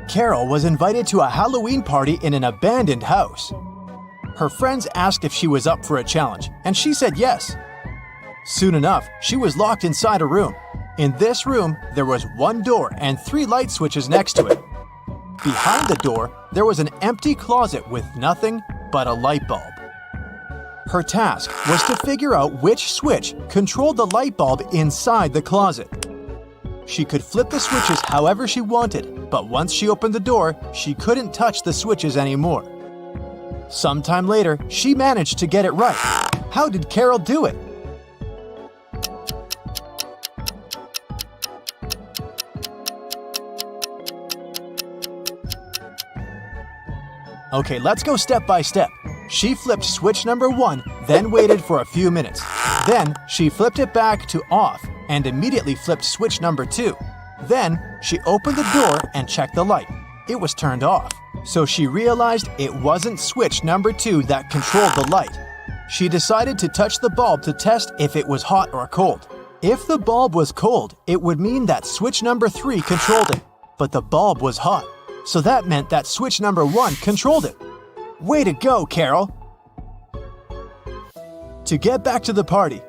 Carol was invited to a Halloween party in an abandoned house. Her friends asked if she was up for a challenge, and she said yes. Soon enough, she was locked inside a room. In this room, there was one door and 3 light switches next to it. Behind the door, there was an empty closet with nothing but a light bulb. Her task was to figure out which switch controlled the light bulb inside the closet. She could flip the switches however she wanted, but once she opened the door, she couldn't touch the switches anymore. Sometime later, she managed to get it right. How did Carol do it? Okay, let's go step by step. She flipped switch number 1, then waited for a few minutes. Then, she flipped it back to off and immediately flipped switch number 2. Then, she opened the door and checked the light. It was turned off. So she realized it wasn't switch number 2 that controlled the light. She decided to touch the bulb to test if it was hot or cold. If the bulb was cold, it would mean that switch number 3 controlled it. But the bulb was hot, so that meant that switch number 1 controlled it. Way to go, Carol! To get back to the party,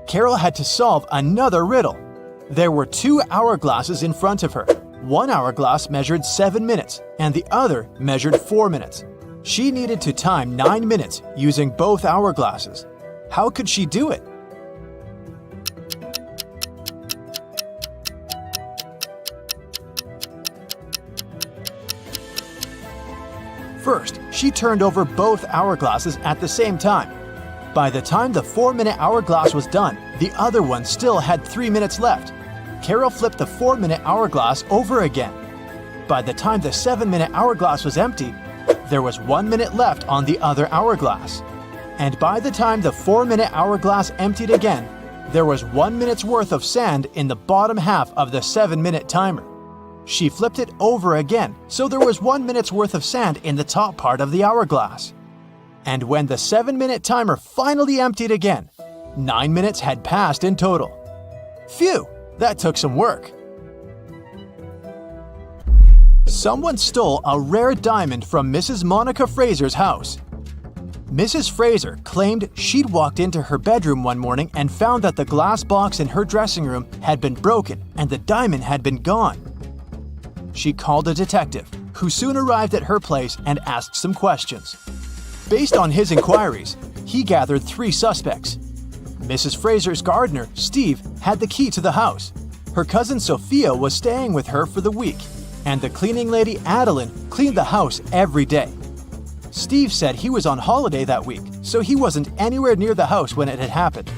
Carol had to solve another riddle. There were 2 hourglasses in front of her. One hourglass measured 7 minutes, and the other measured 4 minutes. She needed to time 9 minutes using both hourglasses. How could she do it? First, she turned over both hourglasses at the same time. By the time the 4-minute hourglass was done, the other one still had 3 minutes left. Carol flipped the 4-minute hourglass over again. By the time the 7-minute hourglass was empty, there was 1 minute left on the other hourglass. And by the time the 4-minute hourglass emptied again, there was 1 minute's worth of sand in the bottom half of the 7-minute timer. She flipped it over again, so there was 1 minute's worth of sand in the top part of the hourglass. And when the 7-minute timer finally emptied again, 9 minutes had passed in total. Phew! That took some work. Someone stole a rare diamond from Mrs. Monica Fraser's house. Mrs. Fraser claimed she'd walked into her bedroom one morning and found that the glass box in her dressing room had been broken and the diamond had been gone. She called a detective, who soon arrived at her place and asked some questions. Based on his inquiries, he gathered 3 suspects. Mrs. Fraser's gardener, Steve, had the key to the house. Her cousin Sophia was staying with her for the week, and the cleaning lady Adeline cleaned the house every day. Steve said he was on holiday that week, so he wasn't anywhere near the house when it had happened.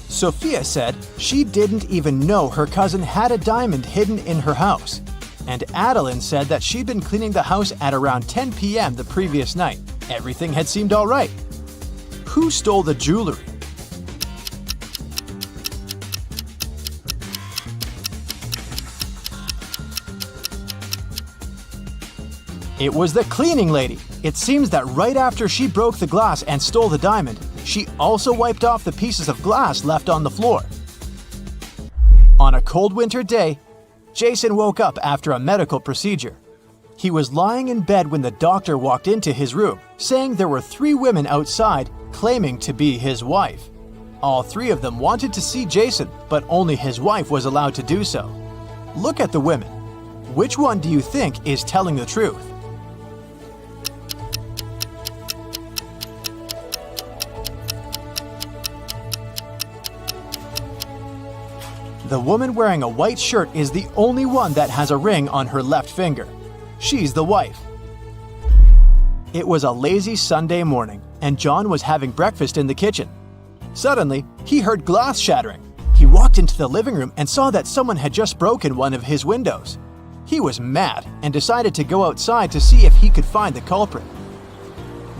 Sophia said she didn't even know her cousin had a diamond hidden in her house. And Adeline said that she'd been cleaning the house at around 10 p.m. the previous night. Everything had seemed all right. Who stole the jewelry? It was the cleaning lady. It seems that right after she broke the glass and stole the diamond, she also wiped off the pieces of glass left on the floor. On a cold winter day, Jason woke up after a medical procedure. He was lying in bed when the doctor walked into his room, saying there were 3 women outside claiming to be his wife. All 3 of them wanted to see Jason, but only his wife was allowed to do so. Look at the women. Which one do you think is telling the truth? The woman wearing a white shirt is the only one that has a ring on her left finger. She's the wife. It was a lazy Sunday morning, and John was having breakfast in the kitchen. Suddenly, he heard glass shattering. He walked into the living room and saw that someone had just broken one of his windows. He was mad and decided to go outside to see if he could find the culprit.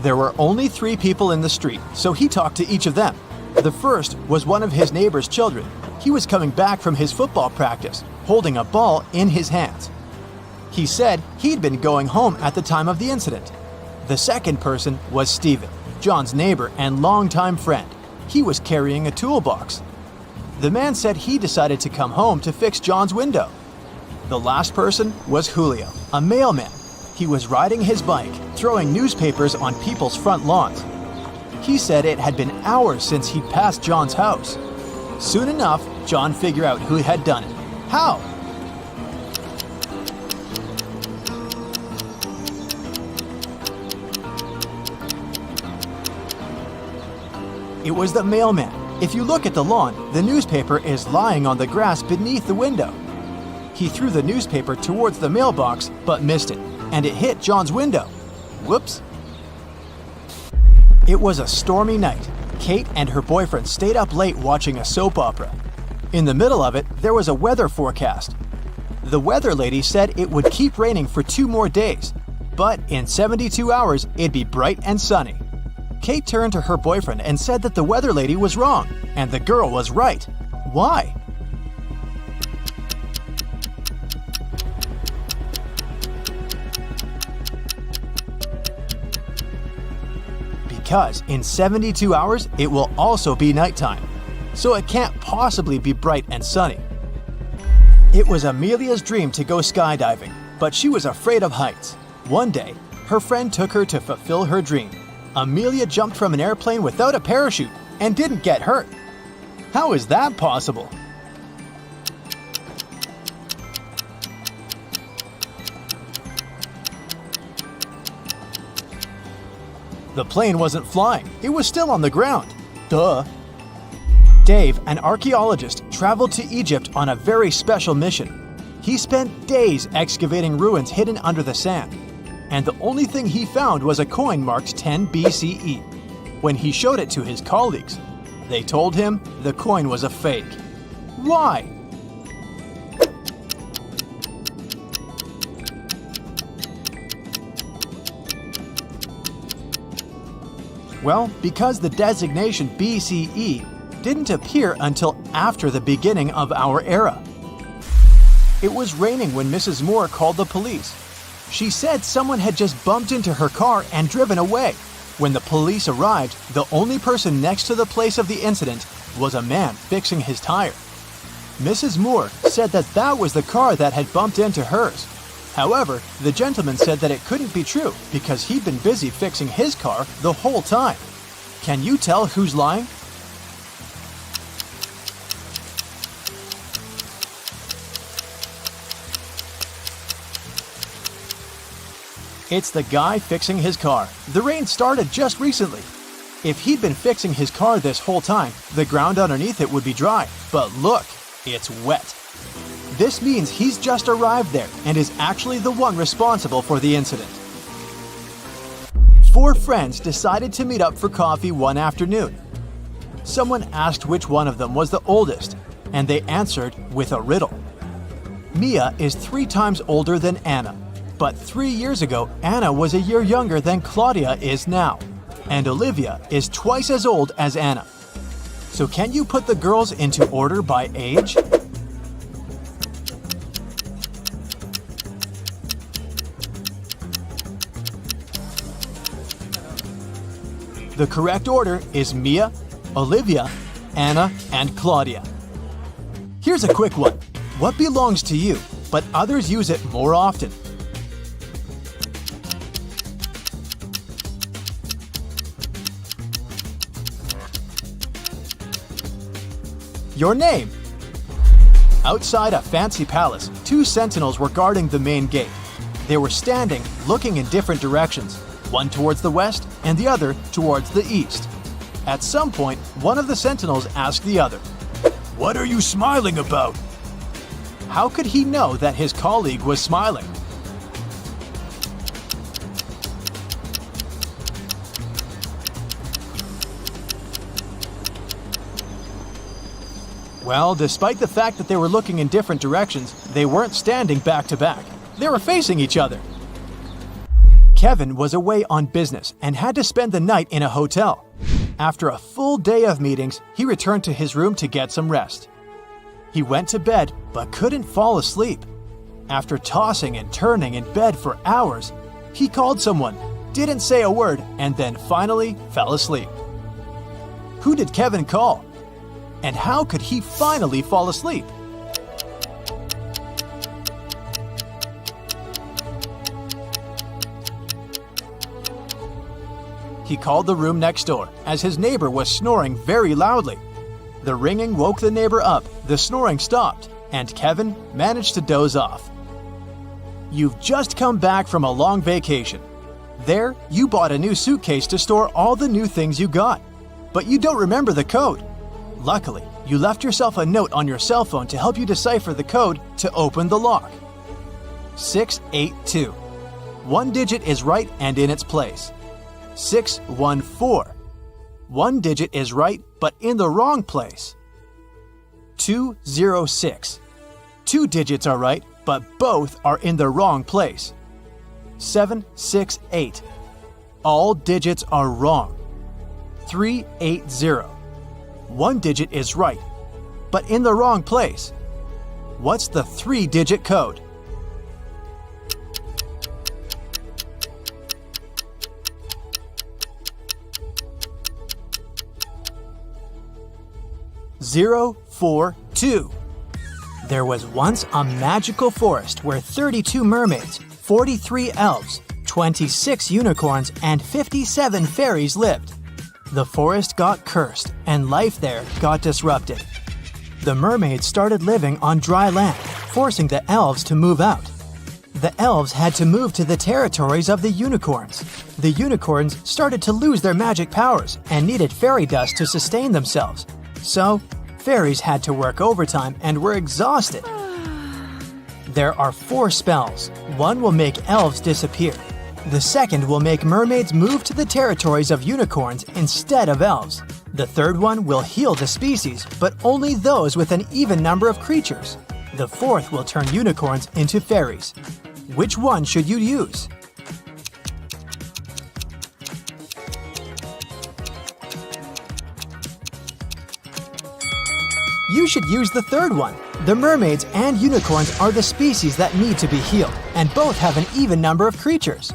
There were only 3 people in the street, so he talked to each of them. The first was one of his neighbor's children. He was coming back from his football practice, holding a ball in his hands. He said he'd been going home at the time of the incident. The second person was Stephen, John's neighbor and longtime friend. He was carrying a toolbox. The man said he decided to come home to fix John's window. The last person was Julio, a mailman. He was riding his bike, throwing newspapers on people's front lawns. He said it had been hours since he'd passed John's house. Soon enough, John figured out who had done it. How? It was the mailman. If you look at the lawn, the newspaper is lying on the grass beneath the window. He threw the newspaper towards the mailbox, but missed it, and it hit John's window. Whoops. It was a stormy night. Kate and her boyfriend stayed up late watching a soap opera. In the middle of it, there was a weather forecast. The weather lady said it would keep raining for 2 more days, but in 72 hours, it'd be bright and sunny. Kate turned to her boyfriend and said that the weather lady was wrong, and the girl was right. Why? Because in 72 hours, it will also be nighttime, so it can't possibly be bright and sunny. It was Amelia's dream to go skydiving, but she was afraid of heights. One day, her friend took her to fulfill her dream. Amelia jumped from an airplane without a parachute and didn't get hurt. How is that possible? The plane wasn't flying, it was still on the ground. Duh. Dave, an archaeologist, traveled to Egypt on a very special mission. He spent days excavating ruins hidden under the sand, and the only thing he found was a coin marked 10 BCE. When he showed it to his colleagues, they told him the coin was a fake. Why? Well, because the designation BCE didn't appear until after the beginning of our era. It was raining when Mrs. Moore called the police. She said someone had just bumped into her car and driven away. When the police arrived, the only person next to the place of the incident was a man fixing his tire. Mrs. Moore said that that was the car that had bumped into hers. However, the gentleman said that it couldn't be true because he'd been busy fixing his car the whole time. Can you tell who's lying? It's the guy fixing his car. The rain started just recently. If he'd been fixing his car this whole time, the ground underneath it would be dry. But look, it's wet. This means he's just arrived there and is actually the one responsible for the incident. 4 friends decided to meet up for coffee one afternoon. Someone asked which one of them was the oldest, and they answered with a riddle. Mia is 3 times older than Anna, but 3 years ago, Anna was a year younger than Claudia is now, and Olivia is twice as old as Anna. So can you put the girls into order by age? The correct order is Mia, Olivia, Anna, and Claudia. Here's a quick one. What belongs to you, but others use it more often? Your name. Outside a fancy palace, 2 sentinels were guarding the main gate. They were standing, looking in different directions, one towards the west and the other towards the east. At some point, one of the sentinels asked the other, "What are you smiling about?" How could he know that his colleague was smiling? Well, despite the fact that they were looking in different directions, they weren't standing back to back. They were facing each other. Kevin was away on business and had to spend the night in a hotel. After a full day of meetings, he returned to his room to get some rest. He went to bed but couldn't fall asleep. After tossing and turning in bed for hours, he called someone, didn't say a word, and then finally fell asleep. Who did Kevin call? And how could he finally fall asleep? He called the room next door, as his neighbor was snoring very loudly. The ringing woke the neighbor up, the snoring stopped, and Kevin managed to doze off. You've just come back from a long vacation. There, you bought a new suitcase to store all the new things you got, but you don't remember the code. Luckily, you left yourself a note on your cell phone to help you decipher the code to open the lock. 682. One digit is right and in its place. 614. One digit is right but in the wrong place. 206. Two digits are right but both are in the wrong place. 768. All digits are wrong. 380. One digit is right but in the wrong place. What's the three-digit code? Zero, 4, 2. There was once a magical forest where 32 mermaids, 43 elves, 26 unicorns, and 57 fairies lived. The forest got cursed, and life there got disrupted. The mermaids started living on dry land, forcing the elves to move out. The elves had to move to the territories of the unicorns. The unicorns started to lose their magic powers and needed fairy dust to sustain themselves. So, fairies had to work overtime and were exhausted. There are 4 spells. One will make elves disappear. The second will make mermaids move to the territories of unicorns instead of elves. The third one will heal the species, but only those with an even number of creatures. The fourth will turn unicorns into fairies. Which one should you use? You should use the third one. The mermaids and unicorns are the species that need to be healed, and both have an even number of creatures.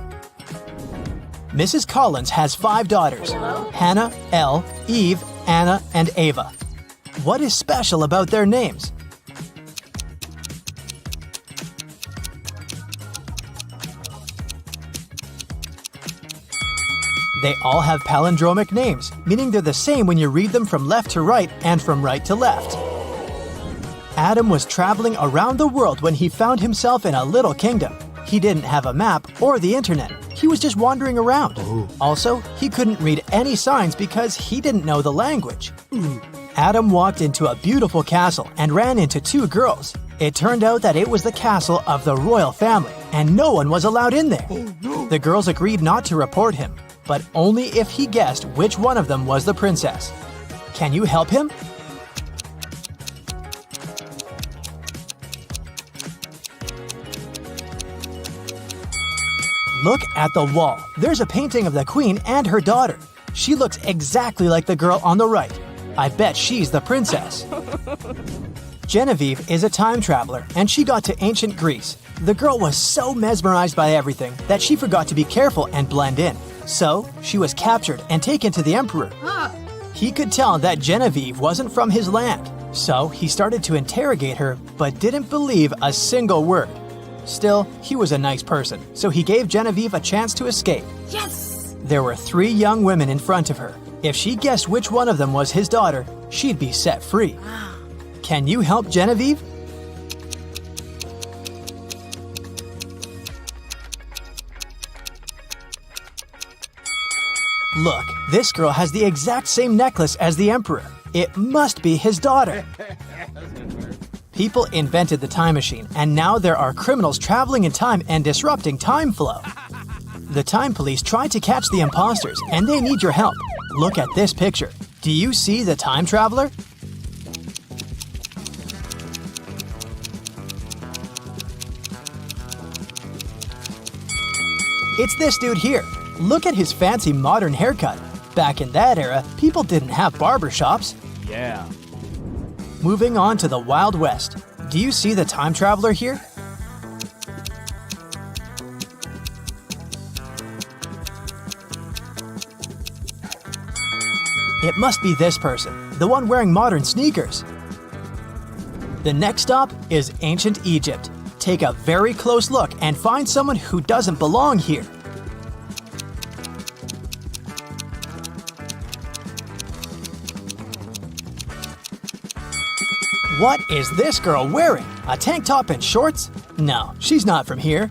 Mrs. Collins has 5 daughters: Hannah, Elle, Eve, Anna, and Ava. What is special about their names? They all have palindromic names, meaning they're the same when you read them from left to right and from right to left. Adam was traveling around the world when he found himself in a little kingdom. He didn't have a map or the internet. He was just wandering around. Also, he couldn't read any signs because he didn't know the language. Adam walked into a beautiful castle and ran into 2 girls. It turned out that it was the castle of the royal family, and no one was allowed in there. The girls agreed not to report him, but only if he guessed which one of them was the princess. Can you help him? Look at the wall. There's a painting of the queen and her daughter. She looks exactly like the girl on the right. I bet she's the princess. Genevieve is a time traveler, and she got to ancient Greece. The girl was so mesmerized by everything that she forgot to be careful and blend in. So, she was captured and taken to the emperor. He could tell that Genevieve wasn't from his land, so he started to interrogate her but didn't believe a single word. Still, he was a nice person, so he gave Genevieve a chance to escape. Yes! There were 3 young women in front of her. If she guessed which one of them was his daughter, she'd be set free. Can you help Genevieve? Look, this girl has the exact same necklace as the emperor. It must be his daughter. People invented the time machine, and now there are criminals traveling in time and disrupting time flow. The time police tried to catch the imposters, and they need your help. Look at this picture. Do you see the time traveler? It's this dude here. Look at his fancy modern haircut. Back in that era, people didn't have barbershops. Yeah. Moving on to the Wild West. Do you see the time traveler here? It must be this person, the one wearing modern sneakers. The next stop is ancient Egypt. Take a very close look and find someone who doesn't belong here. What is this girl wearing? A tank top and shorts? No, she's not from here.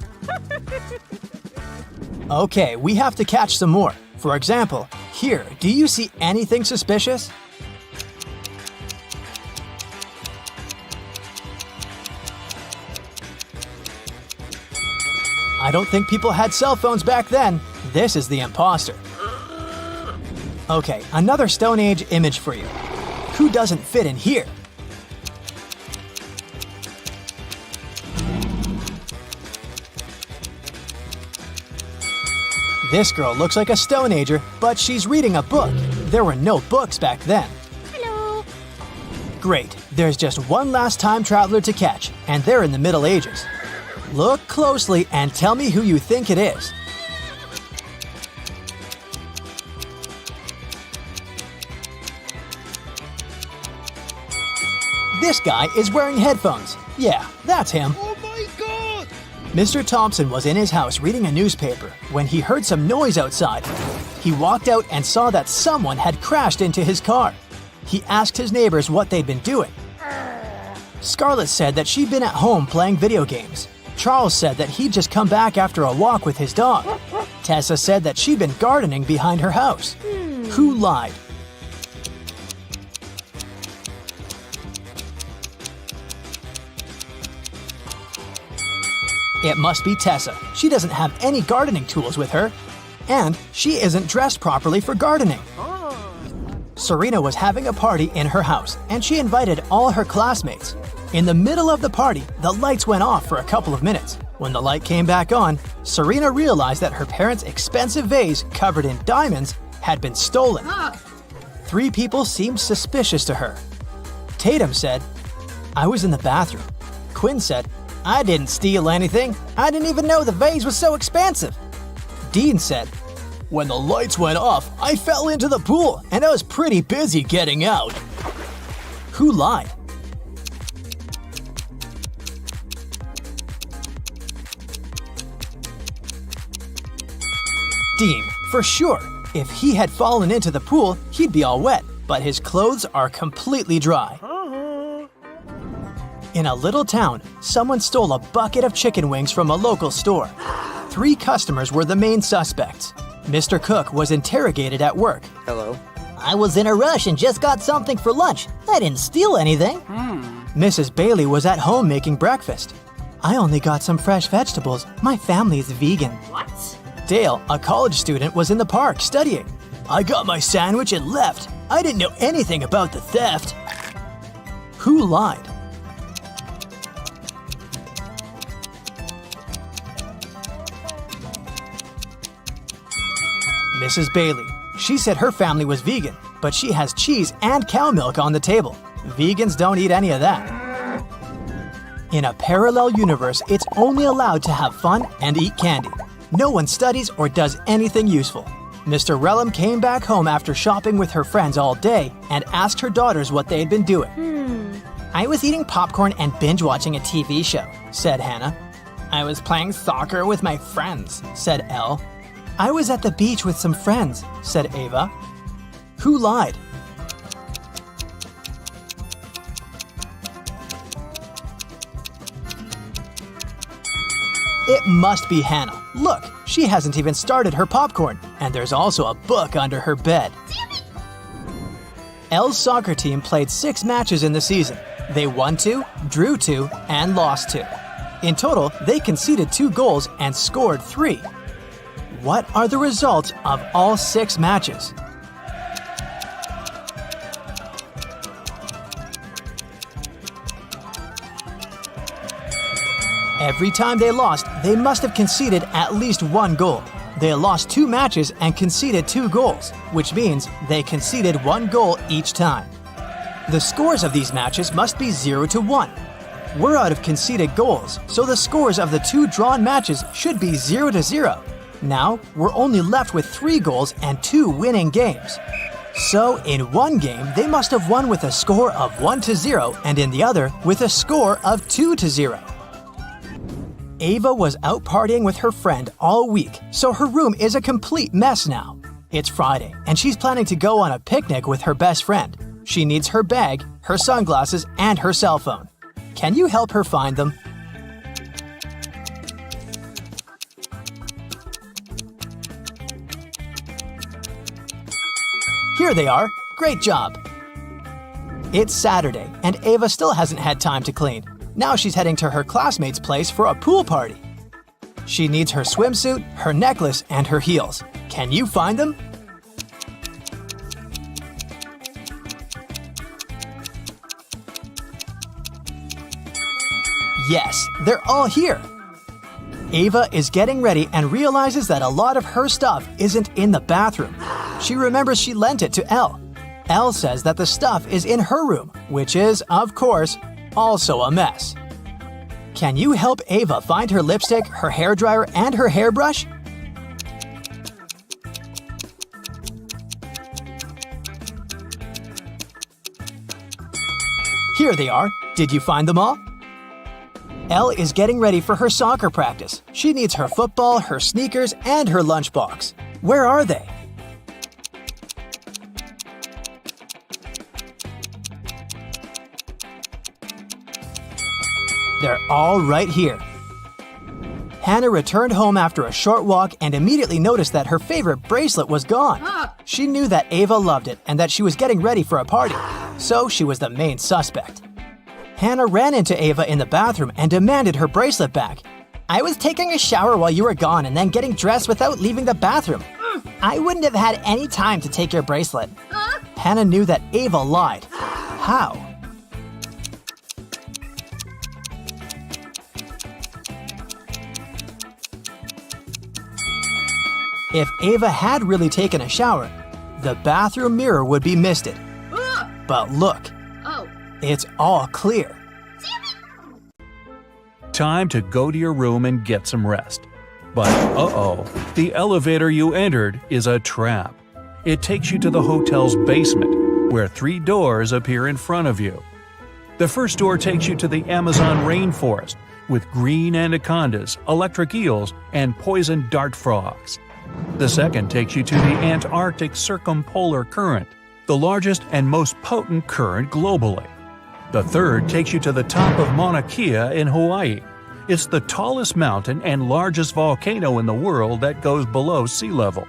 Okay, we have to catch some more. For example, here, do you see anything suspicious? I don't think people had cell phones back then. This is the imposter. Okay, another Stone Age image for you. Who doesn't fit in here? This girl looks like a Stone Ager, but she's reading a book. There were no books back then. Hello. Great, there's just one last time traveler to catch, and they're in the Middle Ages. Look closely and tell me who you think it is. This guy is wearing headphones. Yeah, that's him. Oh my god! Mr. Thompson was in his house reading a newspaper when he heard some noise outside. He walked out and saw that someone had crashed into his car. He asked his neighbors what they'd been doing. Scarlett said that she'd been at home playing video games. Charles said that he'd just come back after a walk with his dog. Tessa said that she'd been gardening behind her house. Who lied? It must be Tessa. She doesn't have any gardening tools with her. And she isn't dressed properly for gardening. Serena was having a party in her house, and she invited all her classmates. In the middle of the party, the lights went off for a couple of minutes. When the light came back on, Serena realized that her parents' expensive vase covered in diamonds had been stolen. 3 people seemed suspicious to her. Tatum said, "I was in the bathroom." Quinn said, "I didn't steal anything. I didn't even know the vase was so expensive." Dean said, "When the lights went off, I fell into the pool and I was pretty busy getting out." Who lied? Dean, for sure. If he had fallen into the pool, he'd be all wet, but his clothes are completely dry. In a little town, someone stole a bucket of chicken wings from a local store. 3 customers were the main suspects. Mr. Cook was interrogated at work. Hello. I was in a rush and just got something for lunch. I didn't steal anything. Mrs. Bailey was at home making breakfast. I only got some fresh vegetables. My family is vegan. What? Dale, a college student, was in the park studying. I got my sandwich and left. I didn't know anything about the theft. Who lied? Mrs. Bailey. She said her family was vegan, but she has cheese and cow milk on the table. Vegans don't eat any of that. In a parallel universe, it's only allowed to have fun and eat candy. No one studies or does anything useful. Mr. Relham came back home after shopping with her friends all day and asked her daughters what they'd been doing. I was eating popcorn and binge watching a TV show, said Hannah. I was playing soccer with my friends, said Elle. I was at the beach with some friends, said Ava. Who lied? It must be Hannah. Look, she hasn't even started her popcorn, and there's also a book under her bed. Elle's soccer team played 6 matches in the season. They won 2, drew 2, and lost 2. In total, they conceded 2 goals and scored 3. What are the results of all 6 matches? Every time they lost, they must have conceded at least 1 goal. They lost 2 matches and conceded 2 goals, which means they conceded 1 goal each time. The scores of these matches must be 0-1. We're out of conceded goals, so the scores of the 2 drawn matches should be 0-0. Now, we're only left with 3 goals and 2 winning games. So, in one game, they must have won with a score of 1-0, and in the other, with a score of 2-0. Ava was out partying with her friend all week, so her room is a complete mess now. It's Friday, and she's planning to go on a picnic with her best friend. She needs her bag, her sunglasses, and her cell phone. Can you help her find them? Here they are. Great job! It's Saturday, and Ava still hasn't had time to clean. Now she's heading to her classmate's place for a pool party. She needs her swimsuit, her necklace, and her heels. Can you find them? Yes, they're all here. Ava is getting ready and realizes that a lot of her stuff isn't in the bathroom. She remembers she lent it to Elle. Elle says that the stuff is in her room, which is, of course, also a mess. Can you help Ava find her lipstick, her hairdryer, and her hairbrush? Here they are. Did you find them all? Elle is getting ready for her soccer practice. She needs her football, her sneakers, and her lunchbox. Where are they? They're all right here. Hannah returned home after a short walk and immediately noticed that her favorite bracelet was gone. She knew that Ava loved it and that she was getting ready for a party, so she was the main suspect. Hannah ran into Ava in the bathroom and demanded her bracelet back. I was taking a shower while you were gone and then getting dressed without leaving the bathroom. I wouldn't have had any time to take your bracelet. Hannah knew that Ava lied. How? If Ava had really taken a shower, the bathroom mirror would be misted. But look, it's all clear. Time to go to your room and get some rest. But the elevator you entered is a trap. It takes you to the hotel's basement, where 3 doors appear in front of you. The first door takes you to the Amazon rainforest, with green anacondas, electric eels, and poison dart frogs. The second takes you to the Antarctic circumpolar current, the largest and most potent current globally. The third takes you to the top of Mauna Kea in Hawaii. It's the tallest mountain and largest volcano in the world that goes below sea level.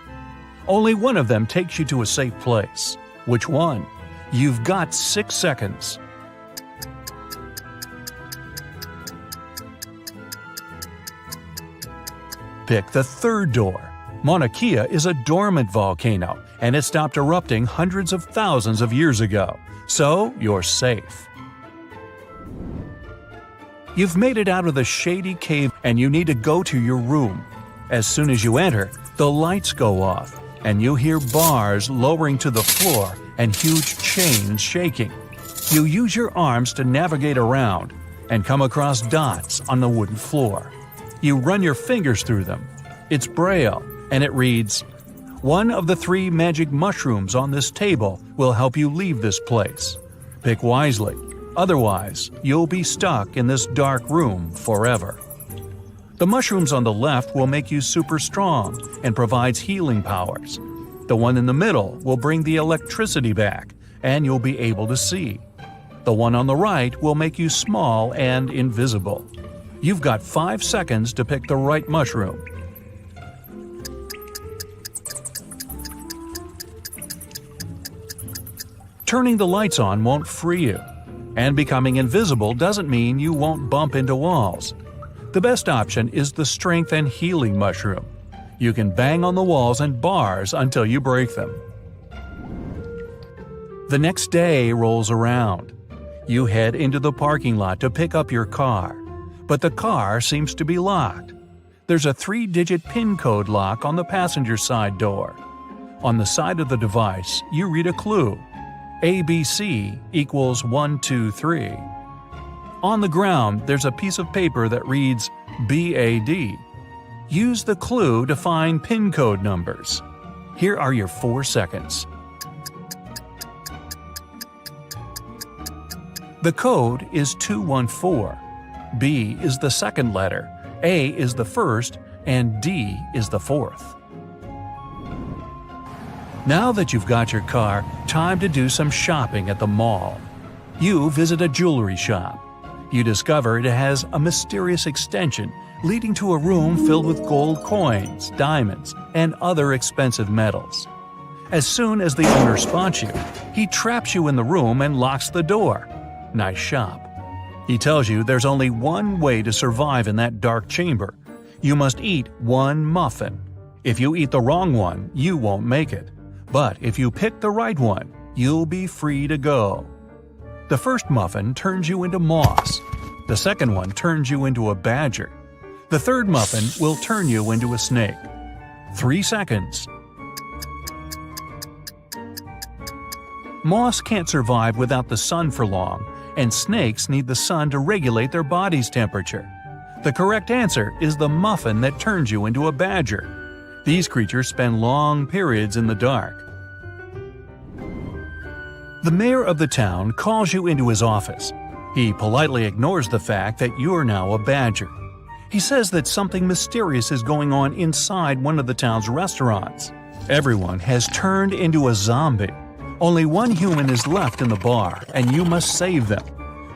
Only one of them takes you to a safe place. Which one? You've got 6 seconds. Pick the third door. Mauna Kea is a dormant volcano, and it stopped erupting hundreds of thousands of years ago, so you're safe. You've made it out of the shady cave and you need to go to your room. As soon as you enter, the lights go off, and you hear bars lowering to the floor and huge chains shaking. You use your arms to navigate around and come across dots on the wooden floor. You run your fingers through them. It's Braille, and it reads, "One of the 3 magic mushrooms on this table will help you leave this place. Pick wisely. Otherwise, you'll be stuck in this dark room forever." The mushrooms on the left will make you super strong and provides healing powers. The one in the middle will bring the electricity back, and you'll be able to see. The one on the right will make you small and invisible. You've got 5 seconds to pick the right mushroom. Turning the lights on won't free you. And becoming invisible doesn't mean you won't bump into walls. The best option is the strength and healing mushroom. You can bang on the walls and bars until you break them. The next day rolls around. You head into the parking lot to pick up your car, but the car seems to be locked. There's a 3-digit PIN code lock on the passenger side door. On the side of the device, you read a clue. ABC equals 123. On the ground, there's a piece of paper that reads BAD. Use the clue to find PIN code numbers. Here are your 4 seconds. The code is 214. B is the second letter, A is the first, and D is the fourth. Now that you've got your car, time to do some shopping at the mall. You visit a jewelry shop. You discover it has a mysterious extension leading to a room filled with gold coins, diamonds, and other expensive metals. As soon as the owner spots you, he traps you in the room and locks the door. Nice shop. He tells you there's only one way to survive in that dark chamber. You must eat one muffin. If you eat the wrong one, you won't make it. But if you pick the right one, you'll be free to go. The first muffin turns you into moss. The second one turns you into a badger. The third muffin will turn you into a snake. 3 seconds. Moss can't survive without the sun for long, and snakes need the sun to regulate their body's temperature. The correct answer is the muffin that turns you into a badger. These creatures spend long periods in the dark. The mayor of the town calls you into his office. He politely ignores the fact that you're now a badger. He says that something mysterious is going on inside one of the town's restaurants. Everyone has turned into a zombie. Only one human is left in the bar, and you must save them.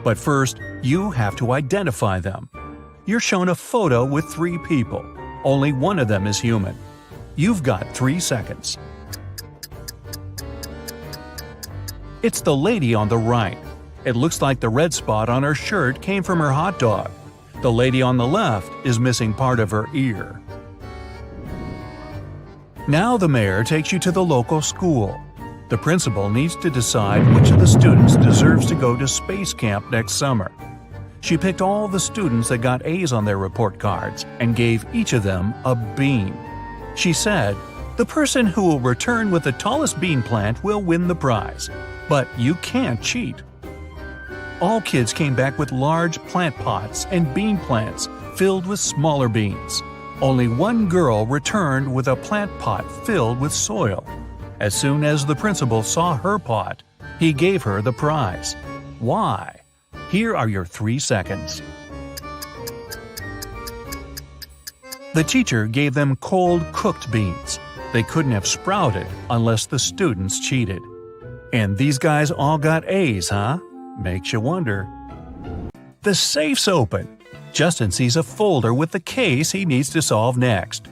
But first, you have to identify them. You're shown a photo with 3 people. Only one of them is human. You've got 3 seconds. It's the lady on the right. It looks like the red spot on her shirt came from her hot dog. The lady on the left is missing part of her ear. Now the mayor takes you to the local school. The principal needs to decide which of the students deserves to go to space camp next summer. She picked all the students that got A's on their report cards and gave each of them a bean. She said, "The person who will return with the tallest bean plant will win the prize. But you can't cheat." All kids came back with large plant pots and bean plants filled with smaller beans. Only one girl returned with a plant pot filled with soil. As soon as the principal saw her pot, he gave her the prize. Why? Here are your 3 seconds. The teacher gave them cold cooked beans. They couldn't have sprouted unless the students cheated. And these guys all got A's, huh? Makes you wonder. The safe's open. Justin sees a folder with the case he needs to solve next.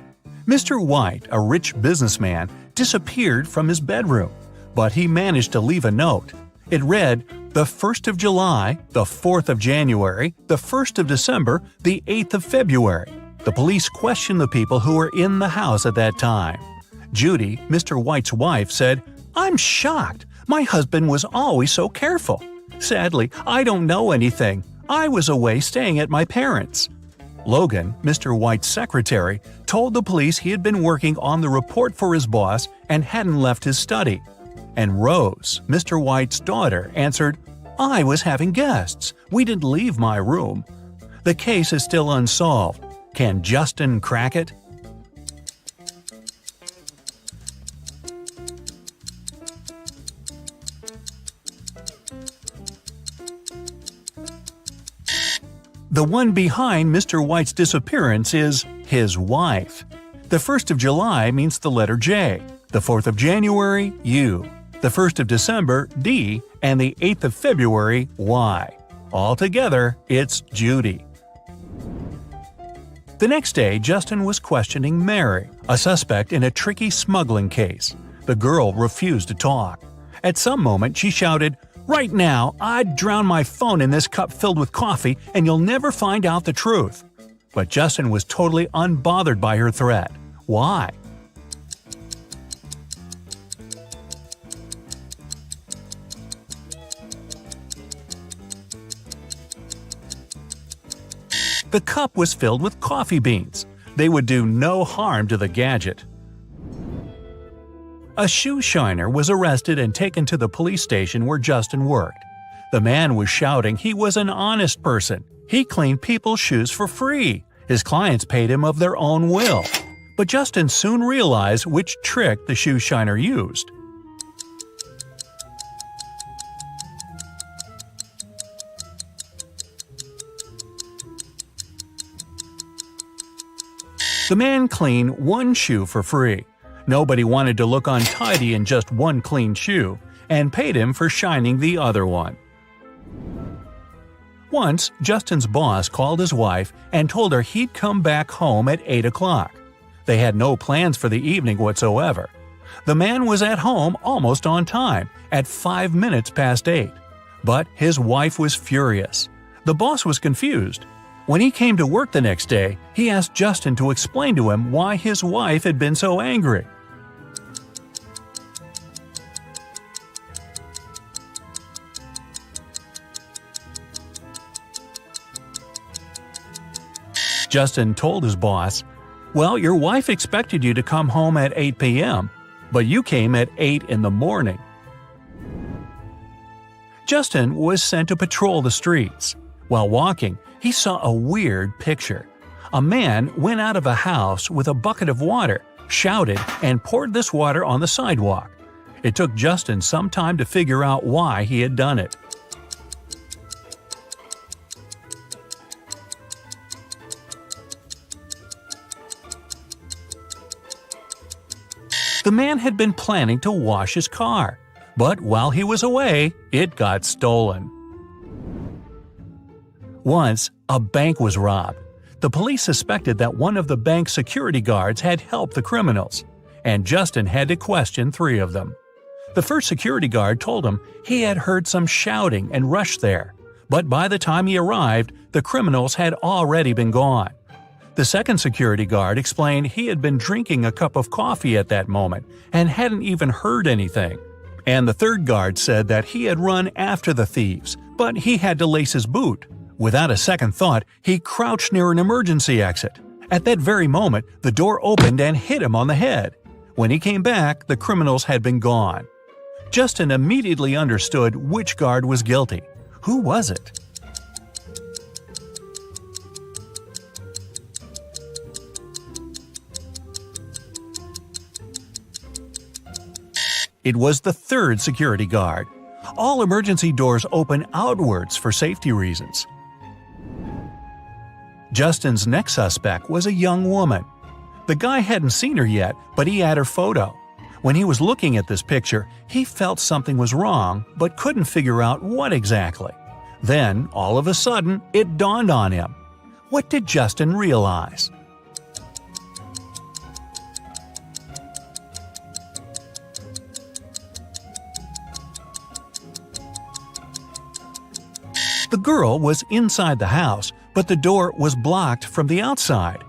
Mr. White, a rich businessman, disappeared from his bedroom, but he managed to leave a note. It read, the 1st of July, the 4th of January, the 1st of December, the 8th of February. The police questioned the people who were in the house at that time. Judy, Mr. White's wife, said, "I'm shocked. My husband was always so careful. Sadly, I don't know anything. I was away staying at my parents'." Logan, Mr. White's secretary, told the police he had been working on the report for his boss and hadn't left his study. And Rose, Mr. White's daughter, answered, "I was having guests. We didn't leave my room." The case is still unsolved. Can Justin crack it? The one behind Mr. White's disappearance is his wife. The 1st of July means the letter J, the 4th of January, U, the 1st of December, D, and the 8th of February, Y. Altogether, it's Judy. The next day, Justin was questioning Mary, a suspect in a tricky smuggling case. The girl refused to talk. At some moment, she shouted, "Right now, I'd drown my phone in this cup filled with coffee and you'll never find out the truth." But Justin was totally unbothered by her threat. Why? The cup was filled with coffee beans. They would do no harm to the gadget. A shoe shiner was arrested and taken to the police station where Justin worked. The man was shouting he was an honest person. He cleaned people's shoes for free. His clients paid him of their own will. But Justin soon realized which trick the shoe shiner used. The man cleaned one shoe for free. Nobody wanted to look untidy in just one clean shoe, and paid him for shining the other one. Once, Justin's boss called his wife and told her he'd come back home at 8 o'clock. They had no plans for the evening whatsoever. The man was at home almost on time, at 5 minutes past 8. But his wife was furious. The boss was confused. When he came to work the next day, he asked Justin to explain to him why his wife had been so angry. Justin told his boss, "Well, your wife expected you to come home at 8 p.m., but you came at 8 in the morning." Justin was sent to patrol the streets. While walking, he saw a weird picture. A man went out of a house with a bucket of water, shouted, and poured this water on the sidewalk. It took Justin some time to figure out why he had done it. The man had been planning to wash his car, but while he was away, it got stolen. Once, a bank was robbed. The police suspected that one of the bank's security guards had helped the criminals, and Justin had to question 3 of them. The first security guard told him he had heard some shouting and rushed there, but by the time he arrived, the criminals had already been gone. The second security guard explained he had been drinking a cup of coffee at that moment and hadn't even heard anything. And the third guard said that he had run after the thieves, but he had to lace his boot. Without a second thought, he crouched near an emergency exit. At that very moment, the door opened and hit him on the head. When he came back, the criminals had been gone. Justin immediately understood which guard was guilty. Who was it? It was the third security guard. All emergency doors open outwards for safety reasons. Justin's next suspect was a young woman. The guy hadn't seen her yet, but he had her photo. When he was looking at this picture, he felt something was wrong, but couldn't figure out what exactly. Then, all of a sudden, it dawned on him. What did Justin realize? The girl was inside the house, but the door was blocked from the outside.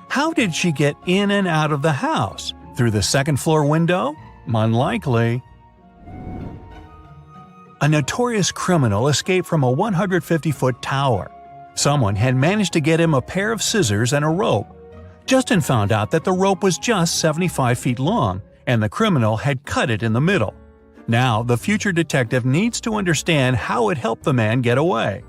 How did she get in and out of the house? Through the second-floor window? Unlikely. A notorious criminal escaped from a 150-foot tower. Someone had managed to get him a pair of scissors and a rope. Justin found out that the rope was just 75 feet long, and the criminal had cut it in the middle. Now, the future detective needs to understand how it helped the man get away.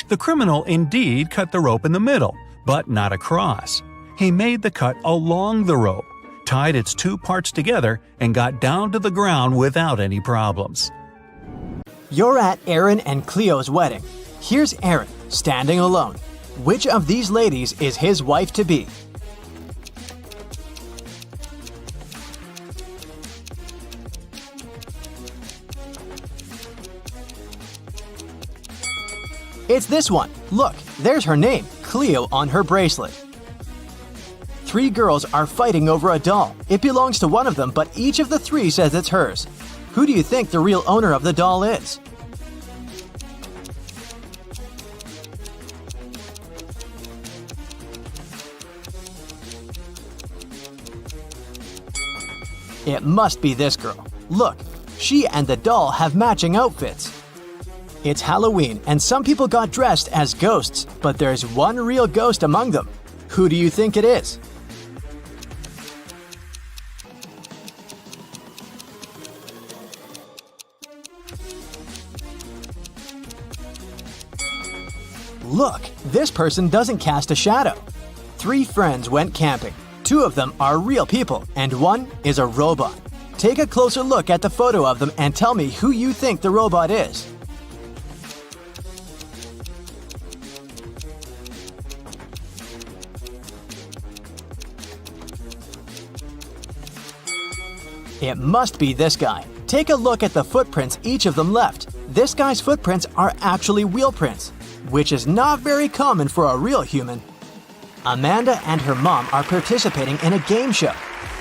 The criminal indeed cut the rope in the middle, but not across. He made the cut along the rope, tied its 2 parts together, and got down to the ground without any problems. You're at Aaron and Cleo's wedding. Here's Aaron, standing alone. Which of these ladies is his wife-to-be? It's this one. Look, there's her name, Cleo, on her bracelet. 3 girls are fighting over a doll. It belongs to one of them, but each of the 3 says it's hers. Who do you think the real owner of the doll is? It must be this girl. Look, she and the doll have matching outfits. It's Halloween, and some people got dressed as ghosts, but there's one real ghost among them. Who do you think it is? Look, this person doesn't cast a shadow. 3 friends went camping. 2 of them are real people, and 1 is a robot. Take a closer look at the photo of them and tell me who you think the robot is. It must be this guy. Take a look at the footprints each of them left. This guy's footprints are actually wheel prints, which is not very common for a real human. Amanda and her mom are participating in a game show.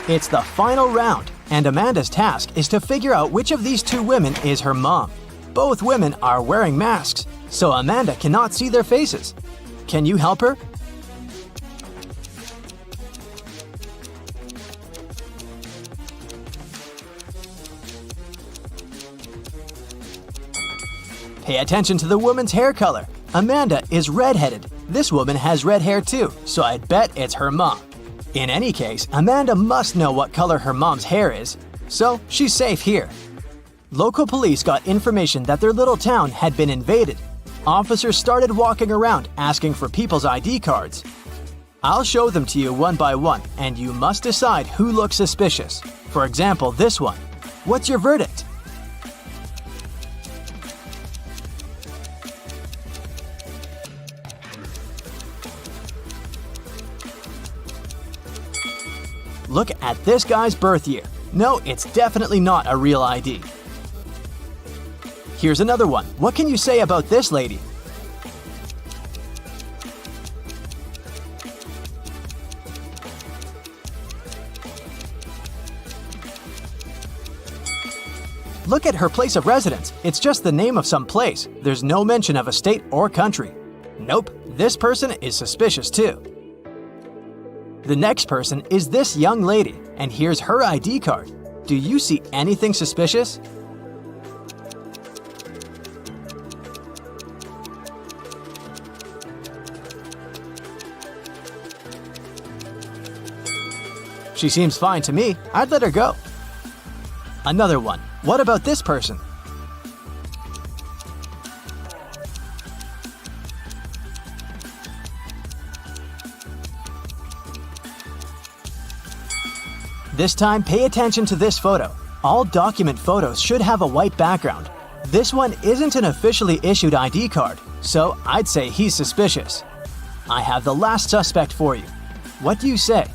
It's the final round, and Amanda's task is to figure out which of these two women is her mom. Both women are wearing masks, so Amanda cannot see their faces. Can you help her? Pay attention to the woman's hair color. Amanda is redheaded. This woman has red hair too, so I'd bet it's her mom. In any case, Amanda must know what color her mom's hair is, so she's safe here. Local police got information that their little town had been invaded. Officers started walking around asking for people's ID cards. I'll show them to you one by one, and you must decide who looks suspicious. For example, this one. What's your verdict? Look at this guy's birth year. No, it's definitely not a real ID. Here's another one. What can you say about this lady? Look at her place of residence. It's just the name of some place. There's no mention of a state or country. Nope, this person is suspicious too. The next person is this young lady, and here's her ID card. Do you see anything suspicious? She seems fine to me. I'd let her go. Another one. What about this person? This time, pay attention to this photo. All document photos should have a white background. This one isn't an officially issued ID card, so I'd say he's suspicious. I have the last suspect for you. What do you say?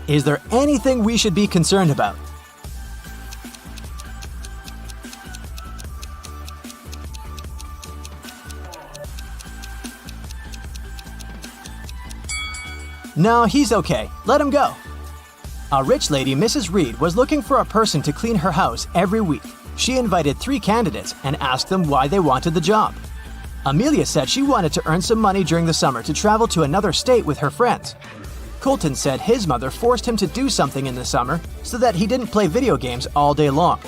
Is there anything we should be concerned about? No, he's okay. Let him go. A rich lady, Mrs. Reed, was looking for a person to clean her house every week. She invited 3 candidates and asked them why they wanted the job. Amelia said she wanted to earn some money during the summer to travel to another state with her friends. Colton said his mother forced him to do something in the summer so that he didn't play video games all day long.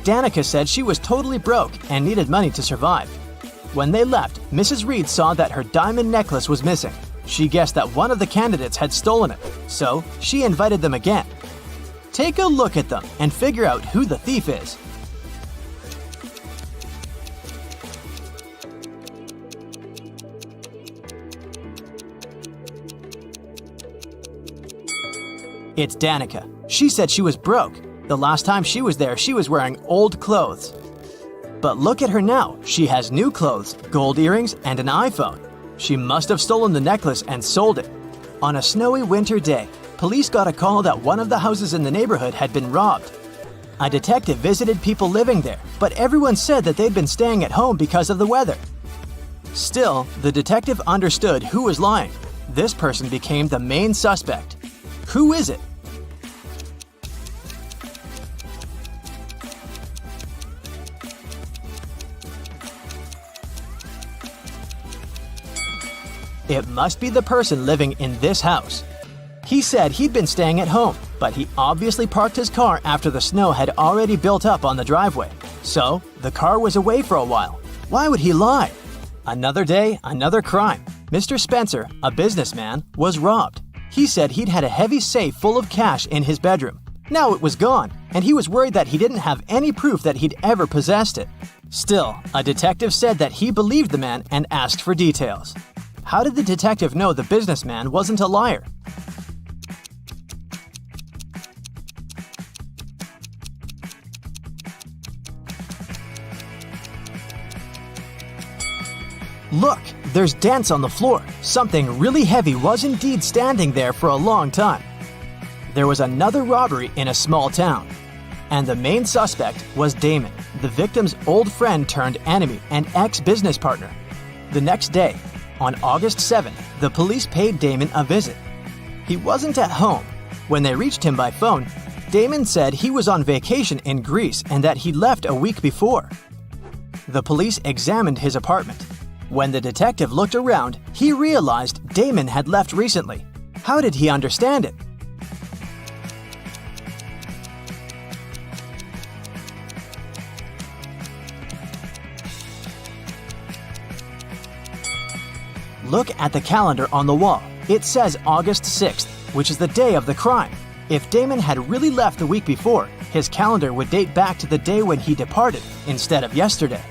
Danica said she was totally broke and needed money to survive. When they left, Mrs. Reed saw that her diamond necklace was missing. She guessed that one of the candidates had stolen it, so she invited them again. Take a look at them and figure out who the thief is. It's Danica. She said she was broke. The last time she was there, she was wearing old clothes. But look at her now. She has new clothes, gold earrings, and an iPhone. She must have stolen the necklace and sold it. On a snowy winter day, police got a call that one of the houses in the neighborhood had been robbed. A detective visited people living there, but everyone said that they'd been staying at home because of the weather. Still, the detective understood who was lying. This person became the main suspect. Who is it? It must be the person living in this house. He said he'd been staying at home, but he obviously parked his car after the snow had already built up on the driveway. So, the car was away for a while. Why would he lie? Another day, another crime. Mr. Spencer, a businessman, was robbed. He said he'd had a heavy safe full of cash in his bedroom. Now it was gone, and he was worried that he didn't have any proof that he'd ever possessed it. Still, a detective said that he believed the man and asked for details. How did the detective know the businessman wasn't a liar? Look, there's dents on the floor. Something really heavy was indeed standing there for a long time. there was another robbery in a small town. And the main suspect was Damon, the victim's old friend turned enemy and ex-business partner. The next day, on August 7th, the police paid Damon a visit. He wasn't at home. When they reached him by phone, Damon said he was on vacation in Greece and that he left a week before. The police examined his apartment. When the detective looked around, he realized Damon had left recently. How did he understand it? Look at the calendar on the wall. It says August 6th, which is the day of the crime. If Damon had really left the week before, his calendar would date back to the day when he departed instead of yesterday.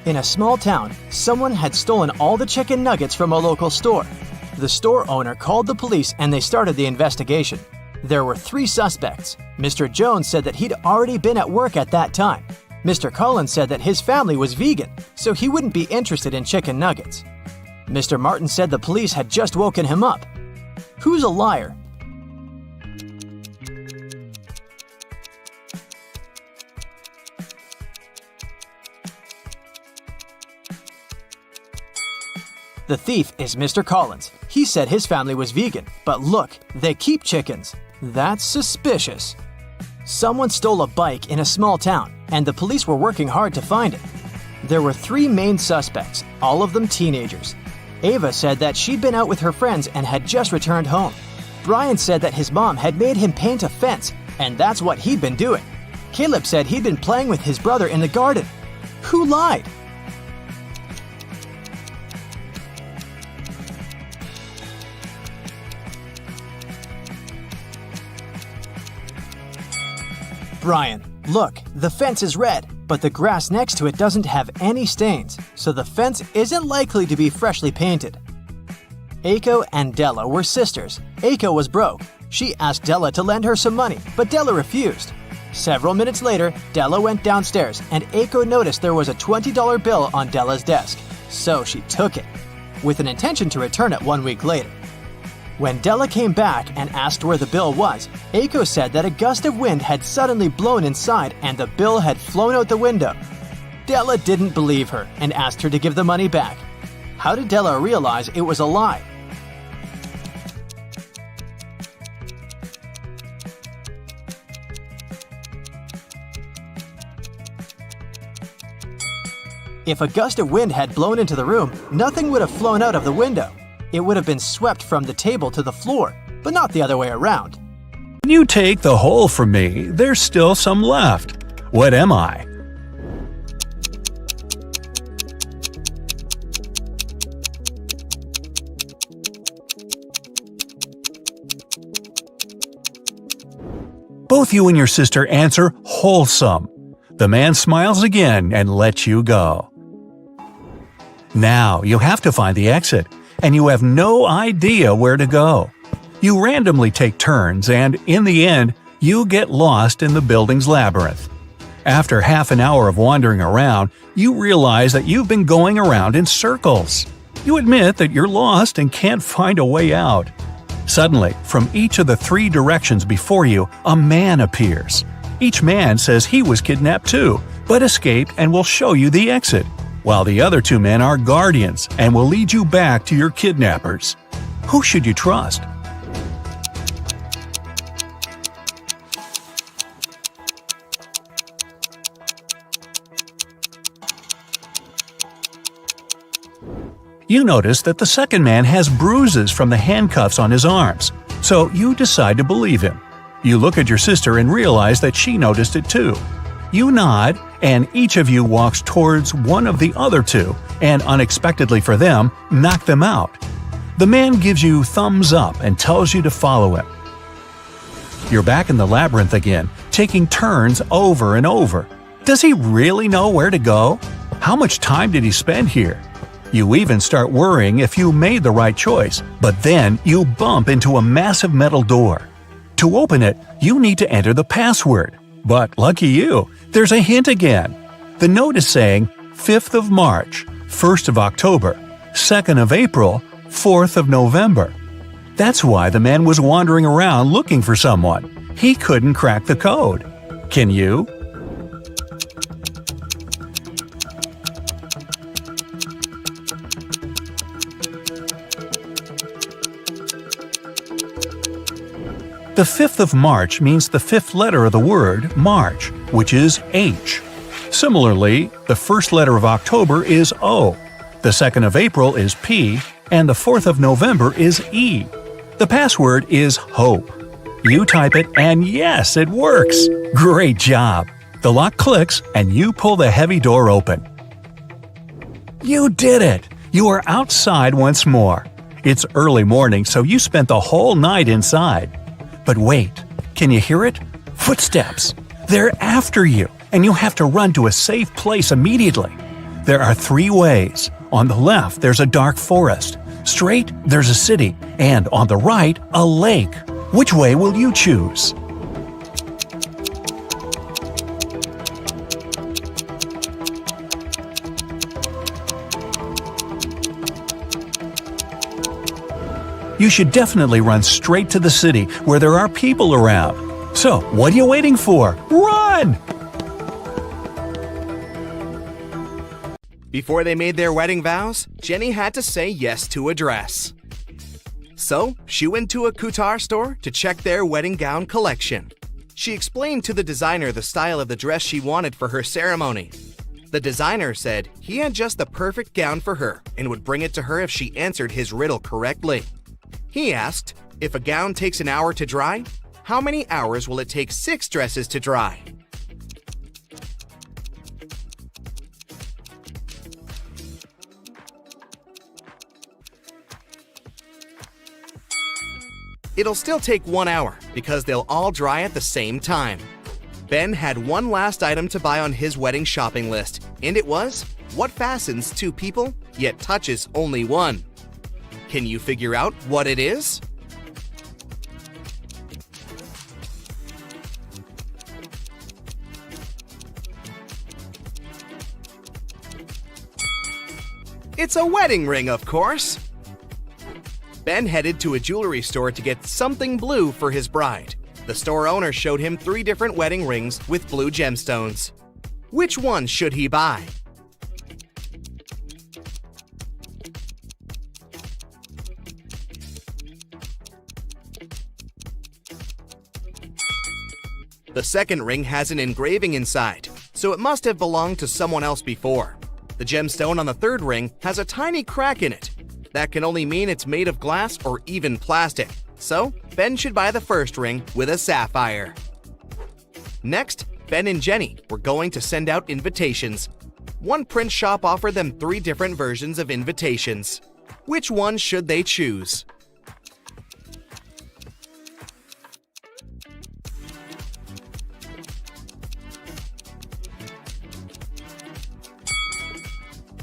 In a small town, someone had stolen all the chicken nuggets from a local store. The store owner called the police and they started the investigation. There were 3 suspects. Mr. Jones said that he'd already been at work at that time. Mr. Collins said that his family was vegan, so he wouldn't be interested in chicken nuggets. Mr. Martin said the police had just woken him up. Who's a liar? The thief is Mr. Collins. He said his family was vegan, but look, they keep chickens. That's suspicious. Someone stole a bike in a small town, and the police were working hard to find it. There were 3 main suspects, all of them teenagers. Ava said that she'd been out with her friends and had just returned home. Brian said that his mom had made him paint a fence, and that's what he'd been doing. Caleb said he'd been playing with his brother in the garden. Who lied? Brian, look, the fence is red, but the grass next to it doesn't have any stains, so the fence isn't likely to be freshly painted. Aiko and Della were sisters. Aiko was broke. She asked Della to lend her some money, but Della refused. Several minutes later, Della went downstairs, and Aiko noticed there was a $20 bill on Della's desk, so she took it, with an intention to return it 1 week later. When Della came back and asked where the bill was, Aiko said that a gust of wind had suddenly blown inside and the bill had flown out the window. Della didn't believe her and asked her to give the money back. How did Della realize it was a lie? If a gust of wind had blown into the room, nothing would have flown out of the window. It would have been swept from the table to the floor, but not the other way around. When you take the whole from me, there's still some left. What am I? Both you and your sister answer wholesome. The man smiles again and lets you go. Now you have to find the exit, and you have no idea where to go. You randomly take turns, and in the end, you get lost in the building's labyrinth. After half an hour of wandering around, you realize that you've been going around in circles. You admit that you're lost and can't find a way out. Suddenly, from each of the 3 directions before you, a man appears. Each man says he was kidnapped too, but escaped and will show you the exit, while the other 2 men are guardians and will lead you back to your kidnappers. Who should you trust? You notice that the second man has bruises from the handcuffs on his arms, so you decide to believe him. You look at your sister and realize that she noticed it too. You nod, and each of you walks towards one of the other 2, and unexpectedly for them, knock them out. The man gives you thumbs up and tells you to follow him. You're back in the labyrinth again, taking turns over and over. Does he really know where to go? How much time did he spend here? You even start worrying if you made the right choice, but then you bump into a massive metal door. To open it, you need to enter the password. But lucky you, there's a hint again. The note is saying 5th of March, 1st of October, 2nd of April, 4th of November. That's why the man was wandering around looking for someone. He couldn't crack the code. Can you? The 5th of March means the 5th letter of the word March, which is H. Similarly, the first letter of October is O, the 2nd of April is P, and the 4th of November is E. The password is HOPE. You type it and yes, it works! Great job! The lock clicks and you pull the heavy door open. You did it! You are outside once more. It's early morning, so you spent the whole night inside. But wait, can you hear it? Footsteps! They're after you, and you have to run to a safe place immediately. There are 3 ways. On the left, there's a dark forest. Straight, there's a city. And on the right, a lake. Which way will you choose? You should definitely run straight to the city where there are people around. So, what are you waiting for? Run! Before they made their wedding vows, Jenny had to say yes to a dress. So, she went to a couture store to check their wedding gown collection. She explained to the designer the style of the dress she wanted for her ceremony. The designer said he had just the perfect gown for her and would bring it to her if she answered his riddle correctly. He asked, if a gown takes an hour to dry, how many hours will it take 6 dresses to dry? It'll still take 1 hour because they'll all dry at the same time. Ben had one last item to buy on his wedding shopping list, and it was what fastens 2 people yet touches only 1. Can you figure out what it is? It's a wedding ring, of course. Ben headed to a jewelry store to get something blue for his bride. The store owner showed him 3 different wedding rings with blue gemstones. Which one should he buy? The second ring has an engraving inside, so it must have belonged to someone else before. The gemstone on the third ring has a tiny crack in it. That can only mean it's made of glass or even plastic. So, Ben should buy the first ring with a sapphire. Next, Ben and Jenny were going to send out invitations. One print shop offered them 3 different versions of invitations. Which one should they choose?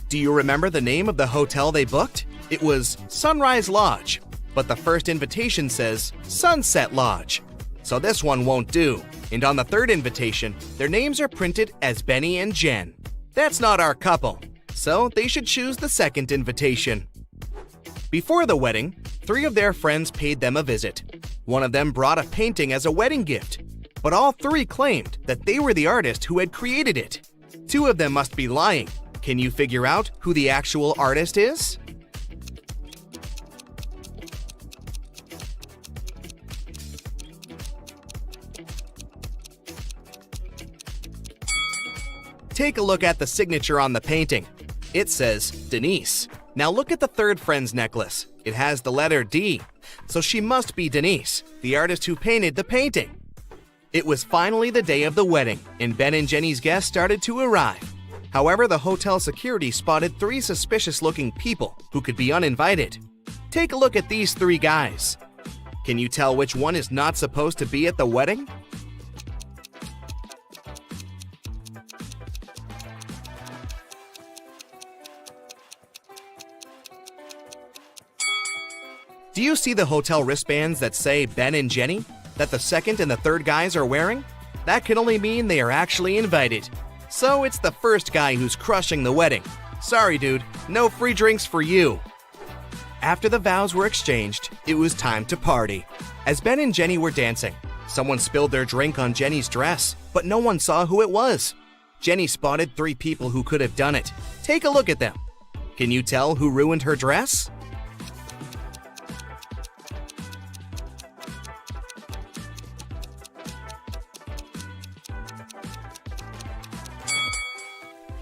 Do you remember the name of the hotel they booked? It was Sunrise Lodge, but the first invitation says Sunset Lodge. So this one won't do. And on the third invitation, their names are printed as Benny and Jen. That's not our couple, so they should choose the second invitation. Before the wedding, 3 of their friends paid them a visit. One of them brought a painting as a wedding gift, but all 3 claimed that they were the artist who had created it. 2 of them must be lying. Can you figure out who the actual artist is? Take a look at the signature on the painting. It says Denise. Now look at the third friend's necklace. It has the letter D, so she must be Denise, the artist who painted the painting. It was finally the day of the wedding, and Ben and Jenny's guests started to arrive. However, the hotel security spotted 3 suspicious-looking people who could be uninvited. Take a look at these 3 guys. Can you tell which one is not supposed to be at the wedding? Do you see the hotel wristbands that say Ben and Jenny, that the second and the third guys are wearing? That can only mean they are actually invited. So it's the first guy who's crushing the wedding. Sorry, dude, no free drinks for you. After the vows were exchanged, it was time to party. As Ben and Jenny were dancing, someone spilled their drink on Jenny's dress, but no one saw who it was. Jenny spotted 3 people who could have done it. Take a look at them. Can you tell who ruined her dress?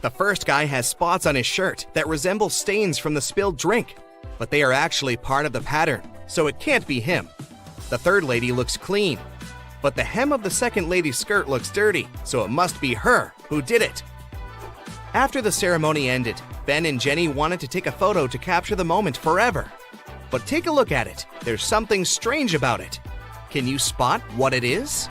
The first guy has spots on his shirt that resemble stains from the spilled drink, but they are actually part of the pattern, so it can't be him. The third lady looks clean, but the hem of the second lady's skirt looks dirty, so it must be her who did it. After the ceremony ended, Ben and Jenny wanted to take a photo to capture the moment forever. But take a look at it. There's something strange about it. Can you spot what it is?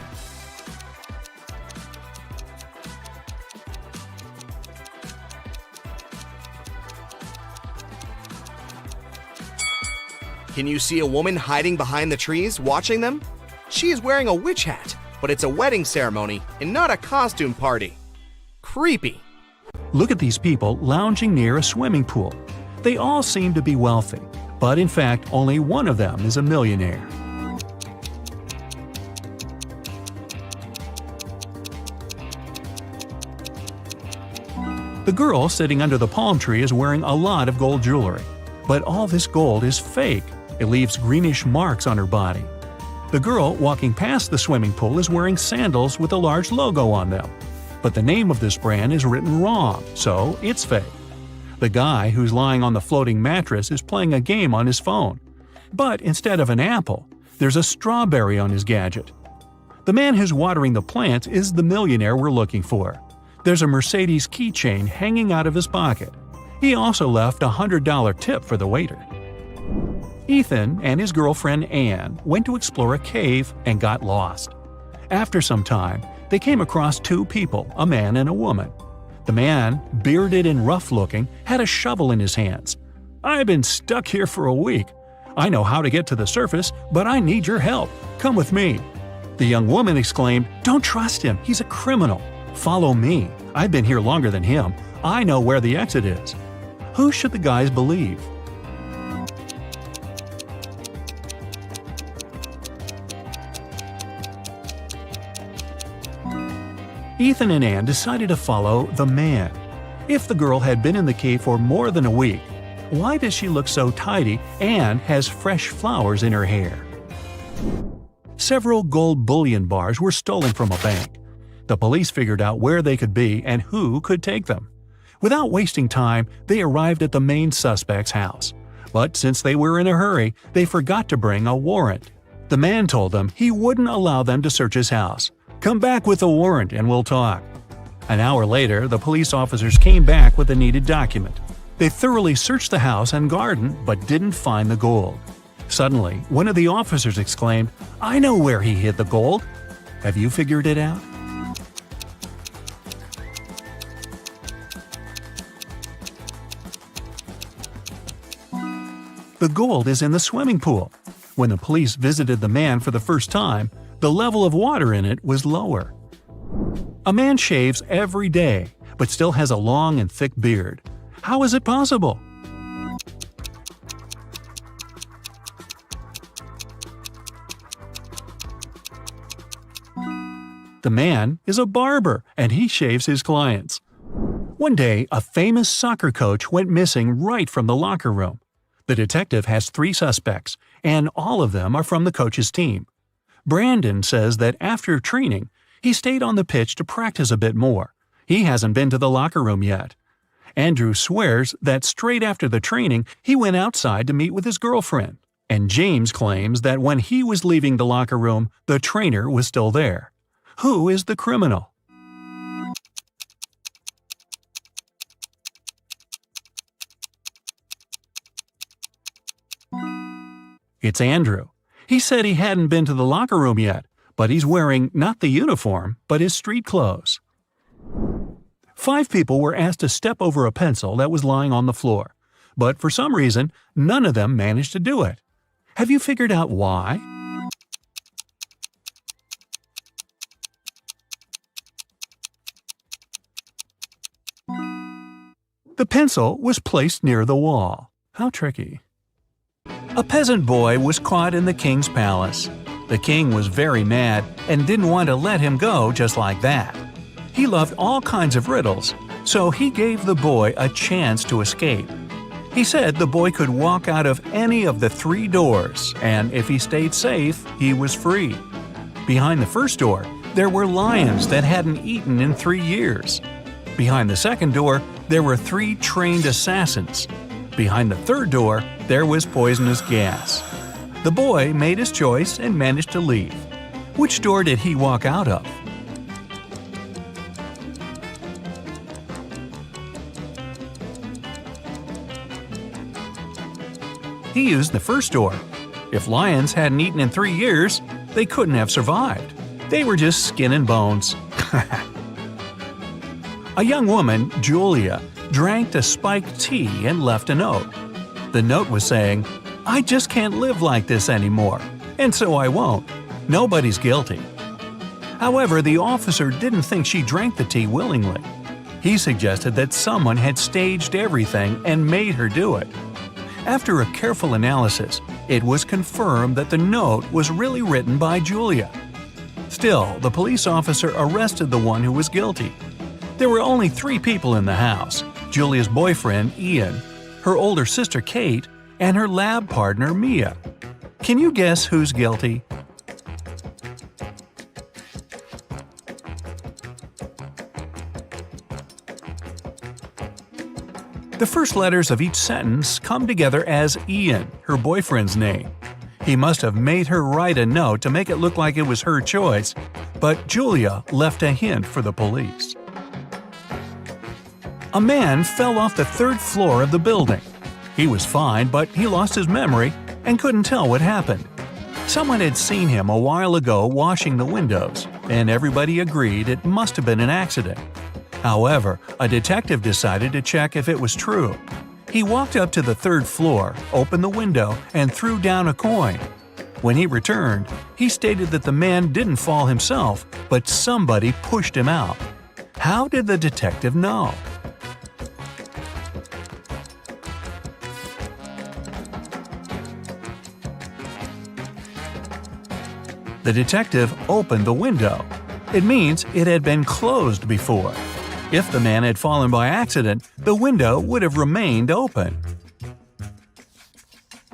Can you see a woman hiding behind the trees watching them? She is wearing a witch hat, but it's a wedding ceremony and not a costume party. Creepy. Look at these people lounging near a swimming pool. They all seem to be wealthy, but in fact only one of them is a millionaire. The girl sitting under the palm tree is wearing a lot of gold jewelry, but all this gold is fake. It leaves greenish marks on her body. The girl walking past the swimming pool is wearing sandals with a large logo on them. But the name of this brand is written wrong, so it's fake. The guy who's lying on the floating mattress is playing a game on his phone. But instead of an apple, there's a strawberry on his gadget. The man who's watering the plants is the millionaire we're looking for. There's a Mercedes keychain hanging out of his pocket. He also left a $100 tip for the waiter. Ethan and his girlfriend Anne went to explore a cave and got lost. After some time, they came across 2 people, a man and a woman. The man, bearded and rough-looking, had a shovel in his hands. "I've been stuck here for a week. I know how to get to the surface, but I need your help. Come with me." The young woman exclaimed, "Don't trust him. He's a criminal. Follow me. I've been here longer than him. I know where the exit is." Who should the guys believe? Ethan and Anne decided to follow the man. If the girl had been in the cave for more than a week, why does she look so tidy and has fresh flowers in her hair? Several gold bullion bars were stolen from a bank. The police figured out where they could be and who could take them. Without wasting time, they arrived at the main suspect's house. But since they were in a hurry, they forgot to bring a warrant. The man told them he wouldn't allow them to search his house. "Come back with a warrant and we'll talk." An hour later, the police officers came back with the needed document. They thoroughly searched the house and garden but didn't find the gold. Suddenly, one of the officers exclaimed, "I know where he hid the gold." Have you figured it out? The gold is in the swimming pool. When the police visited the man for the first time, the level of water in it was lower. A man shaves every day, but still has a long and thick beard. How is it possible? The man is a barber, and he shaves his clients. One day, a famous soccer coach went missing right from the locker room. The detective has 3 suspects, and all of them are from the coach's team. Brandon says that after training, he stayed on the pitch to practice a bit more. He hasn't been to the locker room yet. Andrew swears that straight after the training, he went outside to meet with his girlfriend. And James claims that when he was leaving the locker room, the trainer was still there. Who is the criminal? It's Andrew. He said he hadn't been to the locker room yet, but he's wearing not the uniform, but his street clothes. 5 people were asked to step over a pencil that was lying on the floor, but for some reason, none of them managed to do it. Have you figured out why? The pencil was placed near the wall. How tricky. A peasant boy was caught in the king's palace. The king was very mad and didn't want to let him go just like that. He loved all kinds of riddles, so he gave the boy a chance to escape. He said the boy could walk out of any of the 3 doors, and if he stayed safe, he was free. Behind the first door, there were lions that hadn't eaten in 3 years. Behind the second door, there were 3 trained assassins. Behind the third door, there was poisonous gas. The boy made his choice and managed to leave. Which door did he walk out of? He used the first door. If lions hadn't eaten in 3 years, they couldn't have survived. They were just skin and bones. A young woman, Julia, drank a spiked tea and left a note. The note was saying, "I just can't live like this anymore, and so I won't. Nobody's guilty." However, the officer didn't think she drank the tea willingly. He suggested that someone had staged everything and made her do it. After a careful analysis, it was confirmed that the note was really written by Julia. Still, the police officer arrested the one who was guilty. There were only 3 people in the house: Julia's boyfriend, Ian, her older sister, Kate, and her lab partner, Mia. Can you guess who's guilty? The first letters of each sentence come together as Ian, her boyfriend's name. He must have made her write a note to make it look like it was her choice, but Julia left a hint for the police. A man fell off the 3rd floor of the building. He was fine, but he lost his memory and couldn't tell what happened. Someone had seen him a while ago washing the windows, and everybody agreed it must have been an accident. However, a detective decided to check if it was true. He walked up to the 3rd floor, opened the window, and threw down a coin. When he returned, he stated that the man didn't fall himself, but somebody pushed him out. How did the detective know? The detective opened the window. It means it had been closed before. If the man had fallen by accident, the window would have remained open.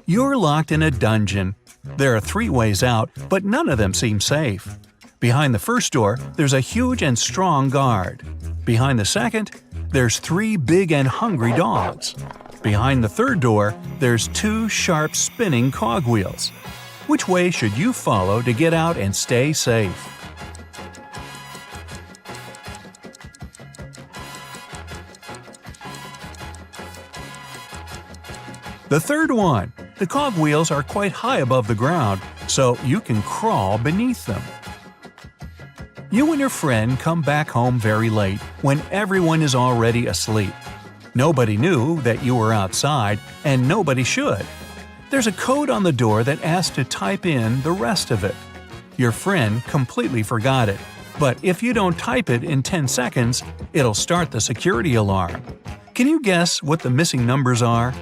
You're locked in a dungeon. There are 3 ways out, but none of them seem safe. Behind the first door, there's a huge and strong guard. Behind the second, there's 3 big and hungry dogs. Behind the third door, there's 2 sharp spinning cogwheels. Which way should you follow to get out and stay safe? The third one. The cogwheels are quite high above the ground, so you can crawl beneath them. You and your friend come back home very late, when everyone is already asleep. Nobody knew that you were outside, and nobody should. There's a code on the door that asks to type in the rest of it. Your friend completely forgot it, but if you don't type it in 10 seconds, it'll start the security alarm. Can you guess what the missing numbers are?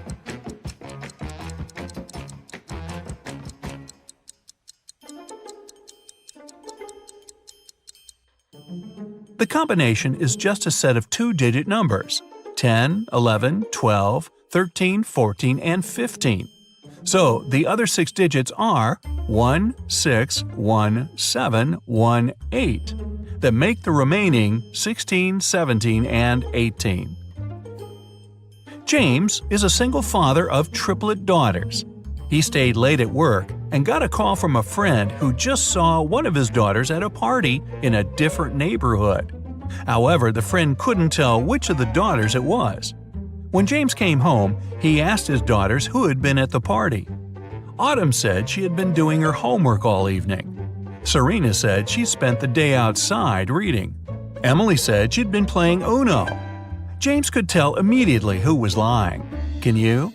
The combination is just a set of 2-digit numbers: 10, 11, 12, 13, 14, and 15. So the other 6 digits are 1, 6, 1, 7, 1, 8 that make the remaining 16, 17, and 18. James is a single father of triplet daughters. He stayed late at work and got a call from a friend who just saw one of his daughters at a party in a different neighborhood. However, the friend couldn't tell which of the daughters it was. When James came home, he asked his daughters who had been at the party. Autumn said she had been doing her homework all evening. Serena said she spent the day outside reading. Emily said she'd been playing Uno. James could tell immediately who was lying. Can you?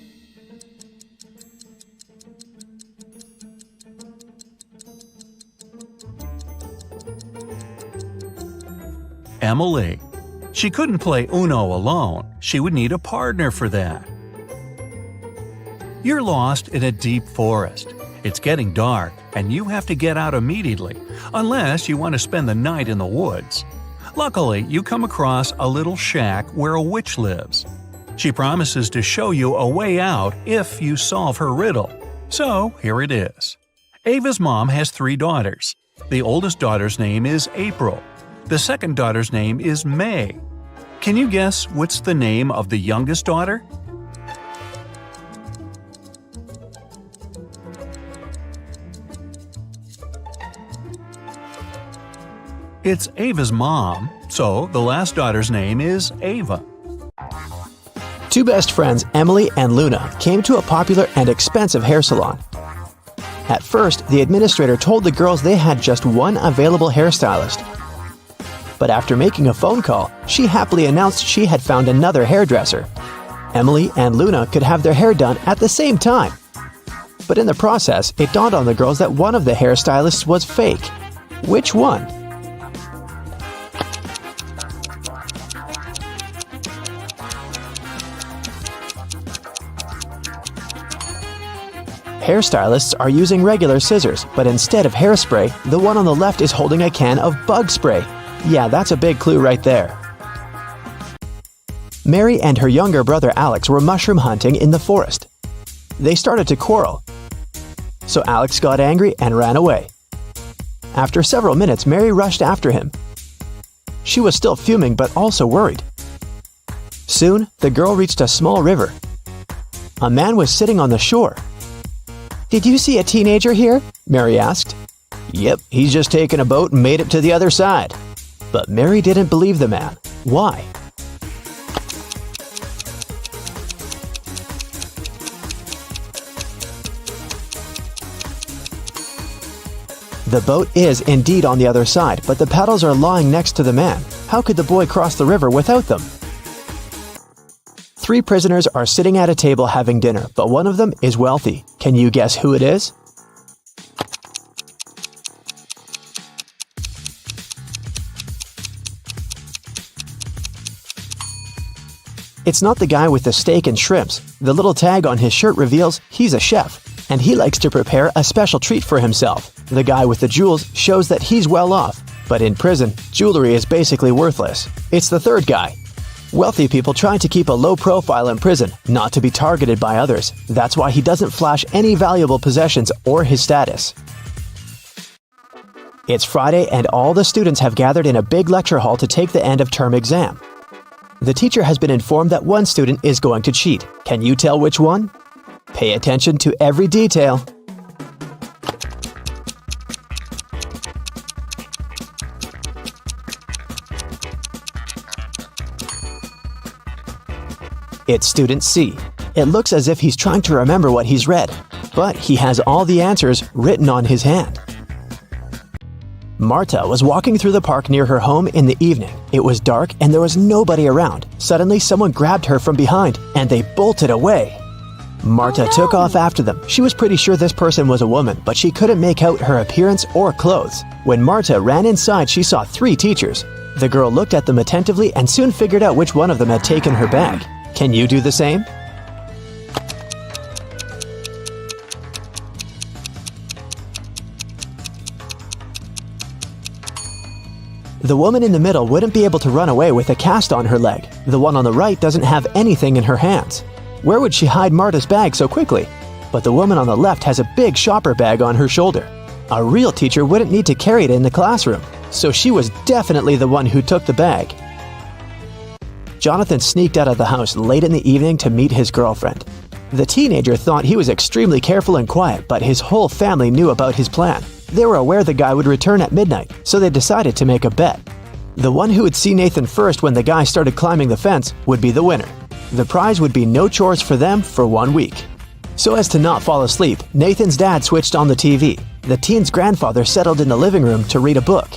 Emily. She couldn't play Uno alone. She would need a partner for that. You're lost in a deep forest. It's getting dark, and you have to get out immediately, unless you want to spend the night in the woods. Luckily, you come across a little shack where a witch lives. She promises to show you a way out if you solve her riddle. So, here it is. Ava's mom has 3 daughters. The oldest daughter's name is April. The second daughter's name is May. Can you guess what's the name of the youngest daughter? It's Ava's mom, so the last daughter's name is Ava. Two best friends, Emily and Luna, came to a popular and expensive hair salon. At first, the administrator told the girls they had just one available hairstylist. But after making a phone call, she happily announced she had found another hairdresser. Emily and Luna could have their hair done at the same time. But in the process, it dawned on the girls that one of the hairstylists was fake. Which one? Hairstylists are using regular scissors, but instead of hairspray, the one on the left is holding a can of bug spray. Yeah, that's a big clue right there. Mary and her younger brother Alex were mushroom hunting in the forest. They started to quarrel. So Alex got angry and ran away. After several minutes, Mary rushed after him. She was still fuming but also worried. Soon, the girl reached a small river. A man was sitting on the shore. "Did you see a teenager here?" Mary asked. "Yep, he's just taken a boat and made it to the other side." But Mary didn't believe the man. Why? The boat is indeed on the other side, but the paddles are lying next to the man. How could the boy cross the river without them? 3 prisoners are sitting at a table having dinner, but one of them is wealthy. Can you guess who it is? It's not the guy with the steak and shrimps. The little tag on his shirt reveals he's a chef, and he likes to prepare a special treat for himself. The guy with the jewels shows that he's well off, but in prison, jewelry is basically worthless. It's the third guy. Wealthy people try to keep a low profile in prison, not to be targeted by others. That's why he doesn't flash any valuable possessions or his status. It's Friday and all the students have gathered in a big lecture hall to take the end of term exam. The teacher has been informed that one student is going to cheat. Can you tell which one? Pay attention to every detail. It's student C. It looks as if he's trying to remember what he's read, but he has all the answers written on his hand. Marta was walking through the park near her home in the evening. It was dark and there was nobody around. Suddenly, someone grabbed her from behind and they bolted away. Marta took off after them. She was pretty sure this person was a woman, but she couldn't make out her appearance or clothes. When Marta ran inside, she saw 3 teachers. The girl looked at them attentively and soon figured out which one of them had taken her bag. Can you do the same? The woman in the middle wouldn't be able to run away with a cast on her leg. The one on the right doesn't have anything in her hands. Where would she hide Marta's bag so quickly? But the woman on the left has a big shopper bag on her shoulder. A real teacher wouldn't need to carry it in the classroom, so she was definitely the one who took the bag. Jonathan sneaked out of the house late in the evening to meet his girlfriend. The teenager thought he was extremely careful and quiet, but his whole family knew about his plan. They were aware the guy would return at midnight, so they decided to make a bet. The one who would see Nathan first when the guy started climbing the fence would be the winner. The prize would be no chores for them for 1 week. So as to not fall asleep, Nathan's dad switched on the TV. The teen's grandfather settled in the living room to read a book.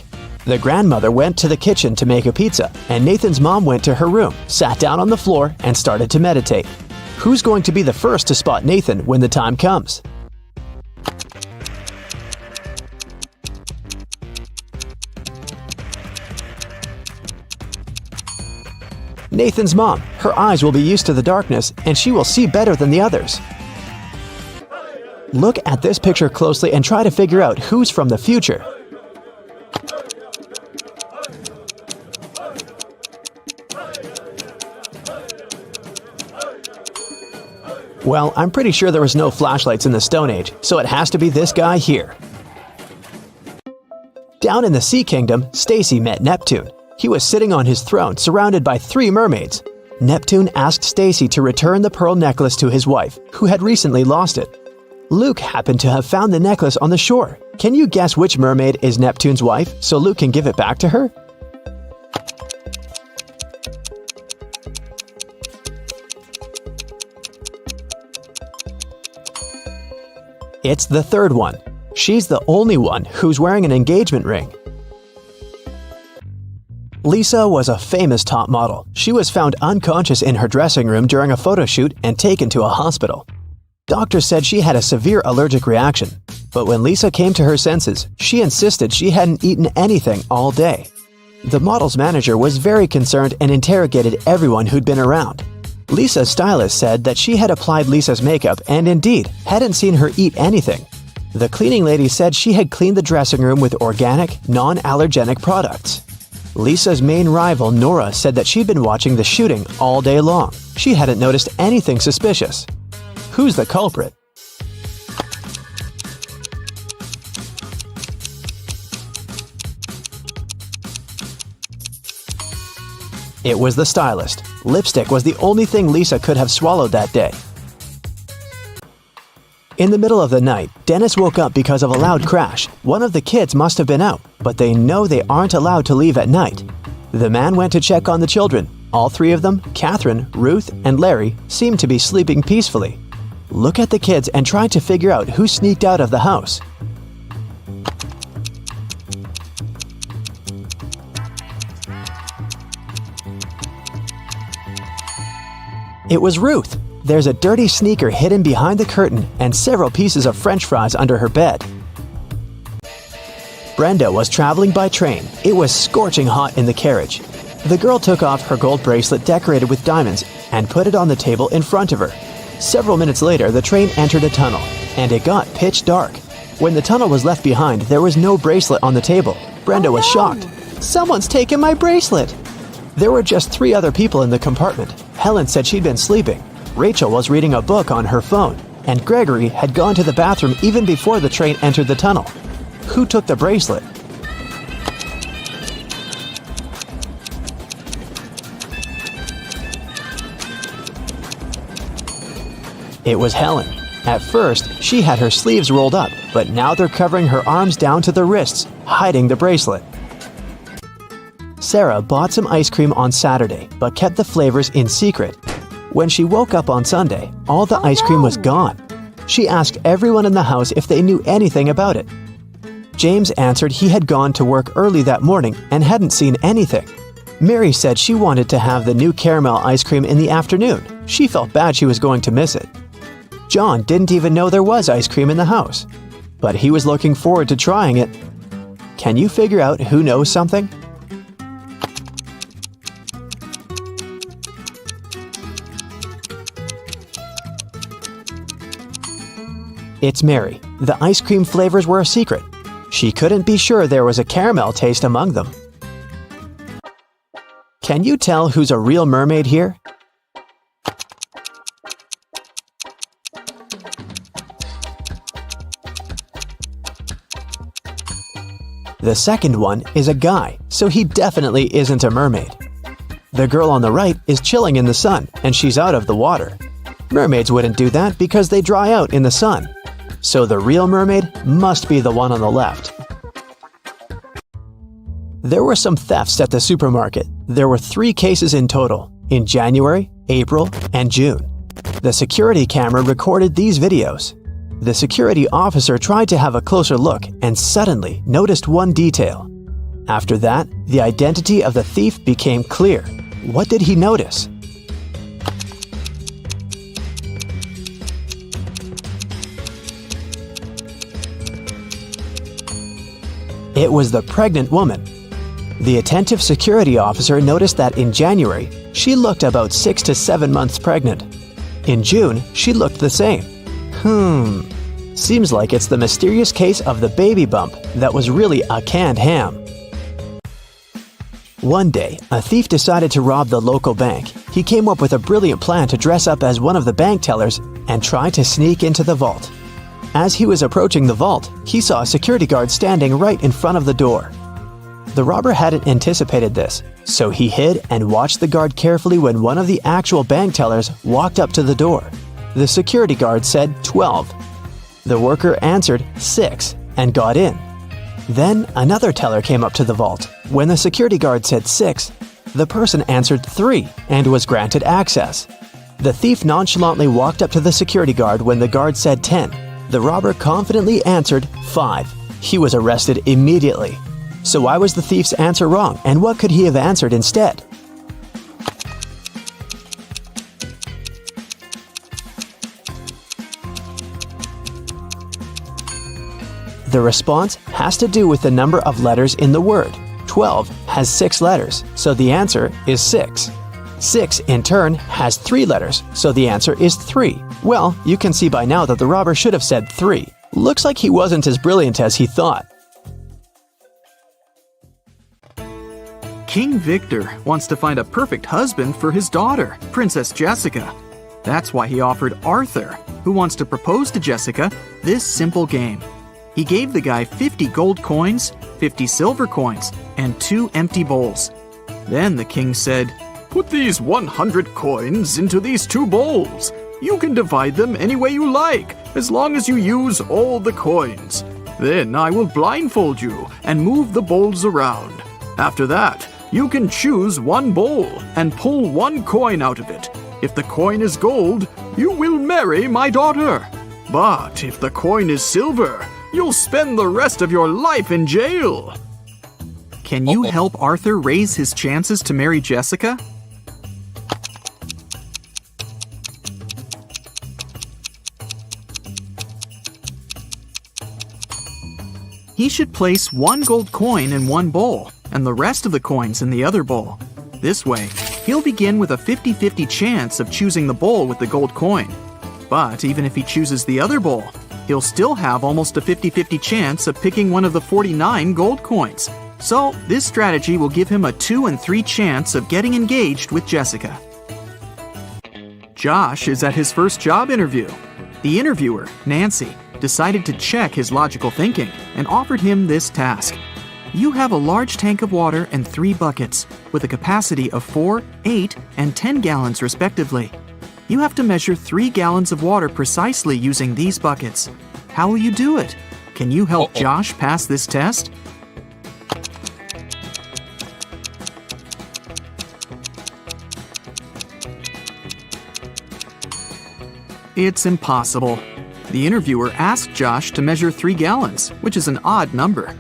The grandmother went to the kitchen to make a pizza, and Nathan's mom went to her room, sat down on the floor, and started to meditate. Who's going to be the first to spot Nathan when the time comes? Nathan's mom. Her eyes will be used to the darkness, and she will see better than the others. Look at this picture closely and try to figure out who's from the future. Well, I'm pretty sure there was no flashlights in the Stone Age, so it has to be this guy here. Down in the Sea Kingdom, Stacy met Neptune. He was sitting on his throne, surrounded by 3 mermaids. Neptune asked Stacy to return the pearl necklace to his wife, who had recently lost it. Luke happened to have found the necklace on the shore. Can you guess which mermaid is Neptune's wife, so Luke can give it back to her? It's the third one. She's the only one who's wearing an engagement ring. Lisa was a famous top model. She was found unconscious in her dressing room during a photo shoot and taken to a hospital. Doctors said she had a severe allergic reaction, but when Lisa came to her senses, she insisted she hadn't eaten anything all day. The model's manager was very concerned and interrogated everyone who'd been around. Lisa's stylist said that she had applied Lisa's makeup and indeed hadn't seen her eat anything. The cleaning lady said she had cleaned the dressing room with organic, non-allergenic products. Lisa's main rival, Nora, said that she'd been watching the shooting all day long. She hadn't noticed anything suspicious. Who's the culprit? It was the stylist. Lipstick was the only thing Lisa could have swallowed that day. In the middle of the night, Dennis woke up because of a loud crash. One of the kids must have been out, but they know they aren't allowed to leave at night. The man went to check on the children. All 3 of them, Catherine, Ruth, and Larry, seemed to be sleeping peacefully. Look at the kids and try to figure out who sneaked out of the house. It was Ruth. There's a dirty sneaker hidden behind the curtain and several pieces of French fries under her bed. Brenda was traveling by train. It was scorching hot in the carriage. The girl took off her gold bracelet decorated with diamonds and put it on the table in front of her. Several minutes later, the train entered a tunnel, and it got pitch dark. When the tunnel was left behind, there was no bracelet on the table. Brenda was shocked. "Someone's taken my bracelet!" There were just 3 other people in the compartment. Helen said she'd been sleeping. Rachel was reading a book on her phone, and Gregory had gone to the bathroom even before the train entered the tunnel. Who took the bracelet? It was Helen. At first, she had her sleeves rolled up, but now they're covering her arms down to the wrists, hiding the bracelet. Sarah bought some ice cream on Saturday, but kept the flavors in secret. When she woke up on Sunday, all the ice cream was gone. She asked everyone in the house if they knew anything about it. James answered he had gone to work early that morning and hadn't seen anything. Mary said she wanted to have the new caramel ice cream in the afternoon. She felt bad she was going to miss it. John didn't even know there was ice cream in the house, but he was looking forward to trying it. Can you figure out who knows something? It's Mary. The ice cream flavors were a secret. She couldn't be sure there was a caramel taste among them. Can you tell who's a real mermaid here? The second one is a guy, so he definitely isn't a mermaid. The girl on the right is chilling in the sun, and she's out of the water. Mermaids wouldn't do that because they dry out in the sun. So the real mermaid must be the one on the left. There were some thefts at the supermarket. There were 3 cases in total, in January, April, and June. The security camera recorded these videos. The security officer tried to have a closer look and suddenly noticed one detail. After that, the identity of the thief became clear. What did he notice? It was the pregnant woman. The attentive security officer noticed that in January, she looked about 6 to 7 months pregnant. In June, she looked the same. Seems like it's the mysterious case of the baby bump that was really a canned ham. One day, a thief decided to rob the local bank. He came up with a brilliant plan to dress up as one of the bank tellers and try to sneak into the vault. As he was approaching the vault, he saw a security guard standing right in front of the door. The robber hadn't anticipated this, so he hid and watched the guard carefully when one of the actual bank tellers walked up to the door. The security guard said 12. The worker answered 6 and got in. Then another teller came up to the vault. When the security guard said 6, the person answered 3 and was granted access. The thief nonchalantly walked up to the security guard when the guard said 10. The robber confidently answered 5. He was arrested immediately. So why was the thief's answer wrong, and what could he have answered instead? The response has to do with the number of letters in the word. 12 has 6 letters, so the answer is 6. 6, in turn, has 3 letters, so the answer is 3. Well, you can see by now that the robber should have said 3. Looks like he wasn't as brilliant as he thought. King Victor wants to find a perfect husband for his daughter, Princess Jessica. That's why he offered Arthur, who wants to propose to Jessica, this simple game. He gave the guy 50 gold coins, 50 silver coins, and 2 empty bowls. Then the king said, "Put these 100 coins into these 2 bowls. You can divide them any way you like, as long as you use all the coins. Then I will blindfold you and move the bowls around. After that, you can choose one bowl and pull 1 coin out of it. If the coin is gold, you will marry my daughter. But if the coin is silver, you'll spend the rest of your life in jail." Can you help Arthur raise his chances to marry Jessica? He should place 1 gold coin in one bowl and the rest of the coins in the other bowl. This way, he'll begin with a 50-50 chance of choosing the bowl with the gold coin. But even if he chooses the other bowl, he'll still have almost a 50-50 chance of picking one of the 49 gold coins. So this strategy will give him a 2 and 3 chance of getting engaged with Jessica. Josh is at his first job interview. The interviewer, Nancy, decided to check his logical thinking and offered him this task. You have a large tank of water and 3 buckets with a capacity of 4, 8, and 10 gallons respectively. You have to measure 3 gallons of water precisely using these buckets. How will you do it? Can you help Josh pass this test? It's impossible. The interviewer asked Josh to measure 3 gallons, which is an odd number.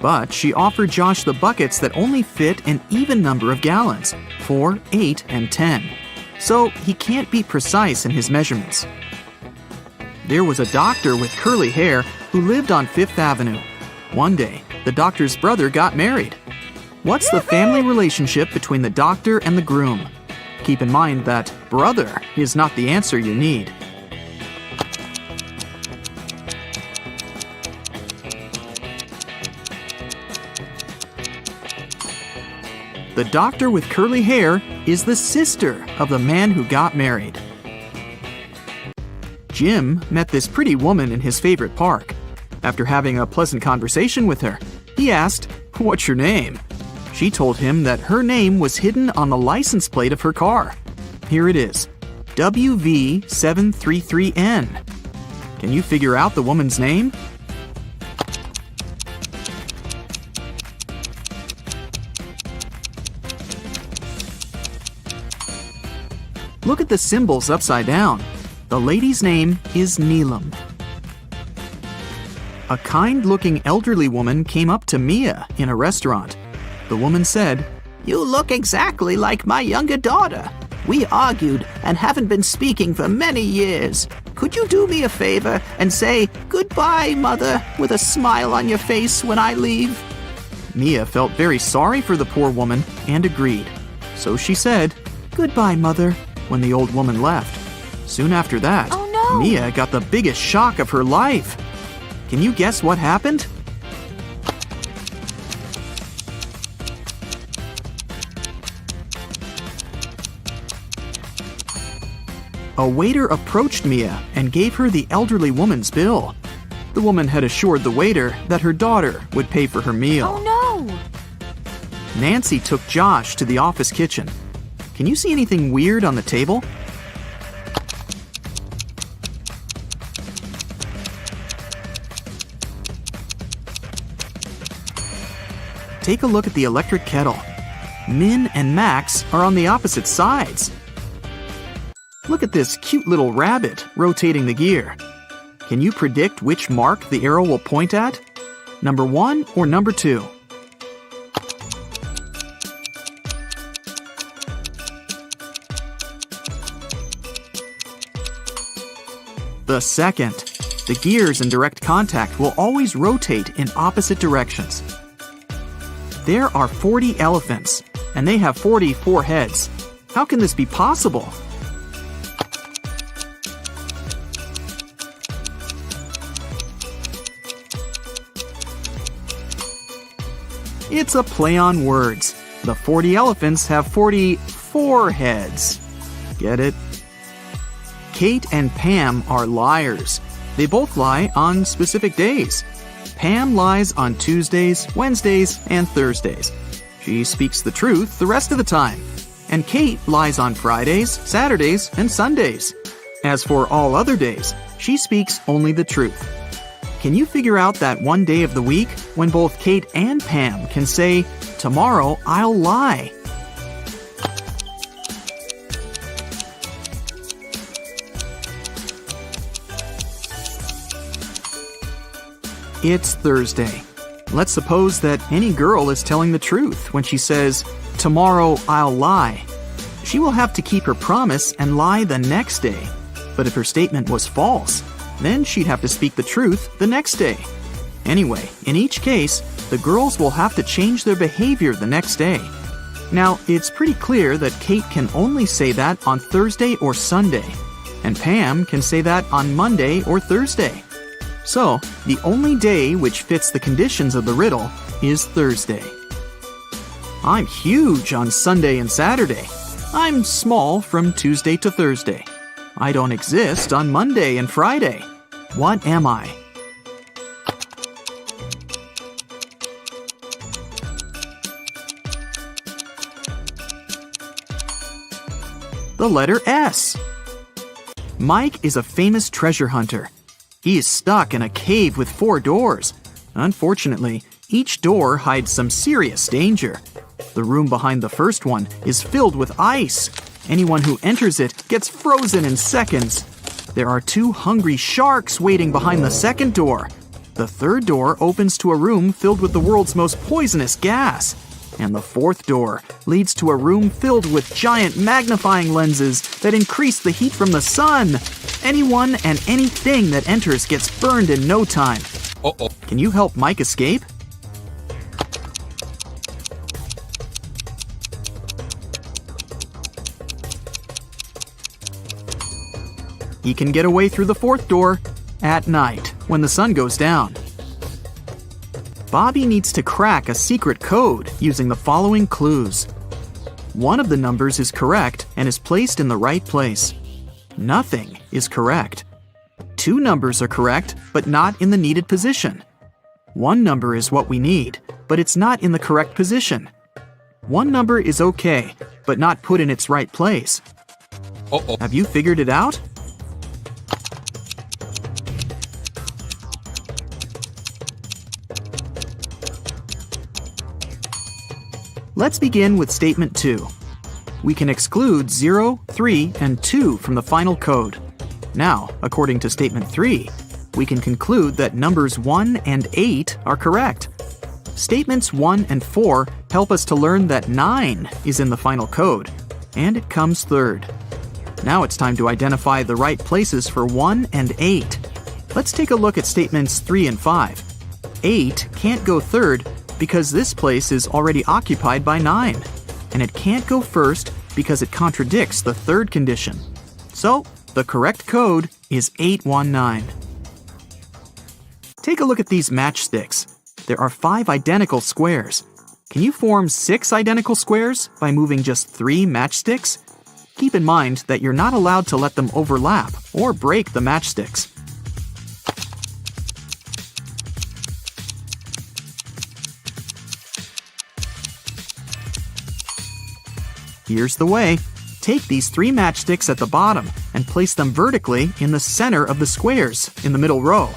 But she offered Josh the buckets that only fit an even number of gallons, 4, 8, and 10. So he can't be precise in his measurements. There was a doctor with curly hair who lived on 5th Avenue. One day, the doctor's brother got married. What's the family relationship between the doctor and the groom? Keep in mind that brother is not the answer you need. The doctor with curly hair is the sister of the man who got married. Jim met this pretty woman in his favorite park. After having a pleasant conversation with her, he asked, "What's your name?" She told him that her name was hidden on the license plate of her car. Here it is, WV733N. Can you figure out the woman's name? Look at the symbols upside down. The lady's name is Neelam. A kind-looking elderly woman came up to Mia in a restaurant. The woman said, "You look exactly like my younger daughter. We argued and haven't been speaking for many years. Could you do me a favor and say, 'Goodbye, Mother,' with a smile on your face when I leave?" Mia felt very sorry for the poor woman and agreed. So she said, "Goodbye, Mother," when the old woman left. Soon after that, Oh no! no! Mia got the biggest shock of her life. Can you guess what happened? A waiter approached Mia and gave her the elderly woman's bill. The woman had assured the waiter that her daughter would pay for her meal. Oh no! Nancy took Josh to the office kitchen. Can you see anything weird on the table? Take a look at the electric kettle. Min and Max are on the opposite sides. Look at this cute little rabbit rotating the gear. Can you predict which mark the arrow will point at? Number 1 or number 2? The second. The gears in direct contact will always rotate in opposite directions. There are 40 elephants, and they have 44 heads. How can this be possible? It's a play on words. The 40 elephants have 44 heads. Get it? Kate and Pam are liars. They both lie on specific days. Pam lies on Tuesdays, Wednesdays, and Thursdays. She speaks the truth the rest of the time. And Kate lies on Fridays, Saturdays, and Sundays. As for all other days, she speaks only the truth. Can you figure out that one day of the week when both Kate and Pam can say, "Tomorrow I'll lie"? It's Thursday. Let's suppose that any girl is telling the truth when she says, "Tomorrow I'll lie." She will have to keep her promise and lie the next day. But if her statement was false, then she'd have to speak the truth the next day. Anyway, in each case, the girls will have to change their behavior the next day. Now, it's pretty clear that Kate can only say that on Thursday or Sunday, and Pam can say that on Monday or Thursday. So, the only day which fits the conditions of the riddle is Thursday. I'm huge on Sunday and Saturday. I'm small from Tuesday to Thursday. I don't exist on Monday and Friday. What am I? The letter S. Mike is a famous treasure hunter. He is stuck in a cave with 4 doors. Unfortunately, each door hides some serious danger. The room behind the first one is filled with ice. Anyone who enters it gets frozen in seconds. There are 2 hungry sharks waiting behind the second door. The third door opens to a room filled with the world's most poisonous gas. And the fourth door leads to a room filled with giant magnifying lenses that increase the heat from the sun. Anyone and anything that enters gets burned in no time. Uh-oh. Can you help Mike escape? He can get away through the fourth door at night when the sun goes down. Bobby needs to crack a secret code using the following clues. One of the numbers is correct and is placed in the right place. Nothing is correct. 2 numbers are correct, but not in the needed position. 1 number is what we need, but it's not in the correct position. 1 number is okay, but not put in its right place. Uh-oh. Have you figured it out? Let's begin with statement 2. We can exclude 0, 3, and 2 from the final code. Now, according to statement 3, we can conclude that numbers 1 and 8 are correct. Statements 1 and 4 help us to learn that 9 is in the final code, and it comes third. Now it's time to identify the right places for 1 and 8. Let's take a look at statements 3 and 5. 8 can't go third because this place is already occupied by 9, and it can't go first because it contradicts the third condition. So, The correct code is 819. Take a look at these matchsticks. There are 5 identical squares. Can you form 6 identical squares by moving just 3 matchsticks? Keep in mind that you're not allowed to let them overlap or break the matchsticks. Here's the way. Take these 3 matchsticks at the bottom and place them vertically in the center of the squares in the middle row.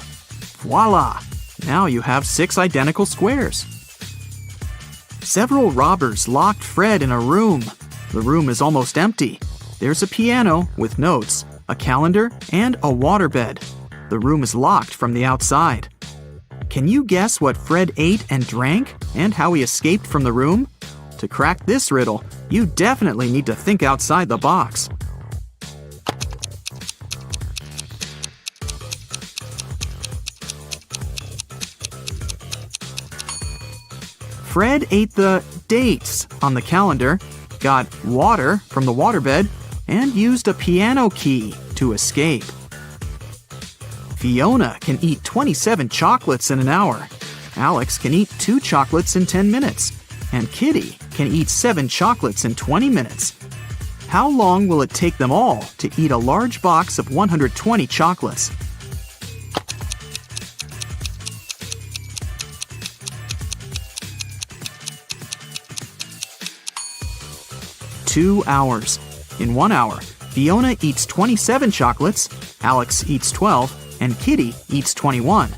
Voila! Now you have 6 identical squares. Several robbers locked Fred in a room. The room is almost empty. There's a piano with notes, a calendar, and a waterbed. The room is locked from the outside. Can you guess what Fred ate and drank and how he escaped from the room? To crack this riddle, you definitely need to think outside the box. Fred ate the dates on the calendar, got water from the waterbed, and used a piano key to escape. Fiona can eat 27 chocolates in an hour. Alex can eat 2 chocolates in 10 minutes. And Kitty can eat 7 chocolates in 20 minutes. How long will it take them all to eat a large box of 120 chocolates? Two hours. In 1 hour, Fiona eats 27 chocolates, Alex eats 12, and Kitty eats 21.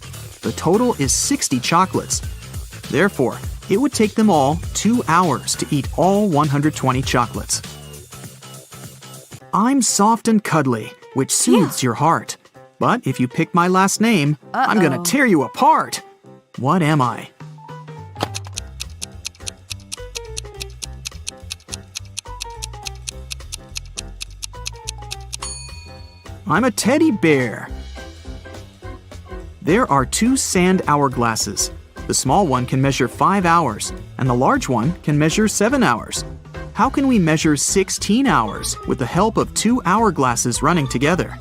The total is 60 chocolates. Therefore, it would take them all 2 hours to eat all 120 chocolates. I'm soft and cuddly, which soothes your heart. But if you pick my last name, I'm gonna tear you apart. What am I? I'm a teddy bear. There are 2 sand hourglasses. The small one can measure 5 hours, and the large one can measure 7 hours. How can we measure 16 hours with the help of 2 hourglasses running together?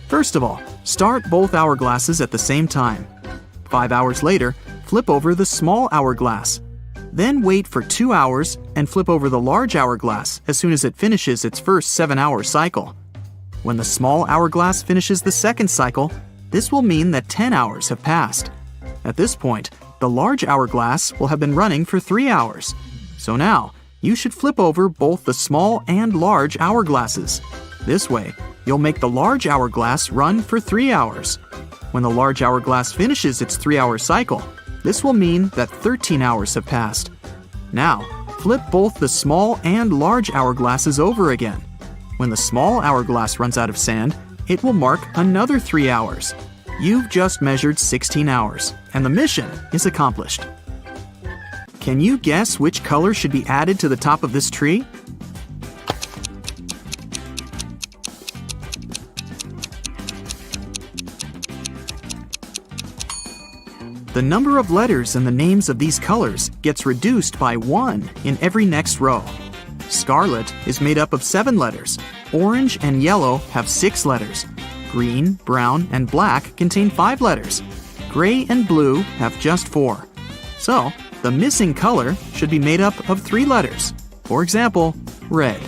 First of all, start both hourglasses at the same time. 5 hours later, flip over the small hourglass. Then wait for 2 hours and flip over the large hourglass as soon as it finishes its first 7-hour cycle. When the small hourglass finishes the second cycle, this will mean that 10 hours have passed. At this point, the large hourglass will have been running for 3 hours. So now, you should flip over both the small and large hourglasses. This way, you'll make the large hourglass run for 3 hours. When the large hourglass finishes its 3-hour cycle, this will mean that 13 hours have passed. Now, flip both the small and large hourglasses over again. When the small hourglass runs out of sand, it will mark another 3 hours. You've just measured 16 hours, and the mission is accomplished. Can you guess which color should be added to the top of this tree? The number of letters in the names of these colors gets reduced by 1 in every next row. Scarlet is made up of 7 letters. Orange and yellow have 6 letters. Green, brown, and black contain 5 letters. Gray and blue have just 4. So, the missing color should be made up of 3 letters. For example, red.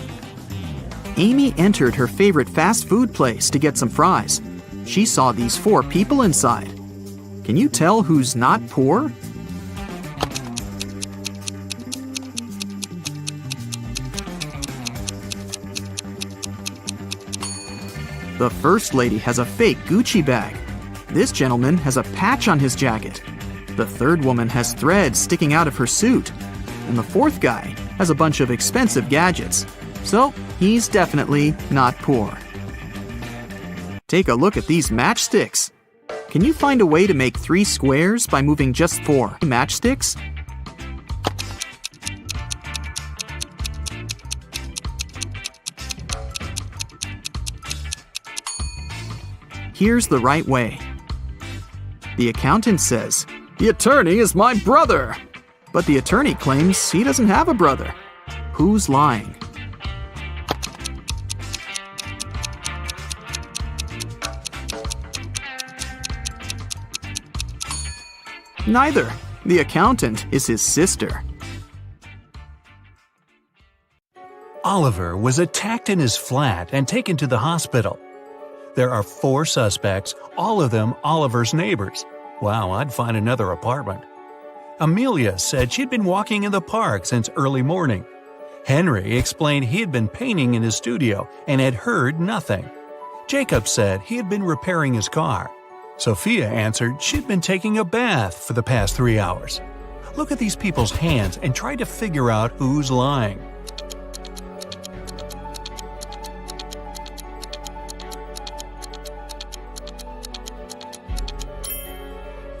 Amy entered her favorite fast food place to get some fries. She saw these 4 people inside. Can you tell who's not poor? The first lady has a fake Gucci bag. This gentleman has a patch on his jacket. The third woman has threads sticking out of her suit. And the fourth guy has a bunch of expensive gadgets. So, he's definitely not poor. Take a look at these matchsticks. Can you find a way to make 3 squares by moving just 4 matchsticks? Here's the right way. The accountant says, The attorney is my brother. But the attorney claims he doesn't have a brother. Who's lying? Neither. The accountant is his sister. Oliver was attacked in his flat and taken to the hospital. There are 4 suspects, all of them Oliver's neighbors. Wow, I'd find another apartment. Amelia said she'd been walking in the park since early morning. Henry explained he had been painting in his studio and had heard nothing. Jacob said he had been repairing his car. Sophia answered she'd been taking a bath for the past 3 hours. Look at these people's hands and try to figure out who's lying.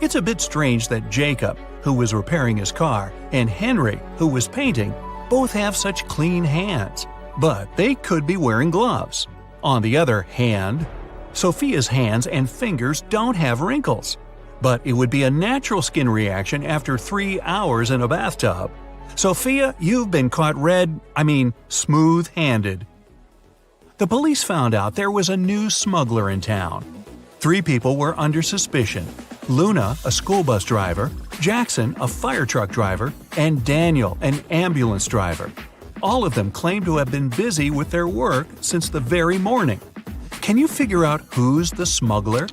It's a bit strange that Jacob, who was repairing his car, and Henry, who was painting, both have such clean hands. But they could be wearing gloves. On the other hand, Sophia's hands and fingers don't have wrinkles. But it would be a natural skin reaction after 3 hours in a bathtub. Sophia, you've been caught smooth-handed. The police found out there was a new smuggler in town. 3 people were under suspicion: Luna, a school bus driver, Jackson, a fire truck driver, and Daniel, an ambulance driver. All of them claimed to have been busy with their work since the very morning. Can you figure out who's the smuggler?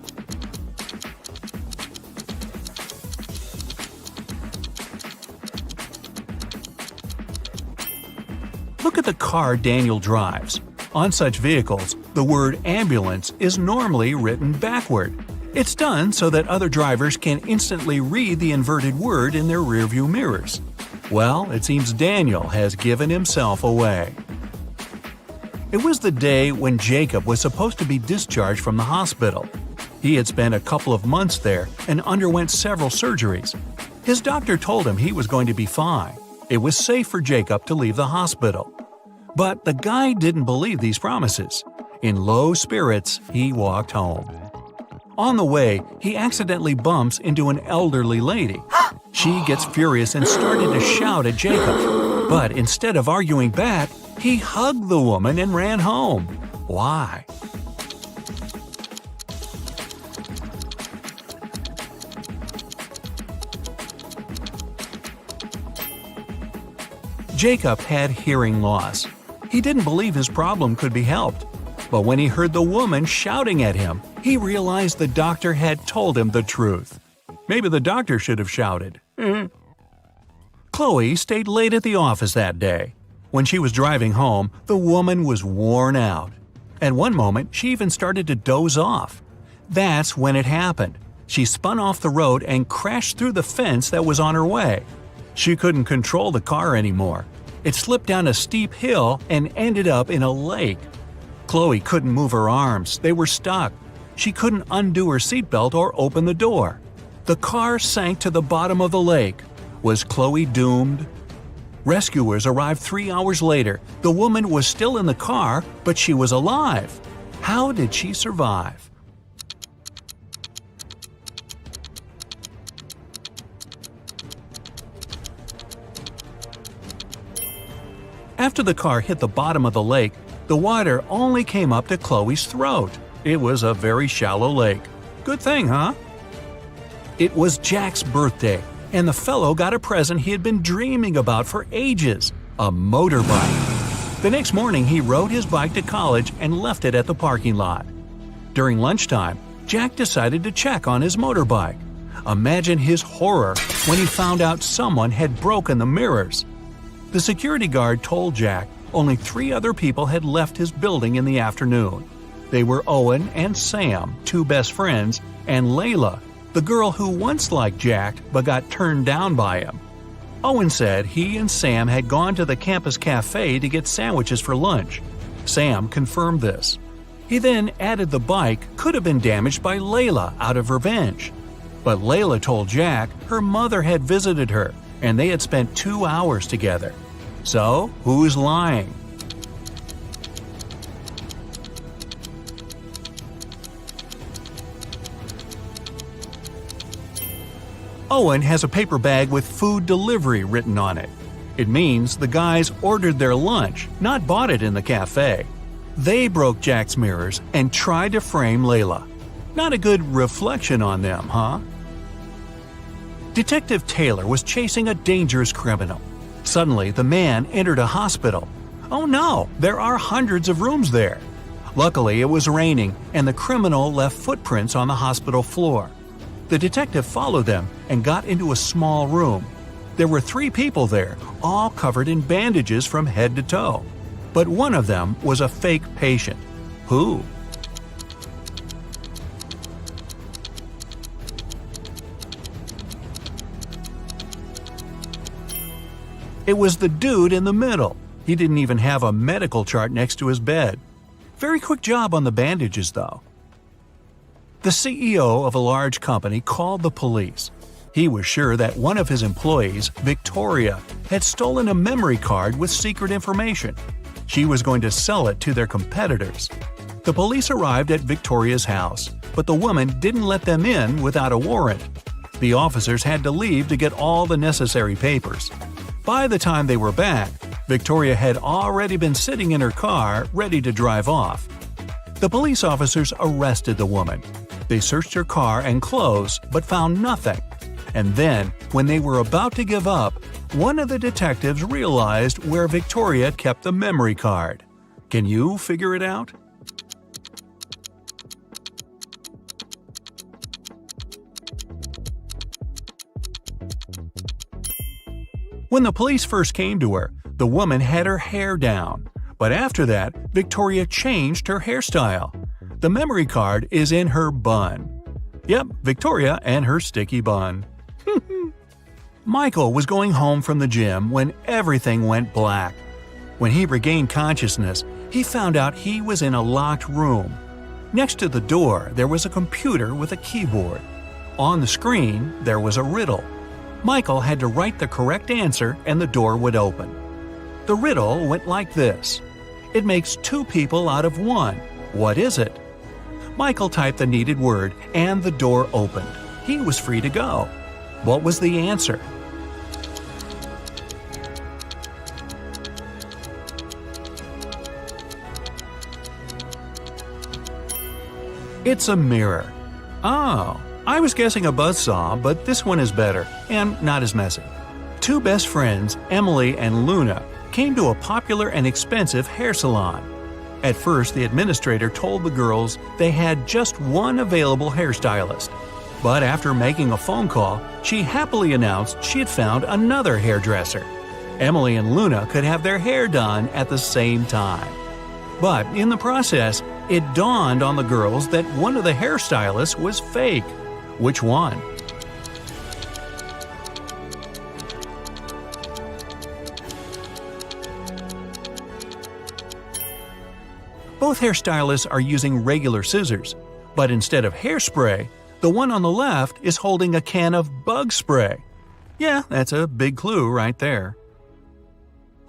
Look at the car Daniel drives. On such vehicles, the word ambulance is normally written backward. It's done so that other drivers can instantly read the inverted word in their rearview mirrors. Well, it seems Daniel has given himself away. It was the day when Jacob was supposed to be discharged from the hospital. He had spent a couple of months there and underwent several surgeries. His doctor told him he was going to be fine. It was safe for Jacob to leave the hospital. But the guy didn't believe these promises. In low spirits, he walked home. On the way, he accidentally bumps into an elderly lady. She gets furious and started to shout at Jacob. But instead of arguing back, he hugged the woman and ran home. Why? Jacob had hearing loss. He didn't believe his problem could be helped. But when he heard the woman shouting at him, he realized the doctor had told him the truth. Maybe the doctor should have shouted. Chloe stayed late at the office that day. When she was driving home, the woman was worn out. At one moment, she even started to doze off. That's when it happened. She spun off the road and crashed through the fence that was on her way. She couldn't control the car anymore. It slipped down a steep hill and ended up in a lake. Chloe couldn't move her arms. They were stuck. She couldn't undo her seatbelt or open the door. The car sank to the bottom of the lake. Was Chloe doomed? Rescuers arrived 3 hours later. The woman was still in the car, but she was alive. How did she survive? After the car hit the bottom of the lake, the water only came up to Chloe's throat. It was a very shallow lake. Good thing, huh? It was Jack's birthday, and the fellow got a present he had been dreaming about for ages – a motorbike. The next morning, he rode his bike to college and left it at the parking lot. During lunchtime, Jack decided to check on his motorbike. Imagine his horror when he found out someone had broken the mirrors. The security guard told Jack only 3 other people had left his building in the afternoon. They were Owen and Sam, 2 best friends, and Layla, the girl who once liked Jack but got turned down by him. Owen said he and Sam had gone to the campus cafe to get sandwiches for lunch. Sam confirmed this. He then added the bike could have been damaged by Layla out of revenge. But Layla told Jack her mother had visited her and they had spent 2 hours together. So, who's lying? Owen has a paper bag with food delivery written on it. It means the guys ordered their lunch, not bought it in the cafe. They broke Jack's mirrors and tried to frame Layla. Not a good reflection on them, huh? Detective Taylor was chasing a dangerous criminal. Suddenly, the man entered a hospital. Oh no, there are hundreds of rooms there. Luckily, it was raining, and the criminal left footprints on the hospital floor. The detective followed them and got into a small room. There were 3 people there, all covered in bandages from head to toe. But one of them was a fake patient. Who? It was the dude in the middle. He didn't even have a medical chart next to his bed. Very quick job on the bandages, though. The CEO of a large company called the police. He was sure that one of his employees, Victoria, had stolen a memory card with secret information. She was going to sell it to their competitors. The police arrived at Victoria's house, but the woman didn't let them in without a warrant. The officers had to leave to get all the necessary papers. By the time they were back, Victoria had already been sitting in her car, ready to drive off. The police officers arrested the woman. They searched her car and clothes, but found nothing. And then, when they were about to give up, one of the detectives realized where Victoria kept the memory card. Can you figure it out? When the police first came to her, the woman had her hair down. But after that, Victoria changed her hairstyle. The memory card is in her bun. Yep, Victoria and her sticky bun. Michael was going home from the gym when everything went black. When he regained consciousness, he found out he was in a locked room. Next to the door, there was a computer with a keyboard. On the screen, there was a riddle. Michael had to write the correct answer and the door would open. The riddle went like this. It makes 2 people out of 1. What is it? Michael typed the needed word and the door opened. He was free to go. What was the answer? It's a mirror. Oh, I was guessing a buzzsaw, but this one is better, and not as messy. 2 best friends, Emily and Luna, came to a popular and expensive hair salon. At first, the administrator told the girls they had just one available hairstylist. But after making a phone call, she happily announced she had found another hairdresser. Emily and Luna could have their hair done at the same time. But in the process, it dawned on the girls that one of the hairstylists was fake. Which one? Both hairstylists are using regular scissors, but instead of hairspray, the one on the left is holding a can of bug spray. Yeah, that's a big clue right there.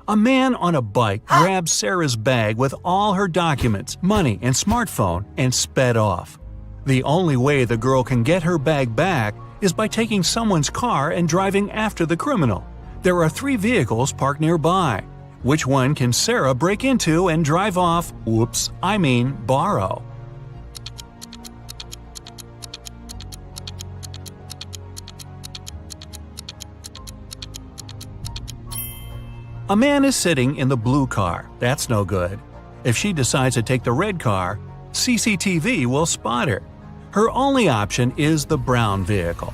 A man on a bike grabbed Sarah's bag with all her documents, money, and smartphone and sped off. The only way the girl can get her bag back is by taking someone's car and driving after the criminal. There are 3 vehicles parked nearby. Which one can Sarah break into and drive off? Borrow. A man is sitting in the blue car. That's no good. If she decides to take the red car, CCTV will spot her. Her only option is the brown vehicle.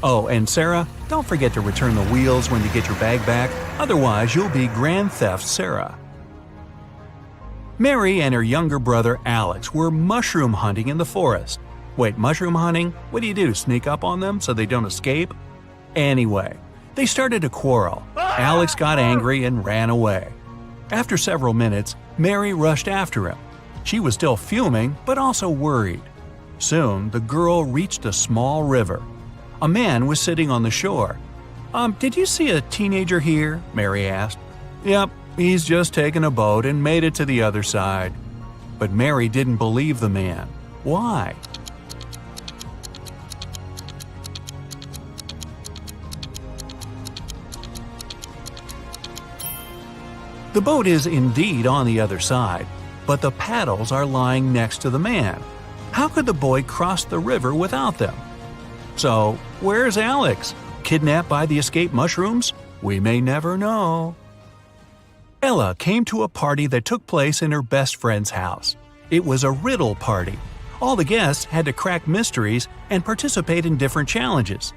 Oh, and Sarah, don't forget to return the wheels when you get your bag back, otherwise you'll be Grand Theft Sarah. Mary and her younger brother Alex were mushroom hunting in the forest. Wait, mushroom hunting? What do? Sneak up on them so they don't escape? Anyway, they started a quarrel. Alex got angry and ran away. After several minutes, Mary rushed after him. She was still fuming, but also worried. Soon, the girl reached a small river. A man was sitting on the shore. Did you see a teenager here?" Mary asked. "Yep, he's just taken a boat and made it to the other side." But Mary didn't believe the man. Why? The boat is indeed on the other side, but the paddles are lying next to the man. How could the boy cross the river without them? So, where's Alex? Kidnapped by the escape mushrooms? We may never know. Ella came to a party that took place in her best friend's house. It was a riddle party. All the guests had to crack mysteries and participate in different challenges.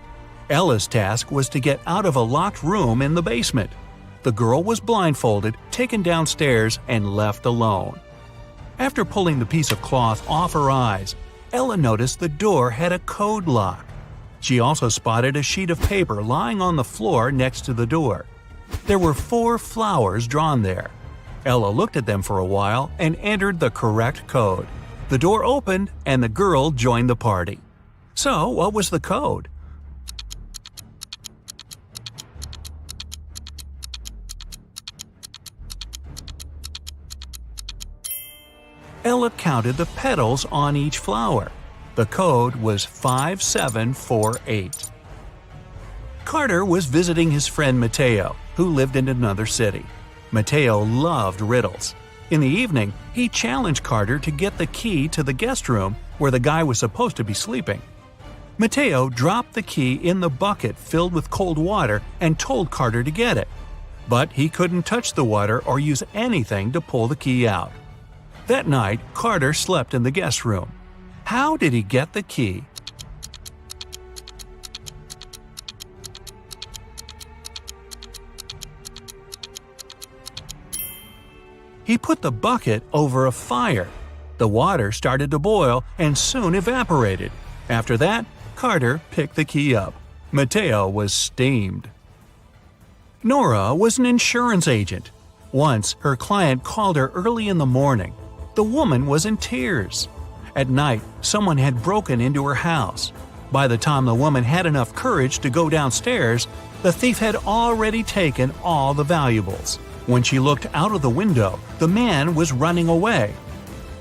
Ella's task was to get out of a locked room in the basement. The girl was blindfolded, taken downstairs, and left alone. After pulling the piece of cloth off her eyes, Ella noticed the door had a code lock. She also spotted a sheet of paper lying on the floor next to the door. There were 4 flowers drawn there. Ella looked at them for a while and entered the correct code. The door opened and the girl joined the party. So, what was the code? Ella counted the petals on each flower. The code was 5748. Carter was visiting his friend Mateo, who lived in another city. Mateo loved riddles. In the evening, he challenged Carter to get the key to the guest room where the guy was supposed to be sleeping. Mateo dropped the key in the bucket filled with cold water and told Carter to get it. But he couldn't touch the water or use anything to pull the key out. That night, Carter slept in the guest room. How did he get the key? He put the bucket over a fire. The water started to boil and soon evaporated. After that, Carter picked the key up. Mateo was steamed. Nora was an insurance agent. Once, her client called her early in the morning. The woman was in tears. At night, someone had broken into her house. By the time the woman had enough courage to go downstairs, the thief had already taken all the valuables. When she looked out of the window, the man was running away.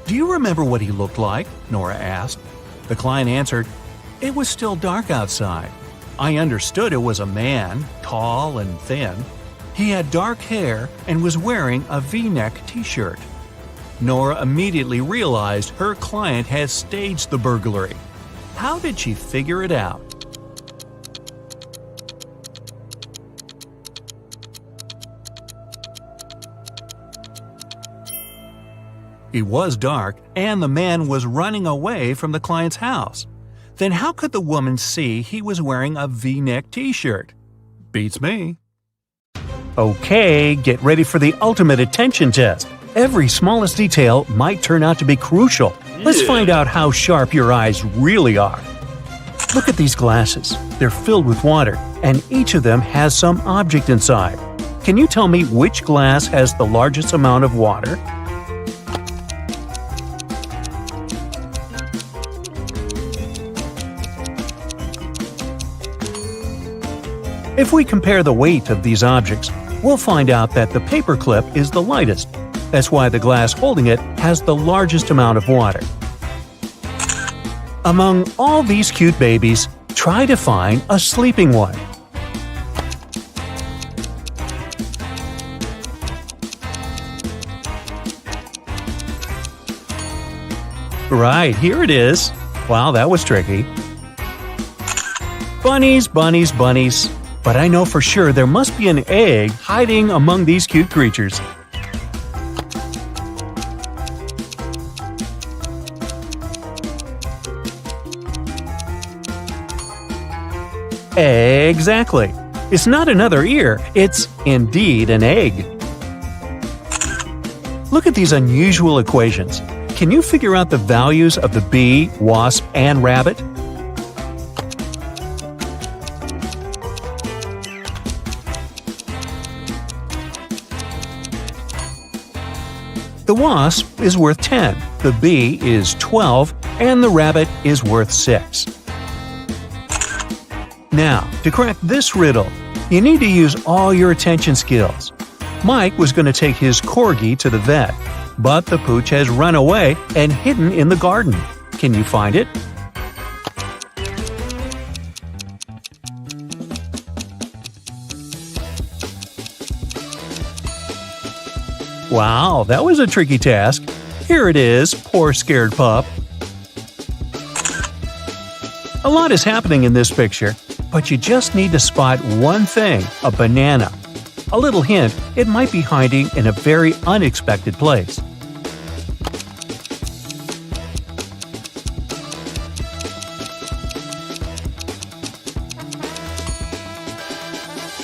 "Do you remember what he looked like?" Nora asked. The client answered, "It was still dark outside. I understood it was a man, tall and thin. He had dark hair and was wearing a V-neck t-shirt." Nora immediately realized her client had staged the burglary. How did she figure it out? It was dark, and the man was running away from the client's house. Then how could the woman see he was wearing a V-neck t-shirt? Beats me. Okay, get ready for the ultimate attention test. Every smallest detail might turn out to be crucial. Let's find out how sharp your eyes really are. Look at these glasses. They're filled with water, and each of them has some object inside. Can you tell me which glass has the largest amount of water? If we compare the weight of these objects, we'll find out that the paperclip is the lightest. That's why the glass holding it has the largest amount of water. Among all these cute babies, try to find a sleeping one. Right, here it is. Wow, that was tricky. Bunnies, bunnies, bunnies. But I know for sure there must be an egg hiding among these cute creatures. Exactly. It's not another ear, it's indeed an egg. Look at these unusual equations. Can you figure out the values of the bee, wasp, and rabbit? The wasp is worth 10, the bee is 12, and the rabbit is worth 6. Now, to crack this riddle, you need to use all your attention skills. Mike was going to take his corgi to the vet, but the pooch has run away and hidden in the garden. Can you find it? Wow, that was a tricky task. Here it is, poor scared pup. A lot is happening in this picture, but you just need to spot one thing, a banana. A little hint, it might be hiding in a very unexpected place.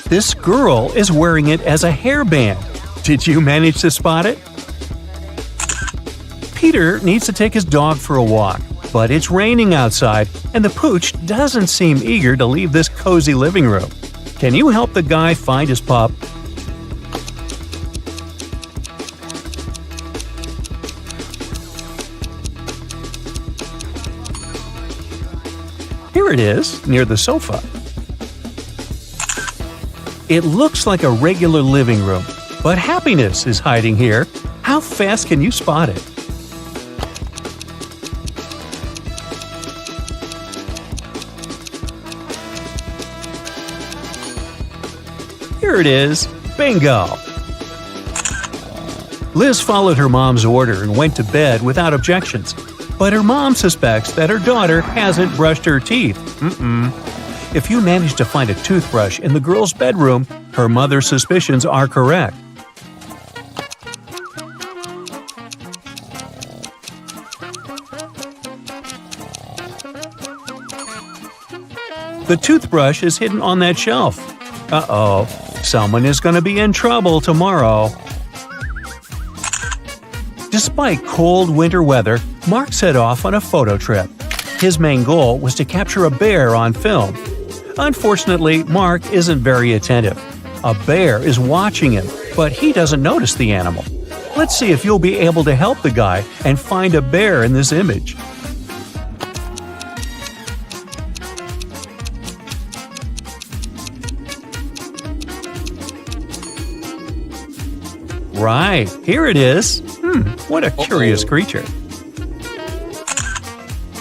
This girl is wearing it as a hairband. Did you manage to spot it? Peter needs to take his dog for a walk, but it's raining outside, and the pooch doesn't seem eager to leave this cozy living room. Can you help the guy find his pup? Here it is, near the sofa. It looks like a regular living room, but happiness is hiding here. How fast can you spot it? Here it is. Bingo! Liz followed her mom's order and went to bed without objections. But her mom suspects that her daughter hasn't brushed her teeth. If you manage to find a toothbrush in the girl's bedroom, her mother's suspicions are correct. The toothbrush is hidden on that shelf. Uh-oh, someone is going to be in trouble tomorrow. Despite cold winter weather, Mark set off on a photo trip. His main goal was to capture a bear on film. Unfortunately, Mark isn't very attentive. A bear is watching him, but he doesn't notice the animal. Let's see if you'll be able to help the guy and find a bear in this image. Right, here it is. What a curious creature.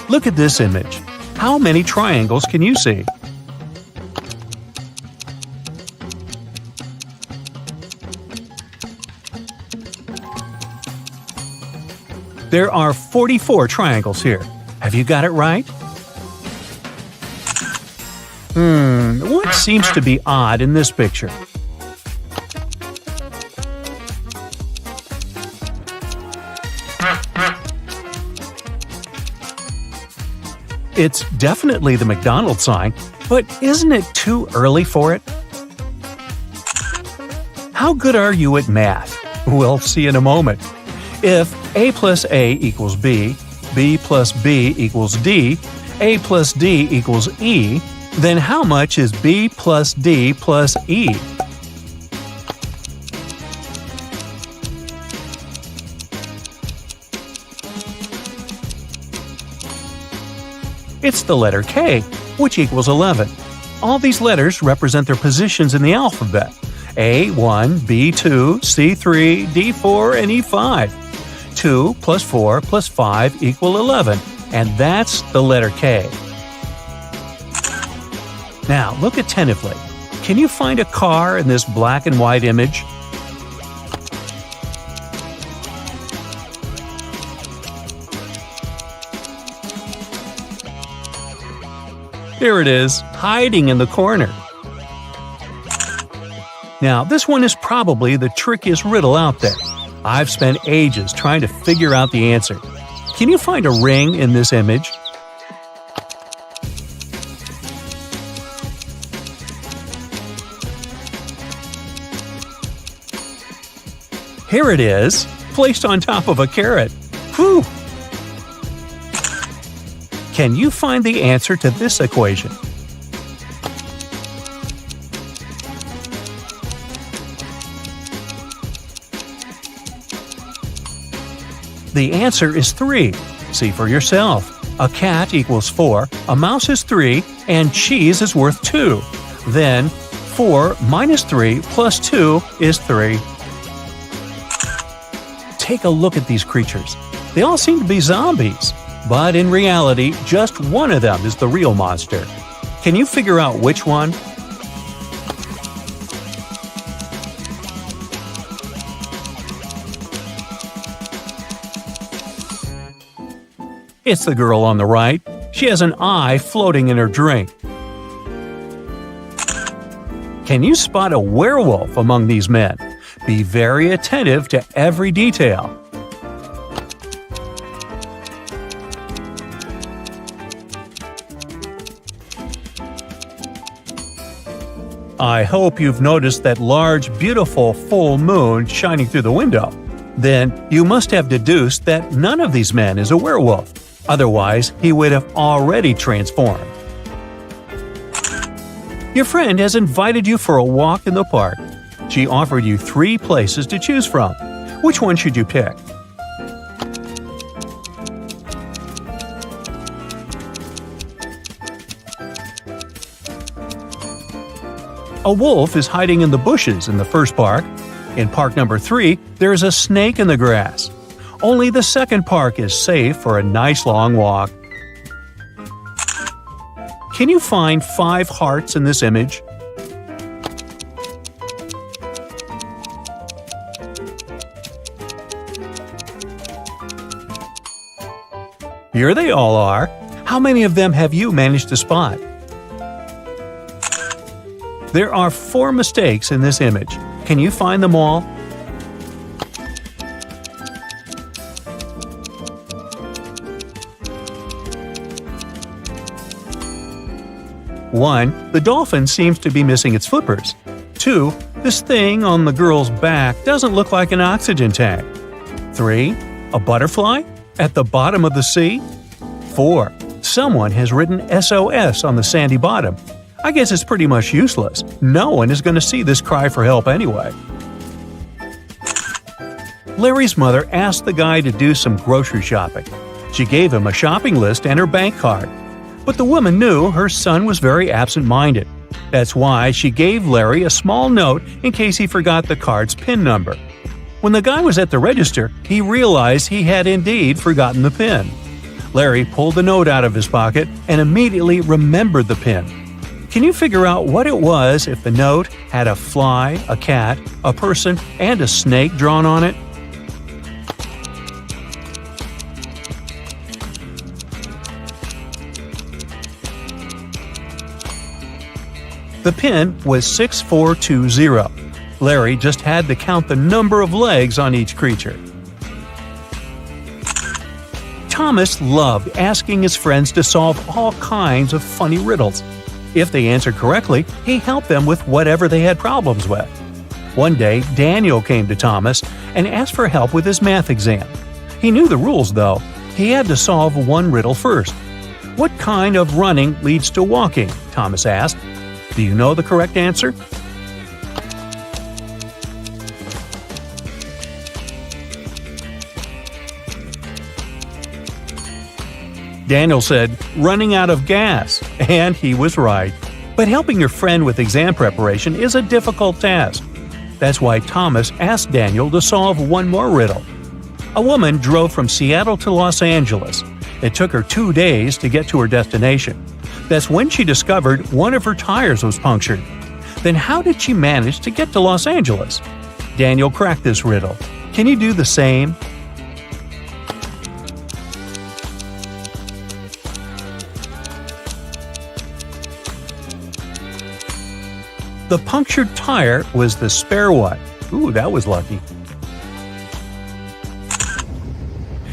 Look at this image. How many triangles can you see? There are 44 triangles here. Have you got it right? What seems to be odd in this picture? It's definitely the McDonald's sign, but isn't it too early for it? How good are you at math? We'll see in a moment. If A plus A equals B, B plus B equals D, A plus D equals E, then how much is B plus D plus E? It's the letter K, which equals 11. All these letters represent their positions in the alphabet: A1, B2, C3, D4, and E5. 2 plus 4 plus 5 equal 11, and that's the letter K. Now, look attentively. Can you find a car in this black and white image? There it is, hiding in the corner. Now, this one is probably the trickiest riddle out there. I've spent ages trying to figure out the answer. Can you find a ring in this image? Here it is, placed on top of a carrot. Whew! Can you find the answer to this equation? The answer is 3. See for yourself. A cat equals 4, a mouse is 3, and cheese is worth 2. Then, 4 minus 3 plus 2 is 3. Take a look at these creatures. They all seem to be zombies. But in reality, just one of them is the real monster. Can you figure out which one? It's the girl on the right. She has an eye floating in her drink. Can you spot a werewolf among these men? Be very attentive to every detail. I hope you've noticed that large, beautiful full moon shining through the window. Then you must have deduced that none of these men is a werewolf. Otherwise, he would have already transformed. Your friend has invited you for a walk in the park. She offered you 3 places to choose from. Which one should you pick? A wolf is hiding in the bushes in the first park. In park number 3, there is a snake in the grass. Only the second park is safe for a nice long walk. Can you find 5 hearts in this image? Here they all are. How many of them have you managed to spot? There are 4 mistakes in this image. Can you find them all? One, the dolphin seems to be missing its flippers. 2, this thing on the girl's back doesn't look like an oxygen tank. 3, a butterfly at the bottom of the sea. 4, someone has written SOS on the sandy bottom. I guess it's pretty much useless. No one is going to see this cry for help anyway. Larry's mother asked the guy to do some grocery shopping. She gave him a shopping list and her bank card. But the woman knew her son was very absent-minded. That's why she gave Larry a small note in case he forgot the card's PIN number. When the guy was at the register, he realized he had indeed forgotten the PIN. Larry pulled the note out of his pocket and immediately remembered the PIN. Can you figure out what it was if the note had a fly, a cat, a person, and a snake drawn on it? The PIN was 6420. Larry just had to count the number of legs on each creature. Thomas loved asking his friends to solve all kinds of funny riddles. If they answered correctly, he helped them with whatever they had problems with. One day, Daniel came to Thomas and asked for help with his math exam. He knew the rules, though. He had to solve one riddle first. What kind of running leads to walking? Thomas asked. Do you know the correct answer? Daniel said, running out of gas, and he was right. But helping your friend with exam preparation is a difficult task. That's why Thomas asked Daniel to solve one more riddle. A woman drove from Seattle to Los Angeles. It took her 2 days to get to her destination. That's when she discovered one of her tires was punctured. Then how did she manage to get to Los Angeles? Daniel cracked this riddle. Can you do the same? The punctured tire was the spare one. Ooh, that was lucky.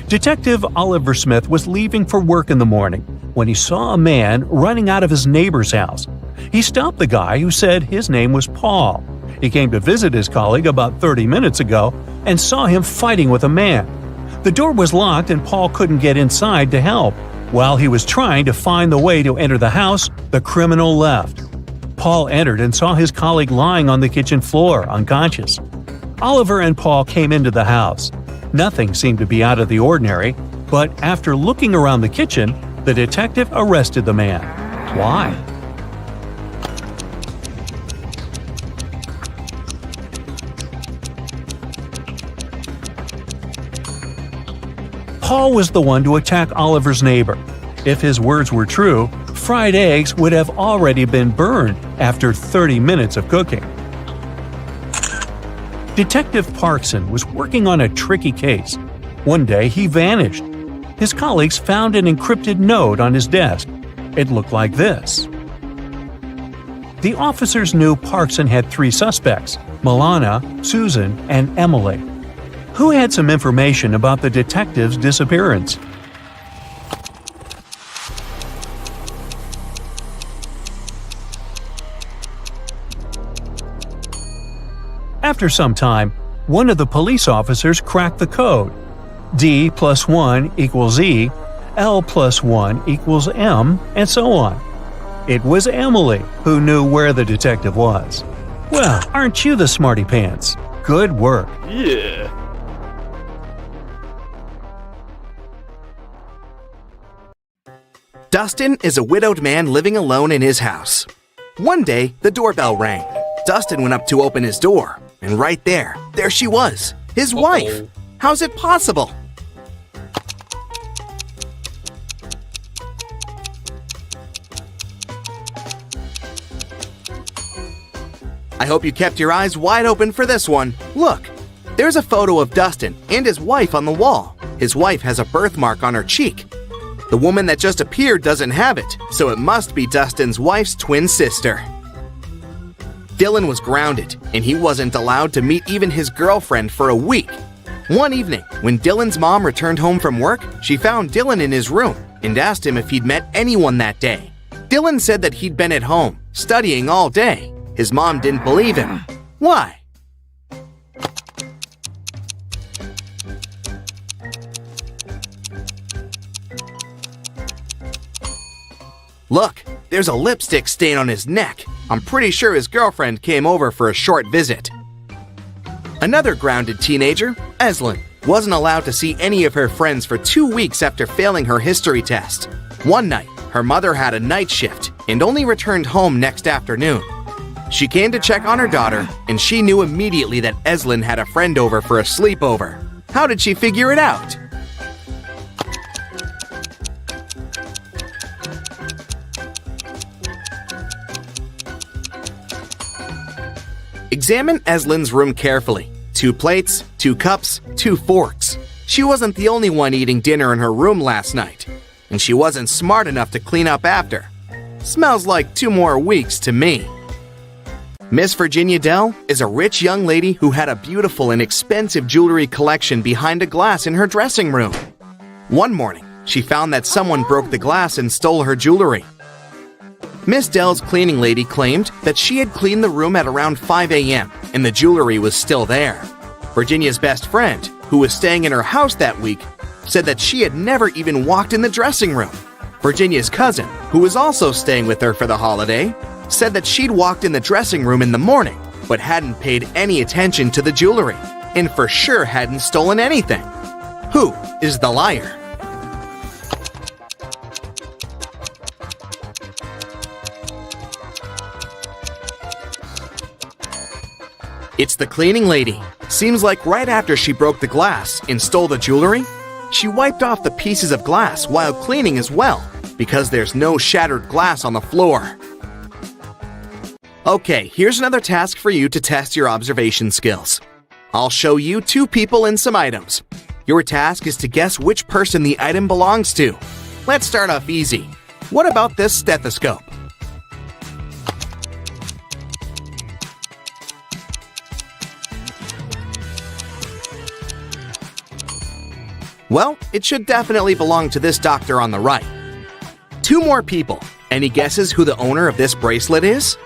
Detective Oliver Smith was leaving for work in the morning when he saw a man running out of his neighbor's house. He stopped the guy who said his name was Paul. He came to visit his colleague about 30 minutes ago and saw him fighting with a man. The door was locked and Paul couldn't get inside to help. While he was trying to find the way to enter the house, the criminal left. Paul entered and saw his colleague lying on the kitchen floor, unconscious. Oliver and Paul came into the house. Nothing seemed to be out of the ordinary, but after looking around the kitchen, the detective arrested the man. Why? Paul was the one to attack Oliver's neighbor. If his words were true, fried eggs would have already been burned after 30 minutes of cooking. Detective Parkson was working on a tricky case. One day he vanished. his colleagues found an encrypted note on his desk. It looked like this. The officers knew Parkson had 3 suspects: Milana, Susan, and Emily. Who had some information about the detective's disappearance? After some time, one of the police officers cracked the code. D plus 1 equals E, L plus 1 equals M, and so on. It was Emily who knew where the detective was. Well, aren't you the smarty pants? Good work. Yeah. Dustin is a widowed man living alone in his house. One day, the doorbell rang. Dustin went up to open his door, and right there she was, his wife. How's it possible? I hope you kept your eyes wide open for this one. Look, there's a photo of Dustin and his wife on the wall. His wife has a birthmark on her cheek. The woman that just appeared doesn't have it, so it must be Dustin's wife's twin sister. Dylan was grounded, and he wasn't allowed to meet even his girlfriend for a week. One evening, when Dylan's mom returned home from work, she found Dylan in his room and asked him if he'd met anyone that day. Dylan said that he'd been at home, studying all day. His mom didn't believe him. Why? Look, there's a lipstick stain on his neck. I'm pretty sure his girlfriend came over for a short visit. Another grounded teenager, Eslyn, wasn't allowed to see any of her friends for 2 weeks after failing her history test. One night, her mother had a night shift and only returned home next afternoon. She came to check on her daughter, and she knew immediately that Eslyn had a friend over for a sleepover. How did she figure it out? Examine Eslyn's room carefully. 2 plates, 2 cups, 2 forks. She wasn't the only one eating dinner in her room last night, and she wasn't smart enough to clean up after. Smells like 2 more weeks to me. Miss Virginia Dell is a rich young lady who had a beautiful and expensive jewelry collection behind a glass in her dressing room. One morning, she found that someone broke the glass and stole her jewelry. Miss Dell's cleaning lady claimed that she had cleaned the room at around 5 a.m. and the jewelry was still there. Virginia's best friend, who was staying in her house that week, said that she had never even walked in the dressing room. Virginia's cousin, who was also staying with her for the holiday, said that she'd walked in the dressing room in the morning, but hadn't paid any attention to the jewelry, and for sure hadn't stolen anything. Who is the liar? It's the cleaning lady. Seems like right after she broke the glass and stole the jewelry, she wiped off the pieces of glass while cleaning as well, because there's no shattered glass on the floor. Okay, here's another task for you to test your observation skills. I'll show you 2 people and some items. Your task is to guess which person the item belongs to. Let's start off easy. What about this stethoscope? Well, it should definitely belong to this doctor on the right. 2 more people. Any guesses who the owner of this bracelet is?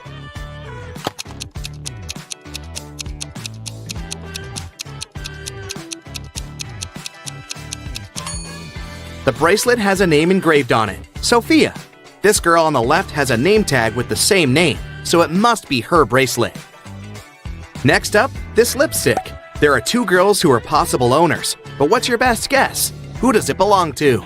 The bracelet has a name engraved on it, Sophia. This girl on the left has a name tag with the same name, so it must be her bracelet. Next up, this lipstick. There are 2 girls who are possible owners, but what's your best guess? Who does it belong to?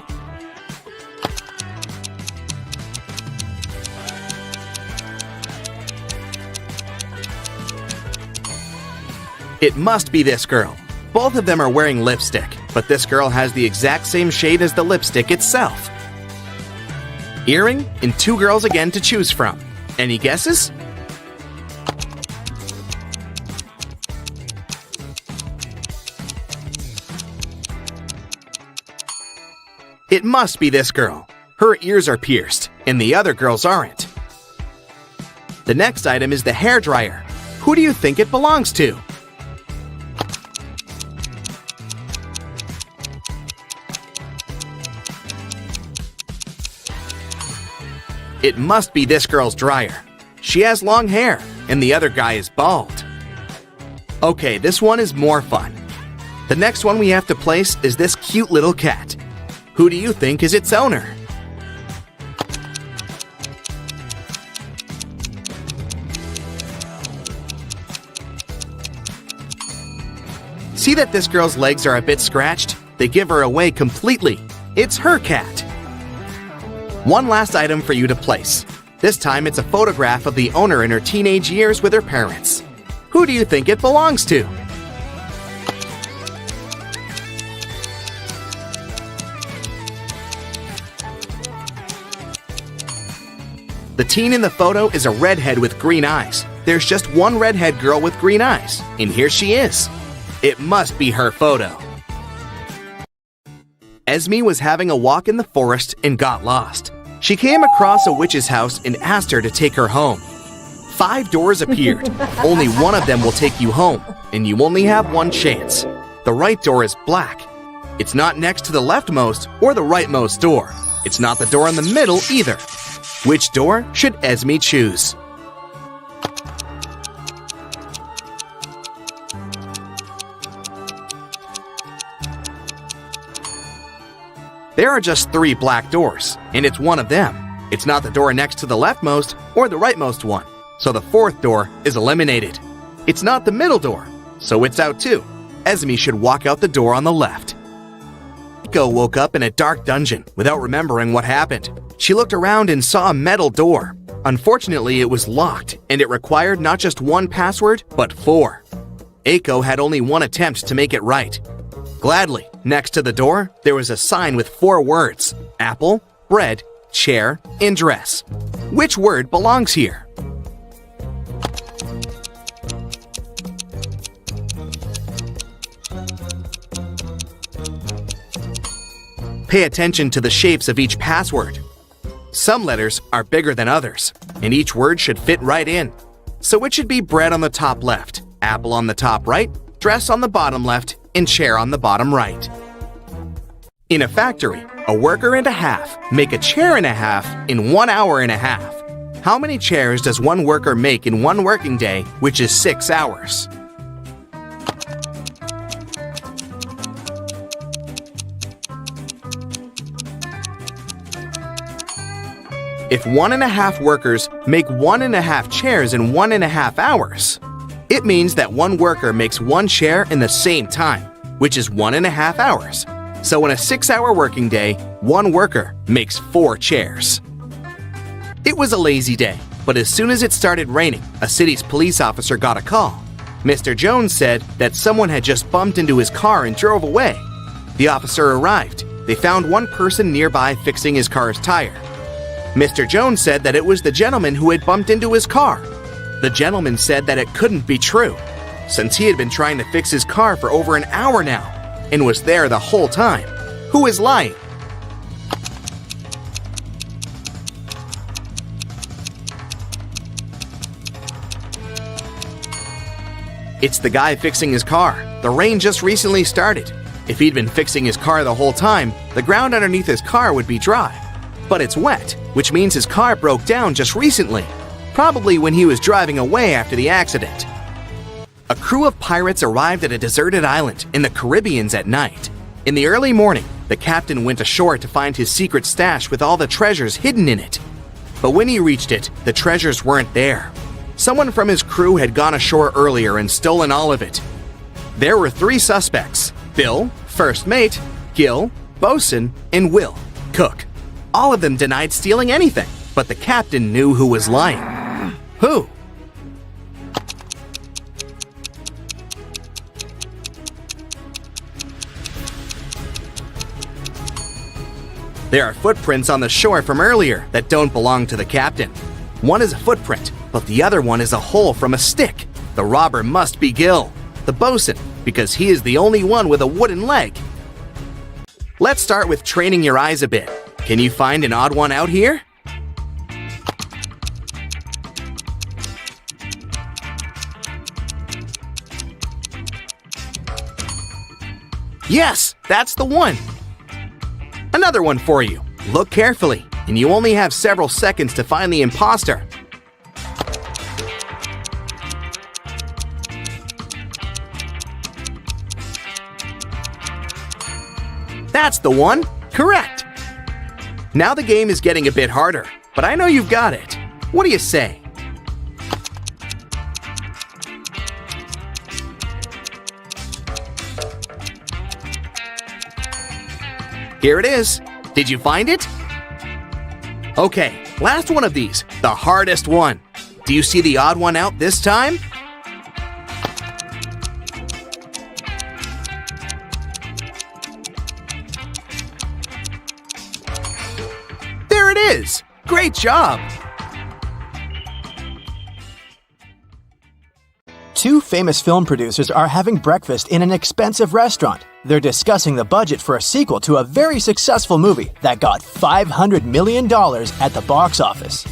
It must be this girl. Both of them are wearing lipstick, but this girl has the exact same shade as the lipstick itself. Earring and 2 girls again to choose from. Any guesses? It must be this girl. Her ears are pierced, and the other girls aren't. The next item is the hairdryer. Who do you think it belongs to? It must be this girl's dryer. She has long hair, and the other guy is bald. Okay, this one is more fun. The next one we have to place is this cute little cat. Who do you think is its owner? See that this girl's legs are a bit scratched? They give her away completely. It's her cat. One last item for you to place. This time it's a photograph of the owner in her teenage years with her parents. Who do you think it belongs to? The teen in the photo is a redhead with green eyes. There's just one redhead girl with green eyes, and here she is. It must be her photo. Esme was having a walk in the forest and got lost. She came across a witch's house and asked her to take her home. 5 doors appeared. Only one of them will take you home, and you only have one chance. The right door is black. It's not next to the leftmost or the rightmost door. It's not the door in the middle either. Which door should Esme choose? There are just 3 black doors, and it's one of them. It's not the door next to the leftmost or the rightmost one, so the 4th door is eliminated. It's not the middle door, so it's out too. Esme should walk out the door on the left. Eiko woke up in a dark dungeon without remembering what happened. She looked around and saw a metal door. Unfortunately, it was locked, and it required not just 1 password, but 4. Eiko had only 1 attempt to make it right. Gladly, next to the door, there was a sign with 4 words: apple, bread, chair, and dress. Which word belongs here? Pay attention to the shapes of each password. Some letters are bigger than others, and each word should fit right in. So it should be bread on the top left, apple on the top right, dress on the bottom left, and chair on the bottom right. In a factory, a worker and a half make a chair and a half in 1 hour and a half. How many chairs does one worker make in 1 working day, which is 6 hours? If 1.5 workers make 1.5 chairs in 1.5 hours, it means that one worker makes 1 chair in the same time, which is 1.5 hours. So in a 6-hour working day, one worker makes 4 chairs. It was a lazy day, but as soon as it started raining, a city's police officer got a call. Mr. Jones said that someone had just bumped into his car and drove away. The officer arrived. They found one person nearby fixing his car's tire. Mr. Jones said that it was the gentleman who had bumped into his car. The gentleman said that it couldn't be true, since he had been trying to fix his car for over an hour now, and was there the whole time. Who is lying? It's the guy fixing his car. The rain just recently started. If he'd been fixing his car the whole time, the ground underneath his car would be dry. But it's wet, which means his car broke down just recently, probably when he was driving away after the accident. A crew of pirates arrived at a deserted island in the Caribbean at night. In the early morning, the captain went ashore to find his secret stash with all the treasures hidden in it. But when he reached it, the treasures weren't there. Someone from his crew had gone ashore earlier and stolen all of it. There were 3 suspects: Bill, first mate, Gil, bosun, and Will, cook. All of them denied stealing anything, but the captain knew who was lying. Who? There are footprints on the shore from earlier that don't belong to the captain. One is a footprint, but the other one is a hole from a stick. The robber must be Gil, the bosun, because he is the only one with a wooden leg. Let's start with training your eyes a bit. Can you find an odd one out here? Yes, that's the one. Another one for you. Look carefully, and you only have several seconds to find the imposter. That's the one. Correct. Now the game is getting a bit harder, but I know you've got it. What do you say? Here it is. Did you find it? Okay, last one of these, the hardest one. Do you see the odd one out this time? There it is! Great job! Two famous film producers are having breakfast in an expensive restaurant. They're discussing the budget for a sequel to a very successful movie that got $500 million at the box office.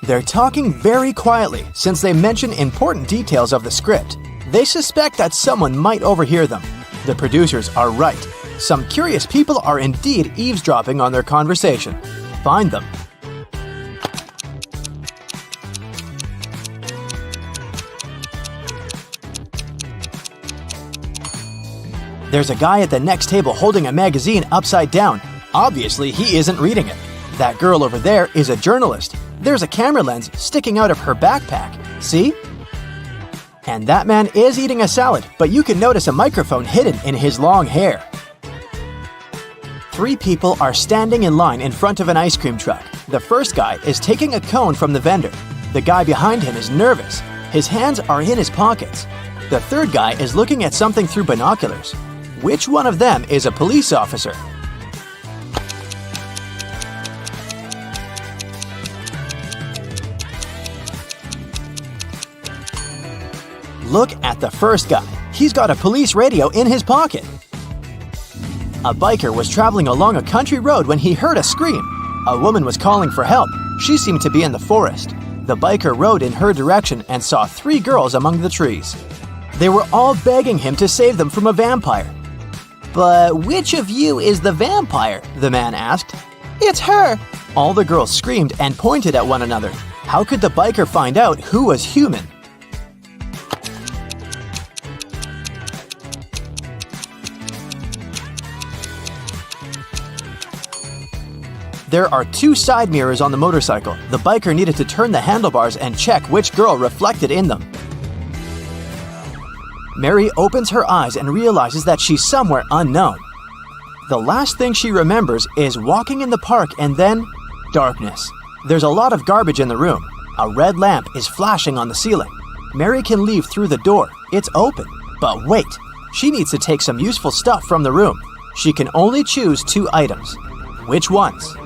They're talking very quietly since they mention important details of the script. They suspect that someone might overhear them. The producers are right. Some curious people are indeed eavesdropping on their conversation. Find them. There's a guy at the next table holding a magazine upside down. Obviously, he isn't reading it. That girl over there is a journalist. There's a camera lens sticking out of her backpack. See? And that man is eating a salad, but you can notice a microphone hidden in his long hair. Three people are standing in line in front of an ice cream truck. The first guy is taking a cone from the vendor. The guy behind him is nervous. His hands are in his pockets. The third guy is looking at something through binoculars. Which one of them is a police officer? Look at the first guy. He's got a police radio in his pocket. A biker was traveling along a country road when he heard a scream. A woman was calling for help. She seemed to be in the forest. The biker rode in her direction and saw three girls among the trees. They were all begging him to save them from a vampire. "But which of you is the vampire?" the man asked. "It's her!" All the girls screamed and pointed at one another. How could the biker find out who was human? There are two side mirrors on the motorcycle. The biker needed to turn the handlebars and check which girl reflected in them. Mary opens her eyes and realizes that she's somewhere unknown. The last thing she remembers is walking in the park and then darkness. There's a lot of garbage in the room. A red lamp is flashing on the ceiling. Mary can leave through the door. It's open. But wait, she needs to take some useful stuff from the room. She can only choose two items. Which ones?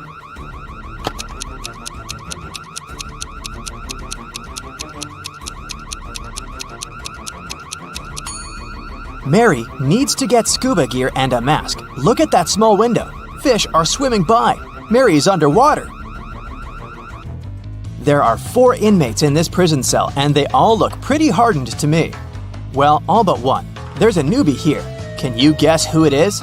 Mary needs to get scuba gear and a mask. Look at that small window. Fish are swimming by. Mary is underwater. There are 4 inmates in this prison cell, and they all look pretty hardened to me. Well, all but one. There's a newbie here. Can you guess who it is?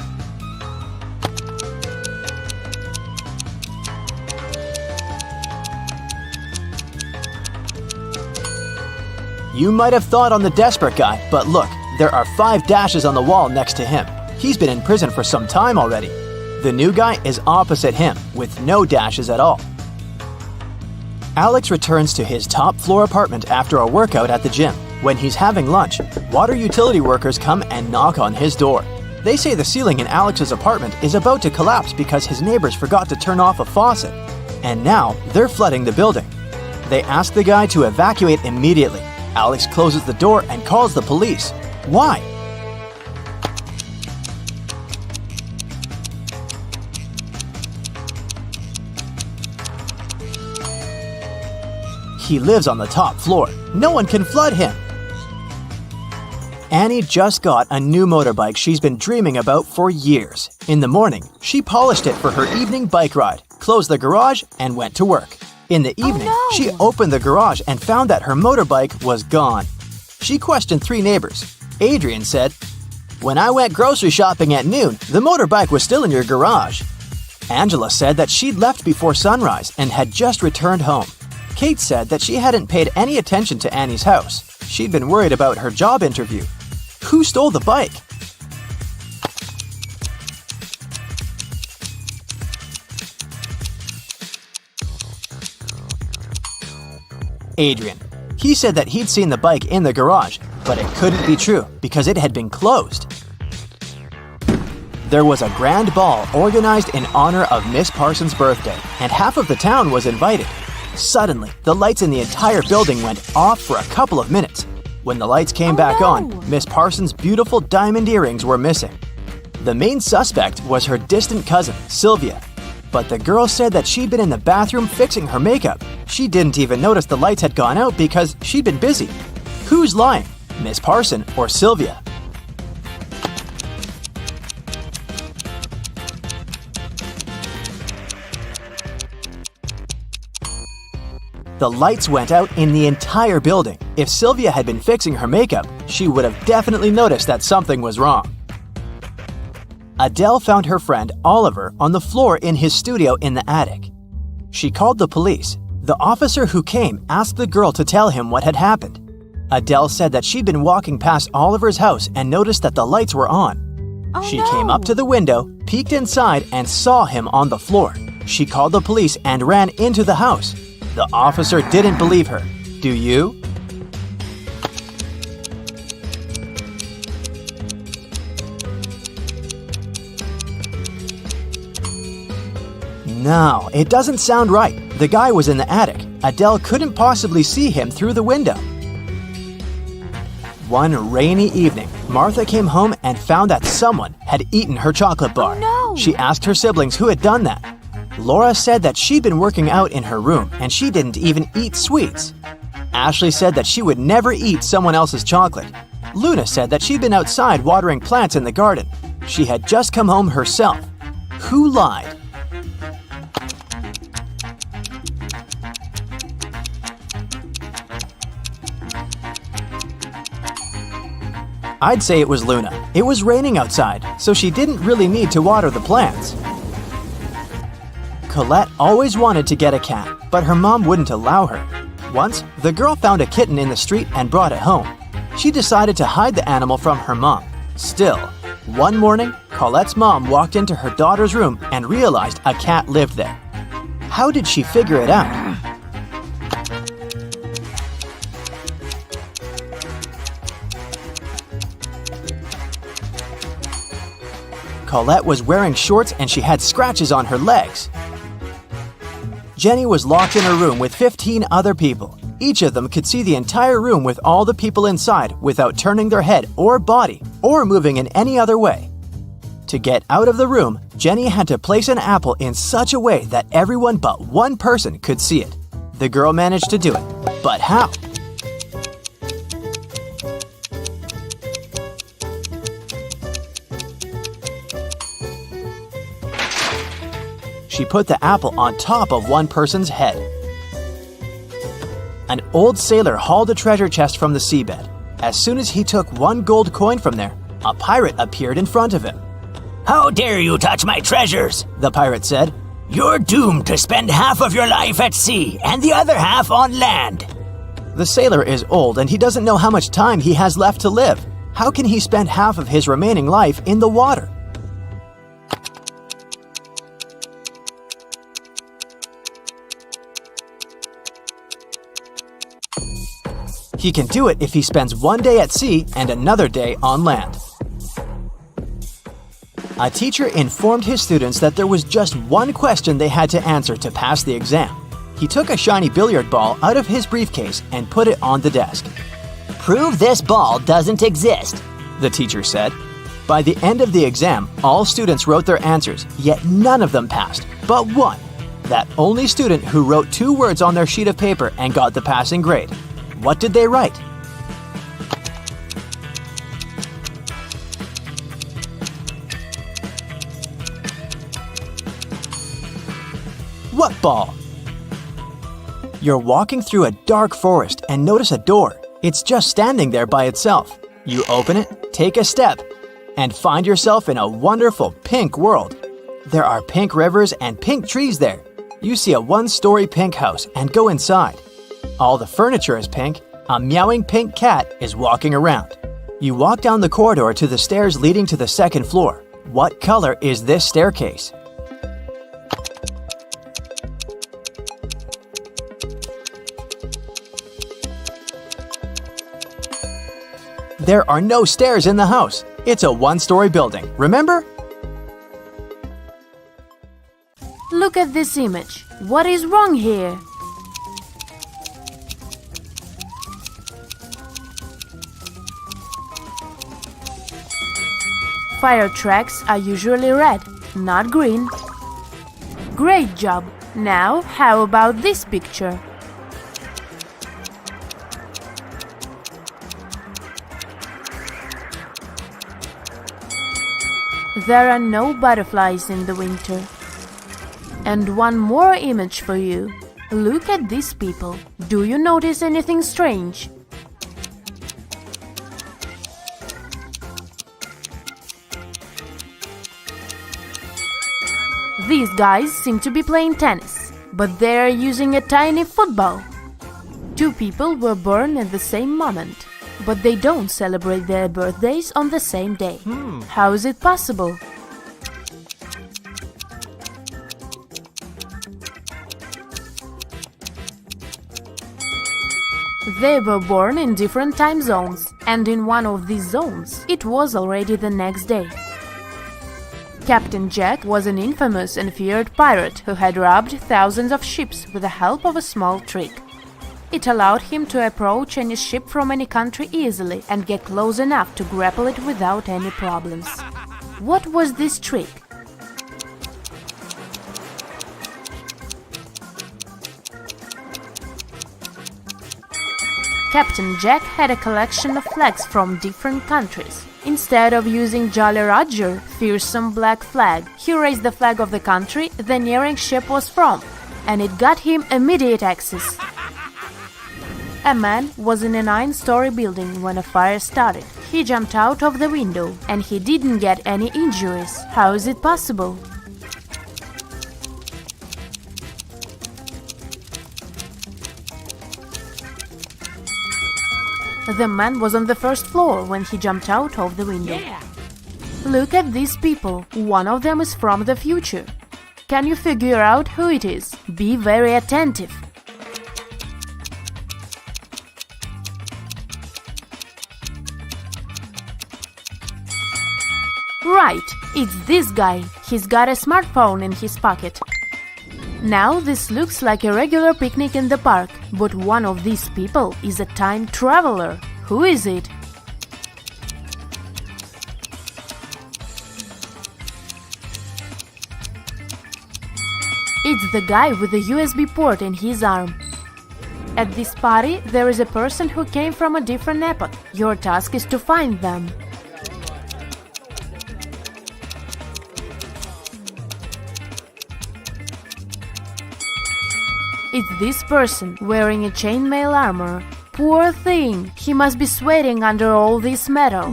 You might have thought on the desperate guy, but look, there are 5 dashes on the wall next to him. He's been in prison for some time already. The new guy is opposite him, with no dashes at all. Alex returns to his top-floor apartment after a workout at the gym. When he's having lunch, water utility workers come and knock on his door. They say the ceiling in Alex's apartment is about to collapse because his neighbors forgot to turn off a faucet. And now, they're flooding the building. They ask the guy to evacuate immediately. Alex closes the door and calls the police. Why? He lives on the top floor. No one can flood him. Annie just got a new motorbike she's been dreaming about for years. In the morning, she polished it for her evening bike ride, closed the garage, and went to work. In the evening, she opened the garage and found that her motorbike was gone. She questioned 3 neighbors. Adrian said, "When I went grocery shopping at noon, the motorbike was still in your garage." Angela said that she'd left before sunrise and had just returned home. Kate said that she hadn't paid any attention to Annie's house. She'd been worried about her job interview. Who stole the bike? Adrian. He said that he'd seen the bike in the garage, but it couldn't be true because it had been closed. There was a grand ball organized in honor of Miss Parsons' birthday, and half of the town was invited. Suddenly, the lights in the entire building went off for a couple of minutes. When the lights came back on, Miss Parsons' beautiful diamond earrings were missing. The main suspect was her distant cousin, Sylvia. But the girl said that she'd been in the bathroom fixing her makeup. She didn't even notice the lights had gone out because she'd been busy. Who's lying, Miss Parson or Sylvia? The lights went out in the entire building. If Sylvia had been fixing her makeup, she would have definitely noticed that something was wrong. Adele found her friend Oliver on the floor in his studio in the attic. She called the police. The officer who came asked the girl to tell him what had happened. Adele said that she'd been walking past Oliver's house and noticed that the lights were on. She came up to the window, peeked inside, and saw him on the floor. She called the police and ran into the house. The officer didn't believe her. Do you? No, it doesn't sound right. The guy was in the attic. Adele couldn't possibly see him through the window. One rainy evening, Martha came home and found that someone had eaten her chocolate bar. She asked her siblings who had done that. Laura said that she'd been working out in her room and she didn't even eat sweets. Ashley said that she would never eat someone else's chocolate. Luna said that she'd been outside watering plants in the garden. She had just come home herself. Who lied? I'd say it was Luna. It was raining outside, so she didn't really need to water the plants. Colette always wanted to get a cat, but her mom wouldn't allow her. Once, the girl found a kitten in the street and brought it home. She decided to hide the animal from her mom. Still, one morning, Colette's mom walked into her daughter's room and realized a cat lived there. How did she figure it out? Colette was wearing shorts and she had scratches on her legs. Jenny was locked in her room with 15 other people. Each of them could see the entire room with all the people inside without turning their head or body or moving in any other way. To get out of the room, Jenny had to place an apple in such a way that everyone but one person could see it. The girl managed to do it, but how? She put the apple on top of one person's head. An old sailor hauled a treasure chest from the seabed. As soon as he took one gold coin from there, a pirate appeared in front of him. "How dare you touch my treasures?" the pirate said. "You're doomed to spend half of your life at sea and the other half on land." The sailor is old and he doesn't know how much time he has left to live. How can he spend half of his remaining life in the water? He can do it if he spends one day at sea and another day on land. A teacher informed his students that there was just one question they had to answer to pass the exam. He took a shiny billiard ball out of his briefcase and put it on the desk. Prove this ball doesn't exist, the teacher said. By the end of the exam, all students wrote their answers, yet none of them passed, but one. That only student who wrote 2 words on their sheet of paper and got the passing grade. What did they write? What ball? You're walking through a dark forest and notice a door. It's just standing there by itself. You open it, take a step, and find yourself in a wonderful pink world. There are pink rivers and pink trees there. You see a one-story pink house and go inside. All the furniture is pink. A meowing pink cat is walking around. You walk down the corridor to the stairs leading to the second floor. What color is this staircase? There are no stairs in the house. It's a one-story building, remember? Look at this image. What is wrong here? Fire tracks are usually red, not green. Great job! Now, how about this picture? There are no butterflies in the winter. And one more image for you. Look at these people. Do you notice anything strange? These guys seem to be playing tennis, but they are using a tiny football. Two people were born at the same moment, but they don't celebrate their birthdays on the same day. How is it possible? They were born in different time zones, and in one of these zones, it was already the next day. Captain Jack was an infamous and feared pirate who had robbed thousands of ships with the help of a small trick. It allowed him to approach any ship from any country easily and get close enough to grapple it without any problems. What was this trick? Captain Jack had a collection of flags from different countries. Instead of using Jolly Roger, fearsome black flag, he raised the flag of the country the nearing ship was from, and it got him immediate access. A man was in a 9-story building when a fire started. He jumped out of the window, and he didn't get any injuries. How is it possible? The man was on the first floor when he jumped out of the window. Look at these people. One of them is from the future. Can you figure out who it is? Be very attentive. Right, it's this guy. He's got a smartphone in his pocket. Now this looks like a regular picnic in the park, but one of these people is a time traveler. Who is it? It's the guy with the USB port in his arm. At this party, there is a person who came from a different epoch. Your task is to find them. It's this person, wearing a chainmail armor. Poor thing, he must be sweating under all this metal.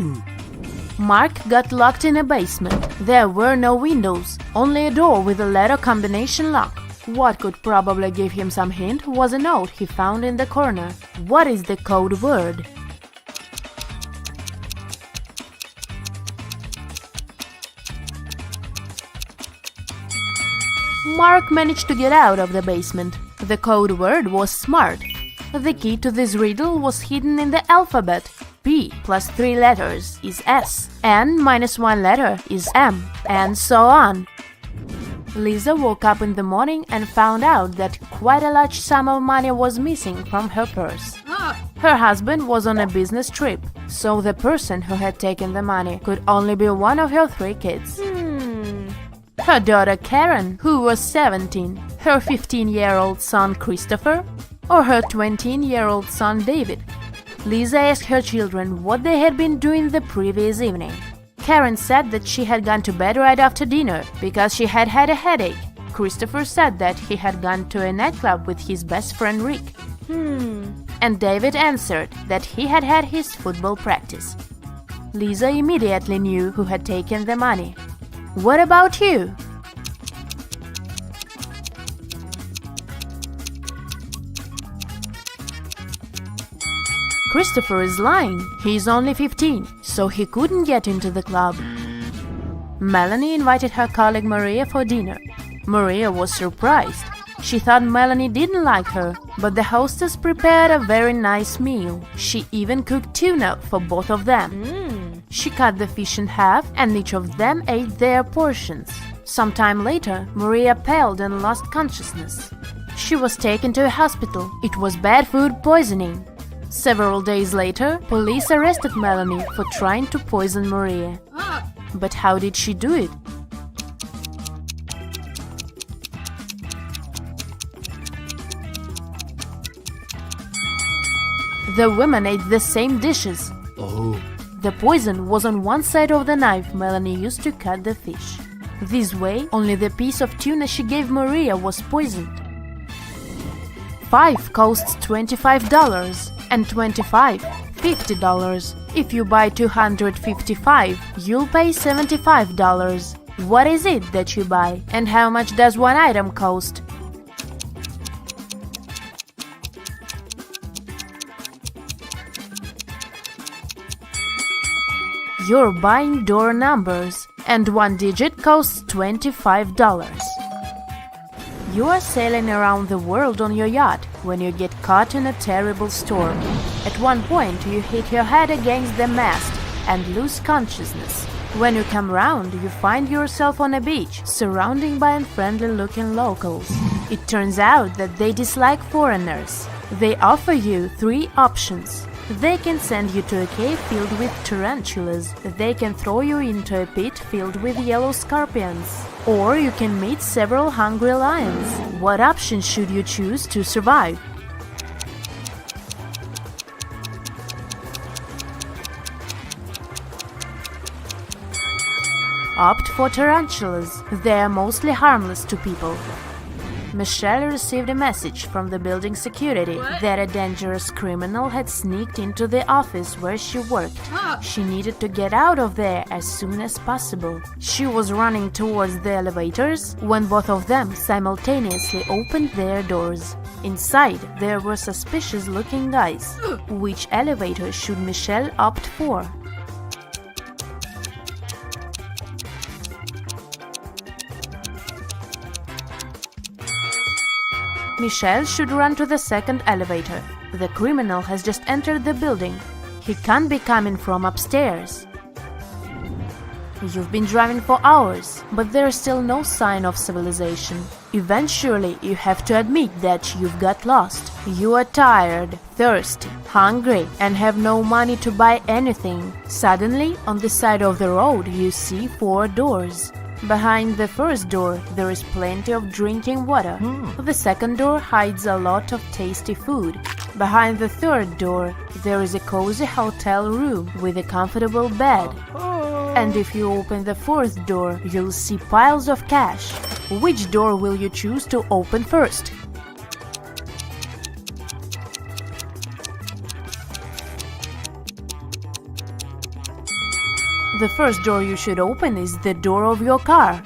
Mark got locked in a basement. There were no windows, only a door with a letter combination lock. What could probably give him some hint was a note he found in the corner. What is the code word? Mark managed to get out of the basement. The code word was SMART. The key to this riddle was hidden in the alphabet. P plus 3 letters is S, N minus 1 letter is M, and so on. Lisa woke up in the morning and found out that quite a large sum of money was missing from her purse. Her husband was on a business trip, so the person who had taken the money could only be one of her 3 kids. Her daughter Karen, who was 17, her 15-year-old son Christopher, or her 20-year-old son David. Lisa asked her children what they had been doing the previous evening. Karen said that she had gone to bed right after dinner because she had had a headache. Christopher said that he had gone to a nightclub with his best friend Rick. And David answered that he had had his football practice. Lisa immediately knew who had taken the money. What about you? Christopher is lying. He is only 15, so he couldn't get into the club. Melanie invited her colleague Maria for dinner. Maria was surprised. She thought Melanie didn't like her, but the hostess prepared a very nice meal. She even cooked tuna for both of them. She cut the fish in half, and each of them ate their portions. Sometime later, Maria paled and lost consciousness. She was taken to a hospital. It was bad food poisoning. Several days later, police arrested Melanie for trying to poison Maria. But how did she do it? The women ate the same dishes. The poison was on one side of the knife Melanie used to cut the fish. This way, only the piece of tuna she gave Maria was poisoned. 5 costs $25 and 25 $50. If you buy 255, you'll pay $75. What is it that you buy, and how much does one item cost? You're buying door numbers, and one digit costs $25. You are sailing around the world on your yacht when you get caught in a terrible storm. At one point, you hit your head against the mast and lose consciousness. When you come round, you find yourself on a beach, surrounded by unfriendly-looking locals. It turns out that they dislike foreigners. They offer you 3 options. They can send you to a cave filled with tarantulas. They can throw you into a pit filled with yellow scorpions. Or you can meet several hungry lions. What option should you choose to survive? Opt for tarantulas. They are mostly harmless to people. Michelle received a message from the building security that a dangerous criminal had sneaked into the office where she worked. She needed to get out of there as soon as possible. She was running towards the elevators when both of them simultaneously opened their doors. Inside, there were suspicious-looking guys. Which elevator should Michelle opt for? Michelle should run to the second elevator. The criminal has just entered the building. He can't be coming from upstairs. You've been driving for hours, but there's still no sign of civilization. Eventually, you have to admit that you've got lost. You are tired, thirsty, hungry, and have no money to buy anything. Suddenly, on the side of the road, you see 4 doors. Behind the first door, there is plenty of drinking water. The second door hides a lot of tasty food. Behind the third door, there is a cozy hotel room with a comfortable bed. And if you open the fourth door, you'll see piles of cash. Which door will you choose to open first? The first door you should open is the door of your car.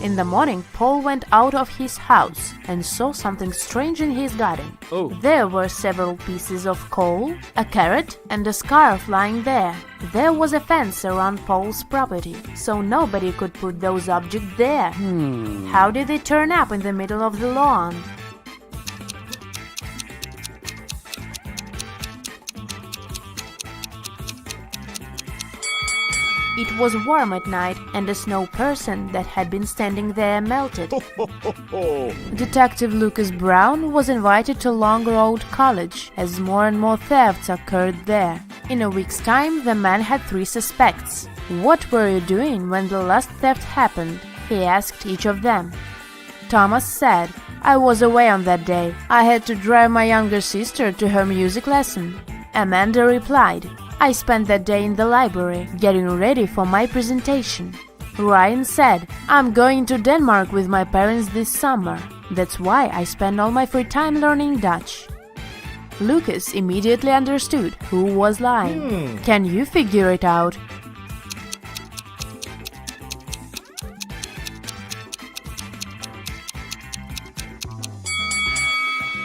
In the morning, Paul went out of his house and saw something strange in his garden. There were several pieces of coal, a carrot, and a scarf lying there. There was a fence around Paul's property, so nobody could put those objects there. How did they turn up in the middle of the lawn? It was warm at night, and a snow person that had been standing there melted. Detective Lucas Brown was invited to Long Road College, as more and more thefts occurred there. In a week's time, the man had 3 suspects. "What were you doing when the last theft happened?" he asked each of them. Thomas said, "I was away on that day. I had to drive my younger sister to her music lesson." Amanda replied, "I spent that day in the library, getting ready for my presentation." Ryan said, "I'm going to Denmark with my parents this summer. That's why I spend all my free time learning Dutch." Lucas immediately understood who was lying. Can you figure it out?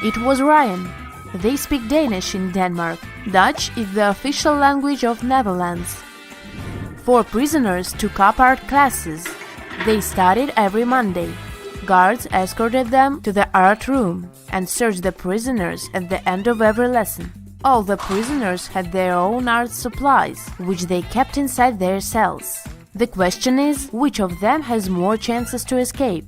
It was Ryan. They speak Danish in Denmark. Dutch is the official language of Netherlands. 4 prisoners took up art classes. They studied every Monday. Guards escorted them to the art room and searched the prisoners at the end of every lesson. All the prisoners had their own art supplies, which they kept inside their cells. The question is, which of them has more chances to escape?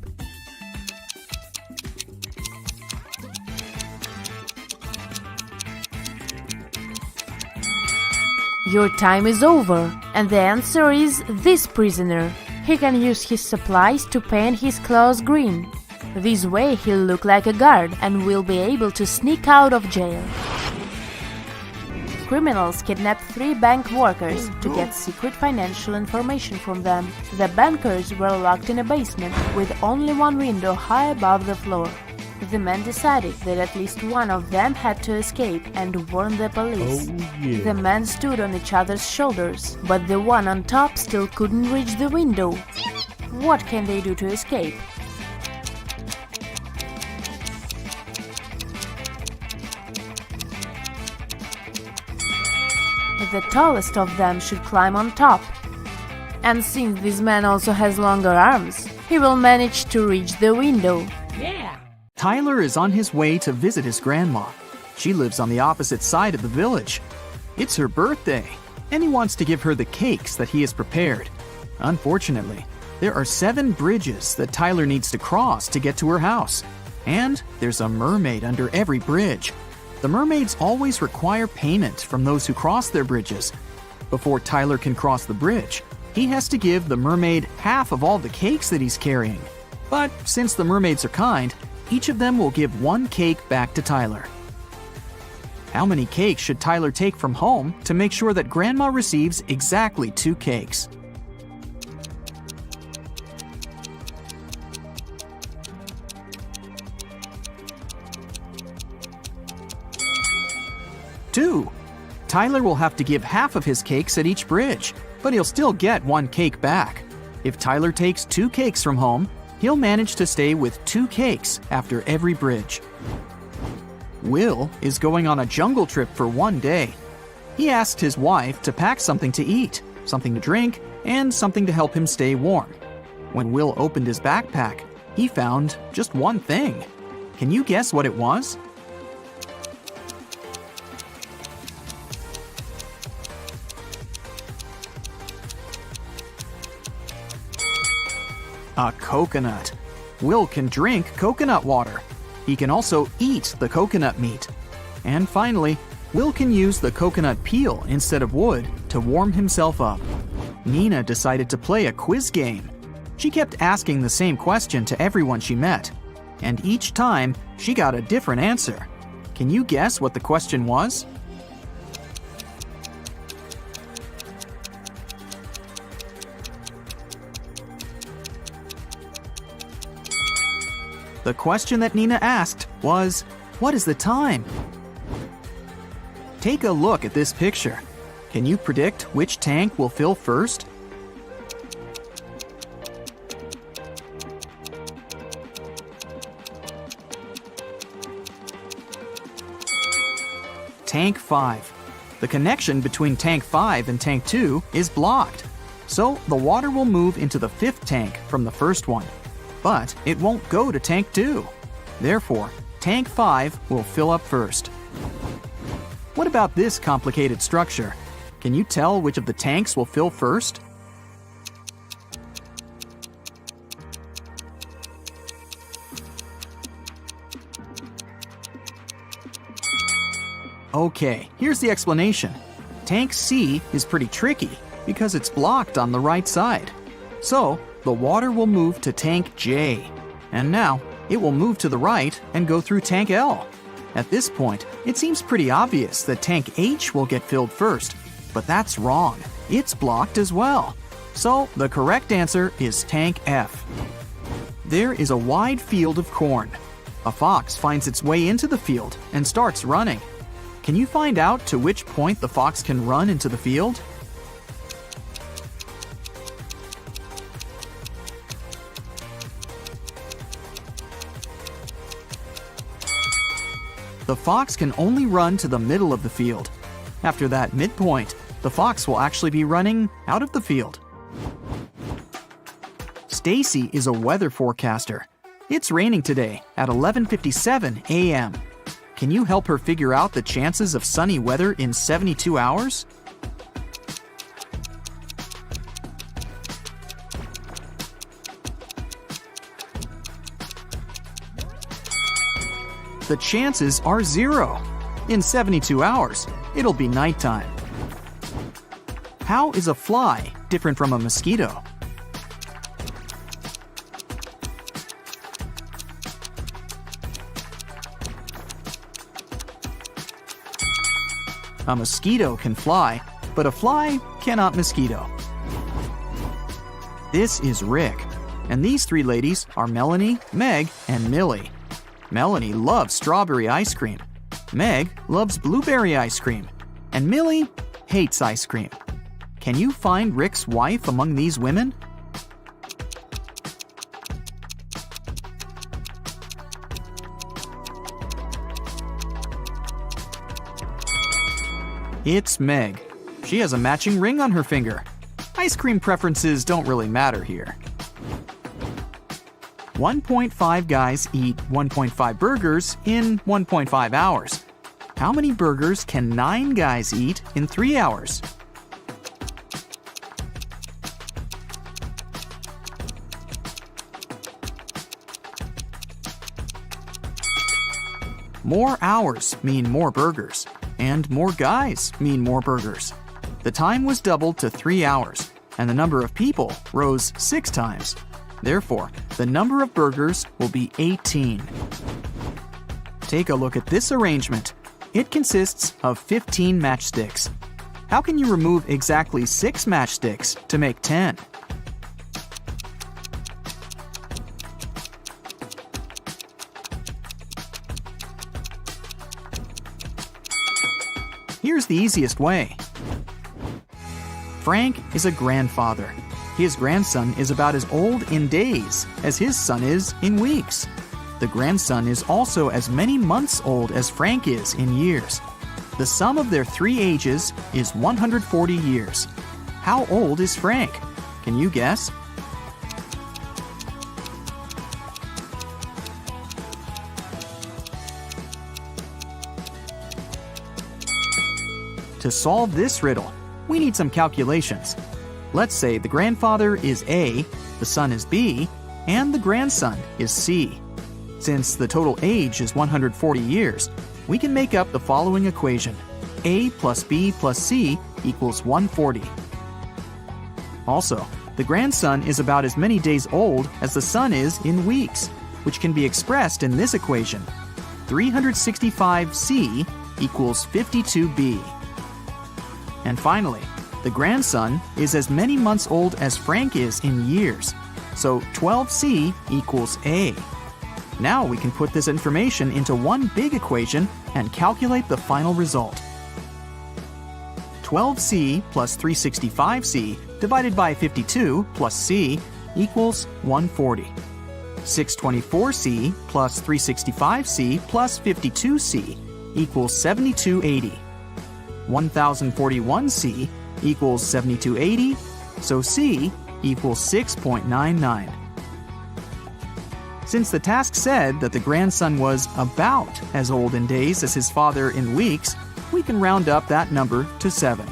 Your time is over, and the answer is this prisoner. He can use his supplies to paint his clothes green. This way he'll look like a guard and will be able to sneak out of jail. Criminals kidnapped 3 bank workers to get secret financial information from them. The bankers were locked in a basement with only one window high above the floor. The men decided that at least one of them had to escape and warn the police. The men stood on each other's shoulders, but the one on top still couldn't reach the window. What can they do to escape? The tallest of them should climb on top. And since this man also has longer arms, he will manage to reach the window. Tyler is on his way to visit his grandma. She lives on the opposite side of the village. It's her birthday, and he wants to give her the cakes that he has prepared. Unfortunately, there are 7 bridges that Tyler needs to cross to get to her house. And there's a mermaid under every bridge. The mermaids always require payment from those who cross their bridges. Before Tyler can cross the bridge, he has to give the mermaid half of all the cakes that he's carrying. But since the mermaids are kind, each of them will give 1 cake back to Tyler. How many cakes should Tyler take from home to make sure that Grandma receives exactly 2 cakes? Two. Tyler will have to give half of his cakes at each bridge, but he'll still get 1 cake back. If Tyler takes 2 cakes from home, he'll manage to stay with 2 cakes after every bridge. Will is going on a jungle trip for 1 day. He asked his wife to pack something to eat, something to drink, and something to help him stay warm. When Will opened his backpack, he found just one thing. Can you guess what it was? A coconut. Will can drink coconut water. He can also eat the coconut meat. And finally, Will can use the coconut peel instead of wood to warm himself up. Nina decided to play a quiz game. She kept asking the same question to everyone she met, and each time she got a different answer. Can you guess what the question was? The question that Nina asked was, what is the time? Take a look at this picture. Can you predict which tank will fill first? Tank 5. The connection between Tank 5 and Tank 2 is blocked. So the water will move into the 5th tank from the first one. But it won't go to Tank 2. Therefore, Tank 5 will fill up first. What about this complicated structure? Can you tell which of the tanks will fill first? Okay, here's the explanation. Tank C is pretty tricky because it's blocked on the right side. So, the water will move to Tank J. And now, it will move to the right and go through Tank L. At this point, it seems pretty obvious that Tank H will get filled first. But that's wrong. It's blocked as well. So the correct answer is tank F. There is a wide field of corn. A fox finds its way into the field and starts running. Can you find out to which point the fox can run into the field? The fox can only run to the middle of the field. After that midpoint, the fox will actually be running out of the field. Stacy is a weather forecaster. It's raining today at 11:57 a.m. Can you help her figure out the chances of sunny weather in 72 hours? The chances are 0. In 72 hours, it'll be nighttime. How is a fly different from a mosquito? A mosquito can fly, but a fly cannot mosquito. This is Rick, and these three ladies are Melanie, Meg, and Millie. Melanie loves strawberry ice cream. Meg loves blueberry ice cream. And Millie hates ice cream. Can you find Rick's wife among these women? It's Meg. She has a matching ring on her finger. Ice cream preferences don't really matter here. 1.5 guys eat 1.5 burgers in 1.5 hours. How many burgers can 9 guys eat in 3 hours? More hours mean more burgers, and more guys mean more burgers. The time was doubled to 3 hours, and the number of people rose 6 times. Therefore, the number of burgers will be 18. Take a look at this arrangement. It consists of 15 matchsticks. How can you remove exactly 6 matchsticks to make 10? Here's the easiest way. Frank is a grandfather. His grandson is about as old in days as his son is in weeks. The grandson is also as many months old as Frank is in years. The sum of their 3 ages is 140 years. How old is Frank? Can you guess? To solve this riddle, we need some calculations. Let's say the grandfather is A, the son is B, and the grandson is C. Since the total age is 140 years, we can make up the following equation. A plus B plus C equals 140. Also, the grandson is about as many days old as the son is in weeks, which can be expressed in this equation. 365C equals 52B. And finally, the grandson is as many months old as Frank is in years, so 12C equals A. Now we can put this information into one big equation and calculate the final result. 12C plus 365C divided by 52 plus C equals 140. 624C plus 365C plus 52C equals 7280. 1041C equals 7280, so C equals 6.99. Since the task said that the grandson was about as old in days as his father in weeks, we can round up that number to 7.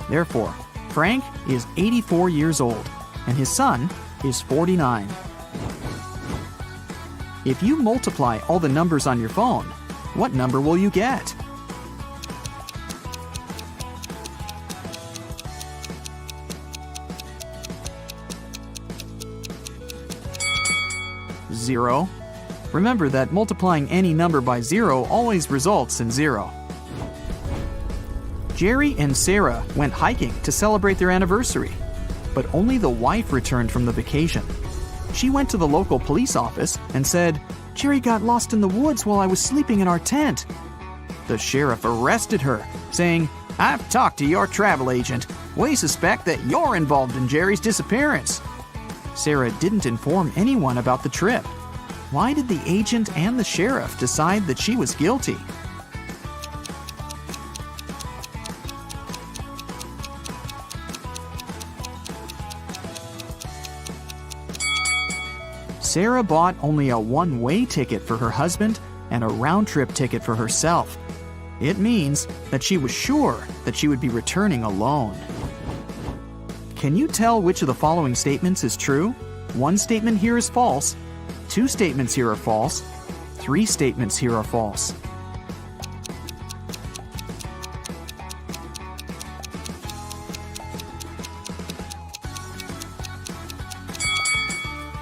Therefore, Frank is 84 years old, and his son is 49. If you multiply all the numbers on your phone, what number will you get? Zero. Remember that multiplying any number by 0 always results in 0. Jerry and Sarah went hiking to celebrate their anniversary. but only the wife returned from the vacation. She went to the local police office and said, "Jerry got lost in the woods while I was sleeping in our tent." The sheriff arrested her, saying, "I've talked to your travel agent. We suspect that you're involved in Jerry's disappearance." Sarah didn't inform anyone about the trip. Why did the agent and the sheriff decide that she was guilty? Sarah bought only a one-way ticket for her husband and a round-trip ticket for herself. It means that she was sure that she would be returning alone. Can you tell which of the following statements is true? One statement here is false. Two statements here are false. Three statements here are false.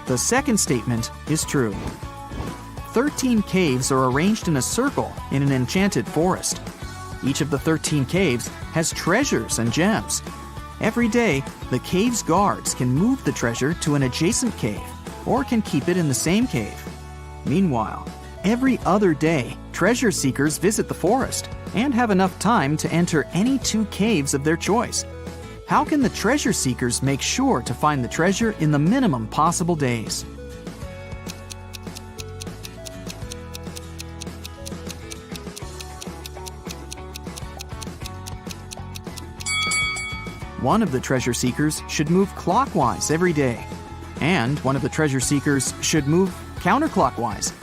The second statement is true. 13 caves are arranged in a circle in an enchanted forest. Each of the 13 caves has treasures and gems. Every day, the cave's guards can move the treasure to an adjacent cave or can keep it in the same cave. Meanwhile, every other day, treasure seekers visit the forest and have enough time to enter any two caves of their choice. How can the treasure seekers make sure to find the treasure in the minimum possible days? One of the treasure seekers should move clockwise every day, and one of the treasure seekers should move counterclockwise.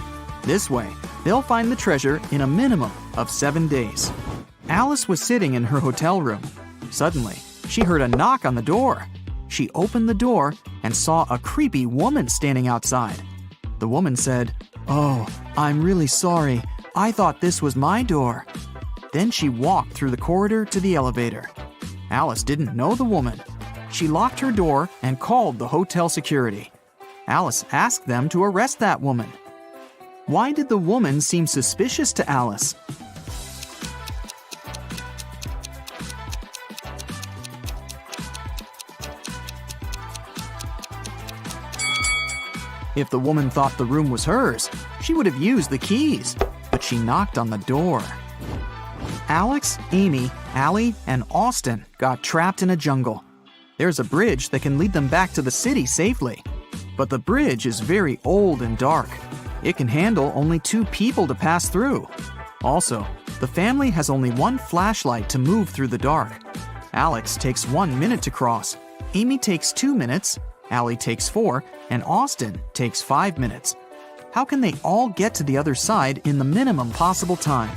This way, they'll find the treasure in a minimum of 7 days. Alice was sitting in her hotel room. Suddenly, she heard a knock on the door. She opened the door and saw a creepy woman standing outside. The woman said, "Oh, I'm really sorry. I thought this was my door." Then she walked through the corridor to the elevator. Alice didn't know the woman. She locked her door and called the hotel security. Alice asked them to arrest that woman. Why did the woman seem suspicious to Alice? If the woman thought the room was hers, she would have used the keys, but she knocked on the door. Alex, Amy, Allie, and Austin got trapped in a jungle. There's a bridge that can lead them back to the city safely. But the bridge is very old and dark. It can handle only 2 people to pass through. Also, the family has only one flashlight to move through the dark. Alex takes 1 minute to cross. Amy takes 2 minutes. Allie takes 4, and Austin takes 5 minutes. How can they all get to the other side in the minimum possible time?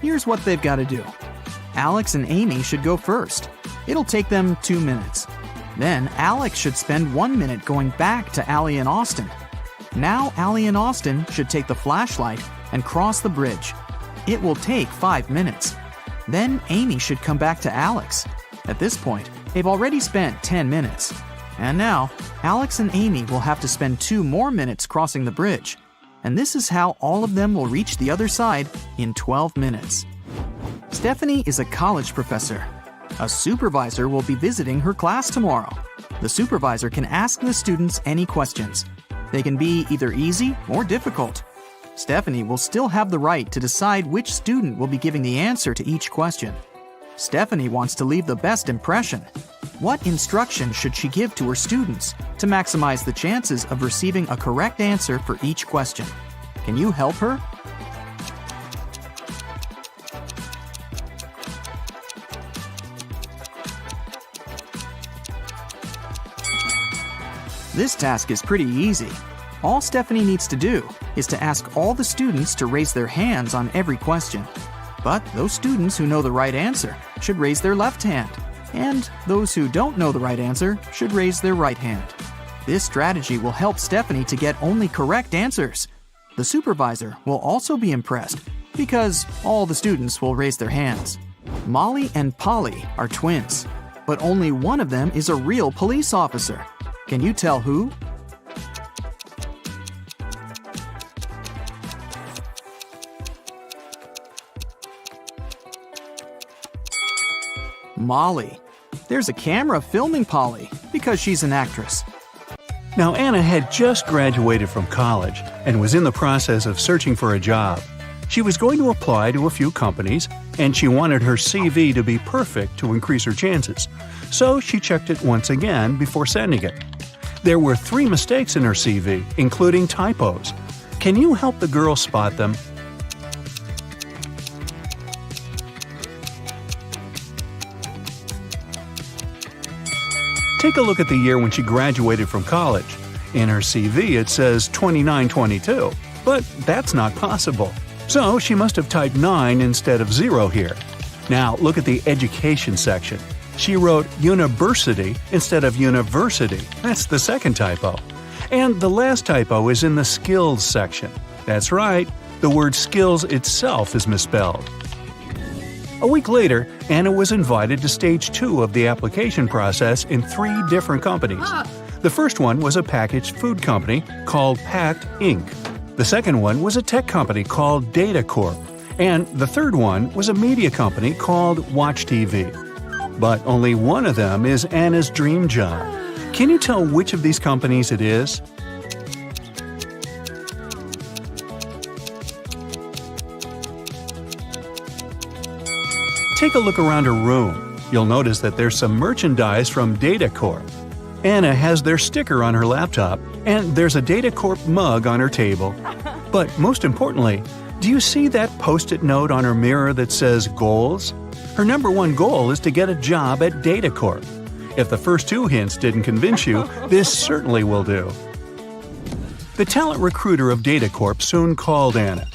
Here's what they've got to do. Alex and Amy should go first. It'll take them 2 minutes. Then Alex should spend 1 minute going back to Allie and Austin. Now Allie and Austin should take the flashlight and cross the bridge. It will take 5 minutes. Then Amy should come back to Alex. At this point, they've already spent 10 minutes. And now, Alex and Amy will have to spend 2 more minutes crossing the bridge. And this is how all of them will reach the other side in 12 minutes. Stephanie is a college professor. A supervisor will be visiting her class tomorrow. The supervisor can ask the students any questions. They can be either easy or difficult. Stephanie will still have the right to decide which student will be giving the answer to each question. Stephanie wants to leave the best impression. What instruction should she give to her students to maximize the chances of receiving a correct answer for each question? Can you help her? This task is pretty easy. All Stephanie needs to do is to ask all the students to raise their hands on every question. But those students who know the right answer should raise their left hand, and those who don't know the right answer should raise their right hand. This strategy will help Stephanie to get only correct answers. The supervisor will also be impressed because all the students will raise their hands. Molly and Polly are twins, but only one of them is a real police officer. Can you tell who? Molly. There's a camera filming Polly because she's an actress. Now, Anna had just graduated from college and was in the process of searching for a job. She was going to apply to a few companies, and she wanted her CV to be perfect to increase her chances. So she checked it once again before sending it. There were 3 mistakes in her CV, including typos. Can you help the girl spot them? Take a look at the year when she graduated from college. In her CV it says 2922, but that's not possible. So she must have typed 9 instead of 0 here. Now look at the education section. She wrote university instead of university. That's the second typo. And the last typo is in the skills section. That's right, the word skills itself is misspelled. A week later, Anna was invited to stage 2 of the application process in 3 different companies. The first one was a packaged food company called Pact Inc. The second one was a tech company called Data Corp. And the third one was a media company called Watch TV. But only one of them is Anna's dream job. Can you tell which of these companies it is? Take a look around her room. You'll notice that there's some merchandise from Data Corp. Anna has their sticker on her laptop, and there's a Data Corp mug on her table. But most importantly, do you see that Post-it note on her mirror that says goals? Her number 1 goal is to get a job at Data Corp. If the first 2 hints didn't convince you, this certainly will do. The talent recruiter of Data Corp soon called Anna.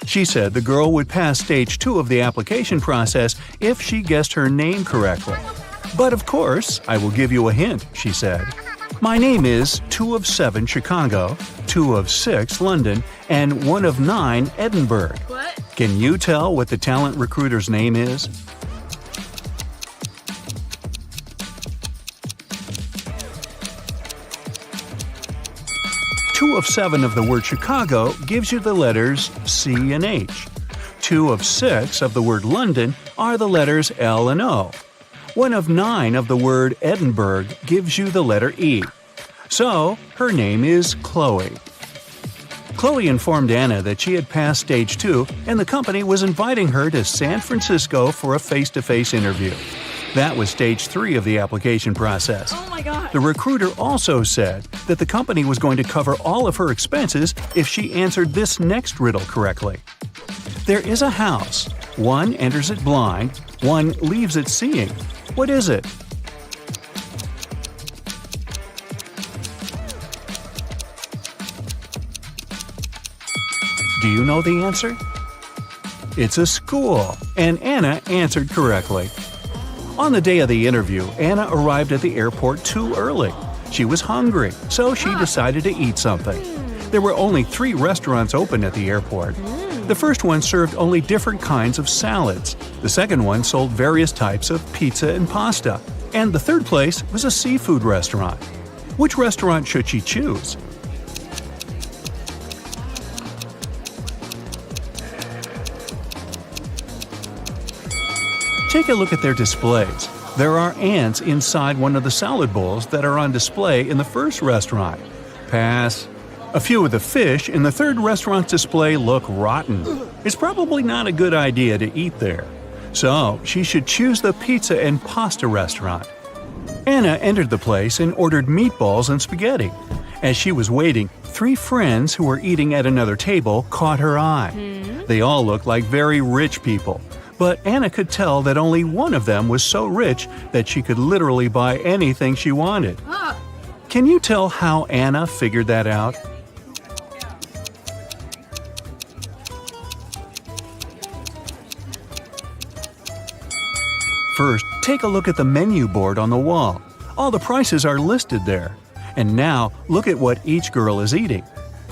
She said the girl would pass stage 2 of the application process if she guessed her name correctly. But of course, I will give you a hint, she said. My name is 2 of 7 Chicago, 2 of 6 London, and 1 of 9 Edinburgh. What? Can you tell what the talent recruiter's name is? Two of 7 of the word Chicago gives you the letters C and H. 2 of 6 of the word London are the letters L and O. 1 of 9 of the word Edinburgh gives you the letter E. So, her name is Chloe. Chloe informed Anna that she had passed stage 2 and the company was inviting her to San Francisco for a face-to-face interview. That was stage 3 of the application process. Oh my god. The recruiter also said that the company was going to cover all of her expenses if she answered this next riddle correctly. There is a house. One enters it blind, one leaves it seeing. What is it? Do you know the answer? It's a school, and Anna answered correctly. On the day of the interview, Anna arrived at the airport too early. She was hungry, so she decided to eat something. There were only 3 restaurants open at the airport. The first one served only different kinds of salads. The second one sold various types of pizza and pasta. And the third place was a seafood restaurant. Which restaurant should she choose? Take a look at their displays. There are ants inside one of the salad bowls that are on display in the first restaurant. Pass. A few of the fish in the third restaurant's display look rotten. It's probably not a good idea to eat there. So, she should choose the pizza and pasta restaurant. Anna entered the place and ordered meatballs and spaghetti. As she was waiting, 3 friends who were eating at another table caught her eye. They all looked like very rich people. But Anna could tell that only one of them was so rich that she could literally buy anything she wanted. Can you tell how Anna figured that out? First, take a look at the menu board on the wall. All the prices are listed there. And now, look at what each girl is eating.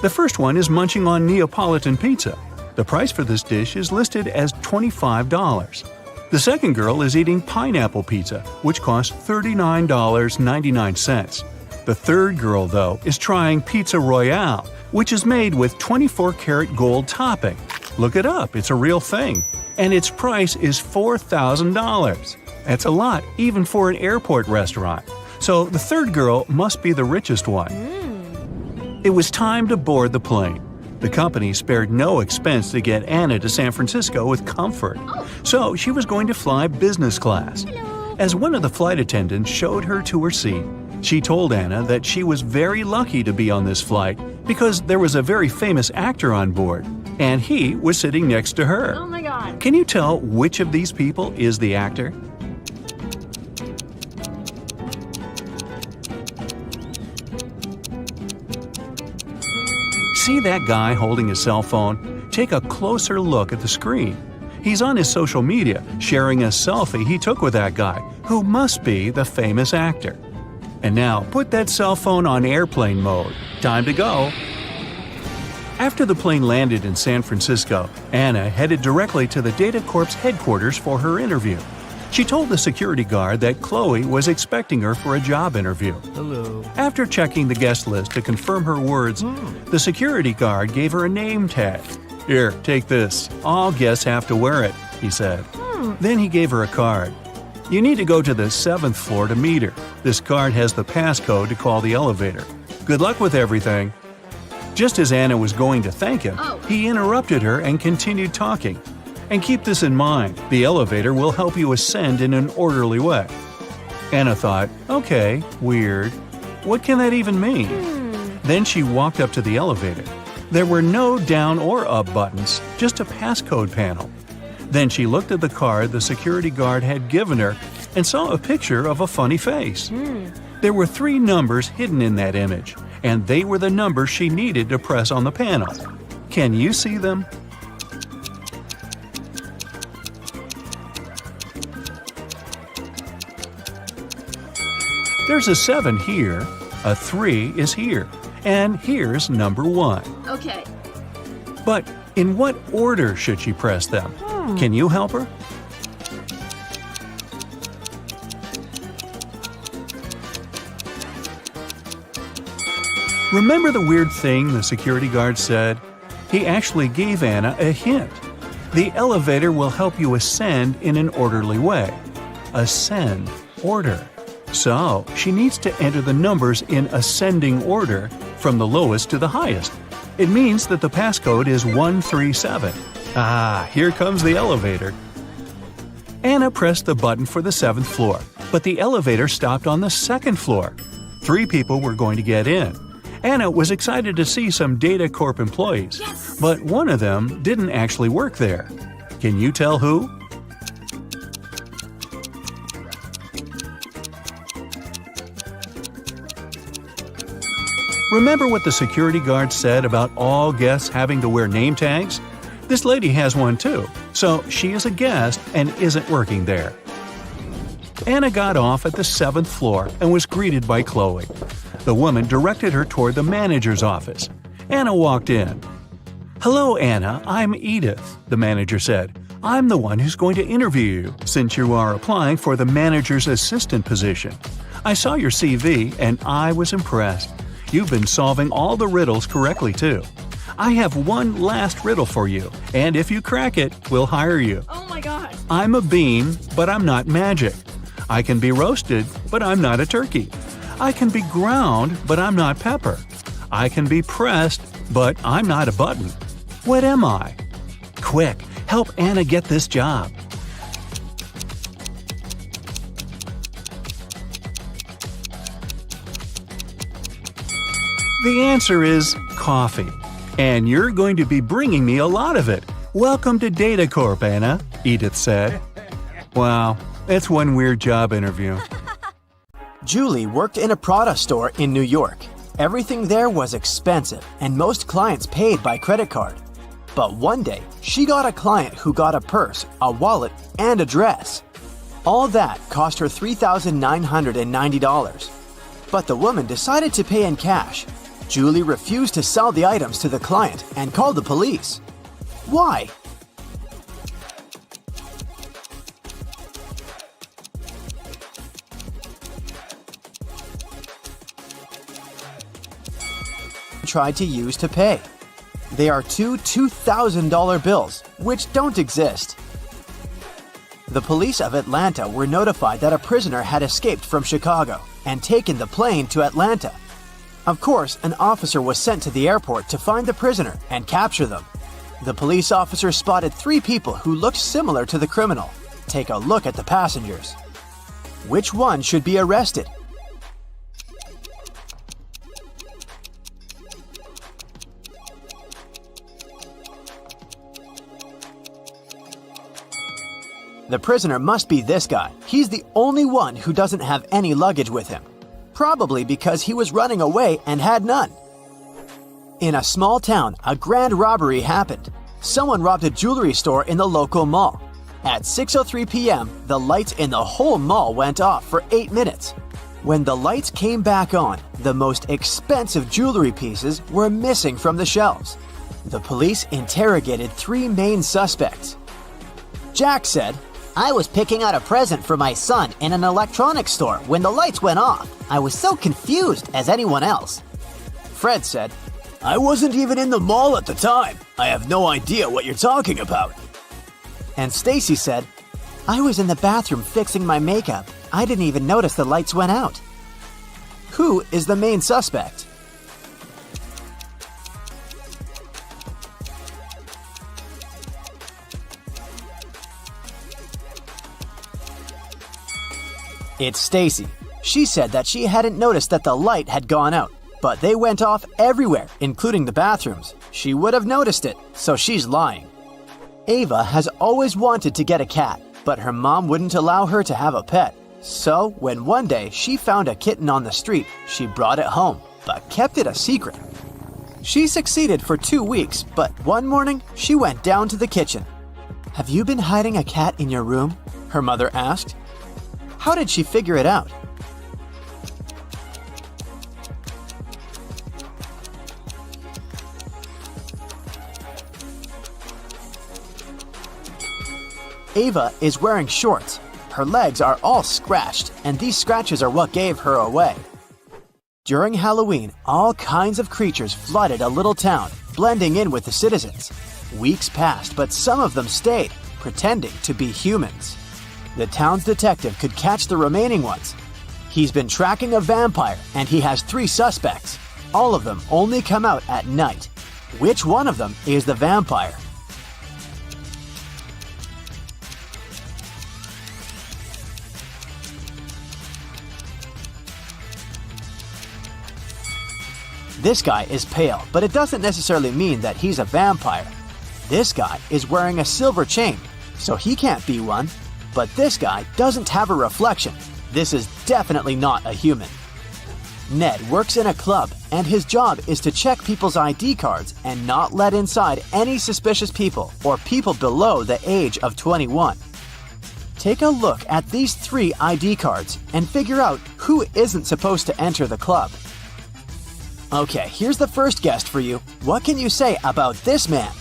The first one is munching on Neapolitan pizza. The price for this dish is listed as $25. The second girl is eating pineapple pizza, which costs $39.99. The third girl, though, is trying Pizza Royale, which is made with 24-karat gold topping. Look it up, it's a real thing. And its price is $4,000. That's a lot, even for an airport restaurant. So the third girl must be the richest one. It was time to board the plane. The company spared no expense to get Anna to San Francisco with comfort. So she was going to fly business class. As one of the flight attendants showed her to her seat, she told Anna that she was very lucky to be on this flight because there was a very famous actor on board, and he was sitting next to her. Oh my god. Can you tell which of these people is the actor? See that guy holding his cell phone? Take a closer look at the screen. He's on his social media sharing a selfie he took with that guy, who must be the famous actor. And now put that cell phone on airplane mode. Time to go. After the plane landed in San Francisco, Anna headed directly to the Data Corp's headquarters for her interview. She told the security guard that Chloe was expecting her for a job interview. Hello. After checking the guest list to confirm her words, the security guard gave her a name tag. "Here, take this. All guests have to wear it," he said. Then he gave her a card. "You need to go to the 7th floor to meet her. This card has the passcode to call the elevator. Good luck with everything." Just as Anna was going to thank him, he interrupted her and continued talking. And keep this in mind, the elevator will help you ascend in an orderly way. Anna thought, okay, weird. What can that even mean? Then she walked up to the elevator. There were no down or up buttons, just a passcode panel. Then she looked at the card the security guard had given her and saw a picture of a funny face. There were 3 numbers hidden in that image, and they were the numbers she needed to press on the panel. Can you see them? There's a 7 here, a 3 is here, and here's number 1. Okay. But in what order should she press them? Can you help her? Remember the weird thing the security guard said? He actually gave Anna a hint. The elevator will help you ascend in an orderly way. Ascend, order. So, she needs to enter the numbers in ascending order from the lowest to the highest. It means that the passcode is 137. Ah, here comes the elevator. Anna pressed the button for the 7th floor, but the elevator stopped on the 2nd floor. 3 people were going to get in. Anna was excited to see some Data Corp employees, but one of them didn't actually work there. Can you tell who? Remember what the security guard said about all guests having to wear name tags? This lady has one too, so she is a guest and isn't working there. Anna got off at the 7th floor and was greeted by Chloe. The woman directed her toward the manager's office. Anna walked in. "Hello, Anna, I'm Edith," the manager said. "I'm the one who's going to interview you, since you are applying for the manager's assistant position. I saw your CV and I was impressed. You've been solving all the riddles correctly, too. I have one last riddle for you, and if you crack it, we'll hire you. Oh my god. I'm a bean, but I'm not magic. I can be roasted, but I'm not a turkey. I can be ground, but I'm not pepper. I can be pressed, but I'm not a button. What am I? Quick, help Anna get this job." The answer is coffee. And you're going to be bringing me a lot of it. Welcome to Data Corp, Anna, Edith said. Wow, that's one weird job interview. Julie worked in a Prada store in New York. Everything there was expensive, and most clients paid by credit card. But one day, she got a client who got a purse, a wallet, and a dress. All that cost her $3,990. But the woman decided to pay in cash. Julie refused to sell the items to the client and called the police. Why? Tried to use to pay. They are two $2,000 bills, which don't exist. The police of Atlanta were notified that a prisoner had escaped from Chicago and taken the plane to Atlanta. Of course, an officer was sent to the airport to find the prisoner and capture them. The police officer spotted 3 people who looked similar to the criminal. Take a look at the passengers. Which one should be arrested? The prisoner must be this guy. He's the only one who doesn't have any luggage with him. Probably because he was running away and had none. In a small town, a grand robbery happened. Someone robbed a jewelry store in the local mall. At 6:03 p.m., the lights in the whole mall went off for 8 minutes. When the lights came back on, the most expensive jewelry pieces were missing from the shelves. The police interrogated 3 main suspects. Jack said, I was picking out a present for my son in an electronics store when the lights went off. I was so confused as anyone else. Fred said, I wasn't even in the mall at the time. I have no idea what you're talking about. And Stacy said, I was in the bathroom fixing my makeup. I didn't even notice the lights went out. Who is the main suspect? It's Stacy. She said that she hadn't noticed that the light had gone out, but they went off everywhere, including the bathrooms. She would have noticed it, so she's lying. Ava has always wanted to get a cat, but her mom wouldn't allow her to have a pet. So, when one day she found a kitten on the street, she brought it home, but kept it a secret. She succeeded for 2 weeks, but one morning she went down to the kitchen. Have you been hiding a cat in your room? Her mother asked. How did she figure it out? Ava is wearing shorts. Her legs are all scratched, and these scratches are what gave her away. During Halloween, all kinds of creatures flooded a little town, blending in with the citizens. Weeks passed, but some of them stayed, pretending to be humans. The town's detective could catch the remaining ones. He's been tracking a vampire, and he has 3 suspects. All of them only come out at night. Which one of them is the vampire? This guy is pale, but it doesn't necessarily mean that he's a vampire. This guy is wearing a silver chain, so he can't be one. But this guy doesn't have a reflection. This is definitely not a human. Ned works in a club, and his job is to check people's ID cards and not let inside any suspicious people or people below the age of 21. Take a look at these 3 ID cards and figure out who isn't supposed to enter the club. Okay, here's the first guest for you. What can you say about this man?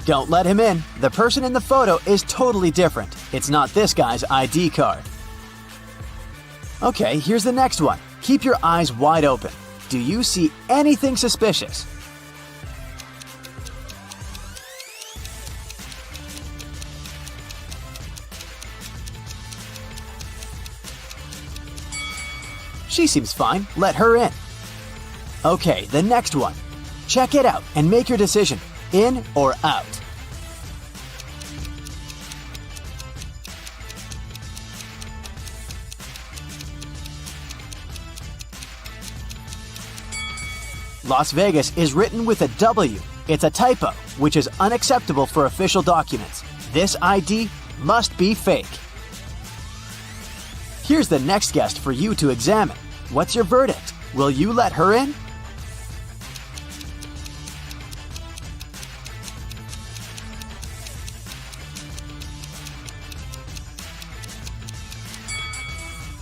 Don't let him in. The person in the photo is totally different. It's not this guy's ID card. Okay, here's the next one. Keep your eyes wide open. Do you see anything suspicious? She seems fine. Let her in. Okay, the next one. Check it out and make your decision. In or out? Las Vegas is written with a W. It's a typo, which is unacceptable for official documents. This ID must be fake. Here's the next guest for you to examine. What's your verdict? Will you let her in?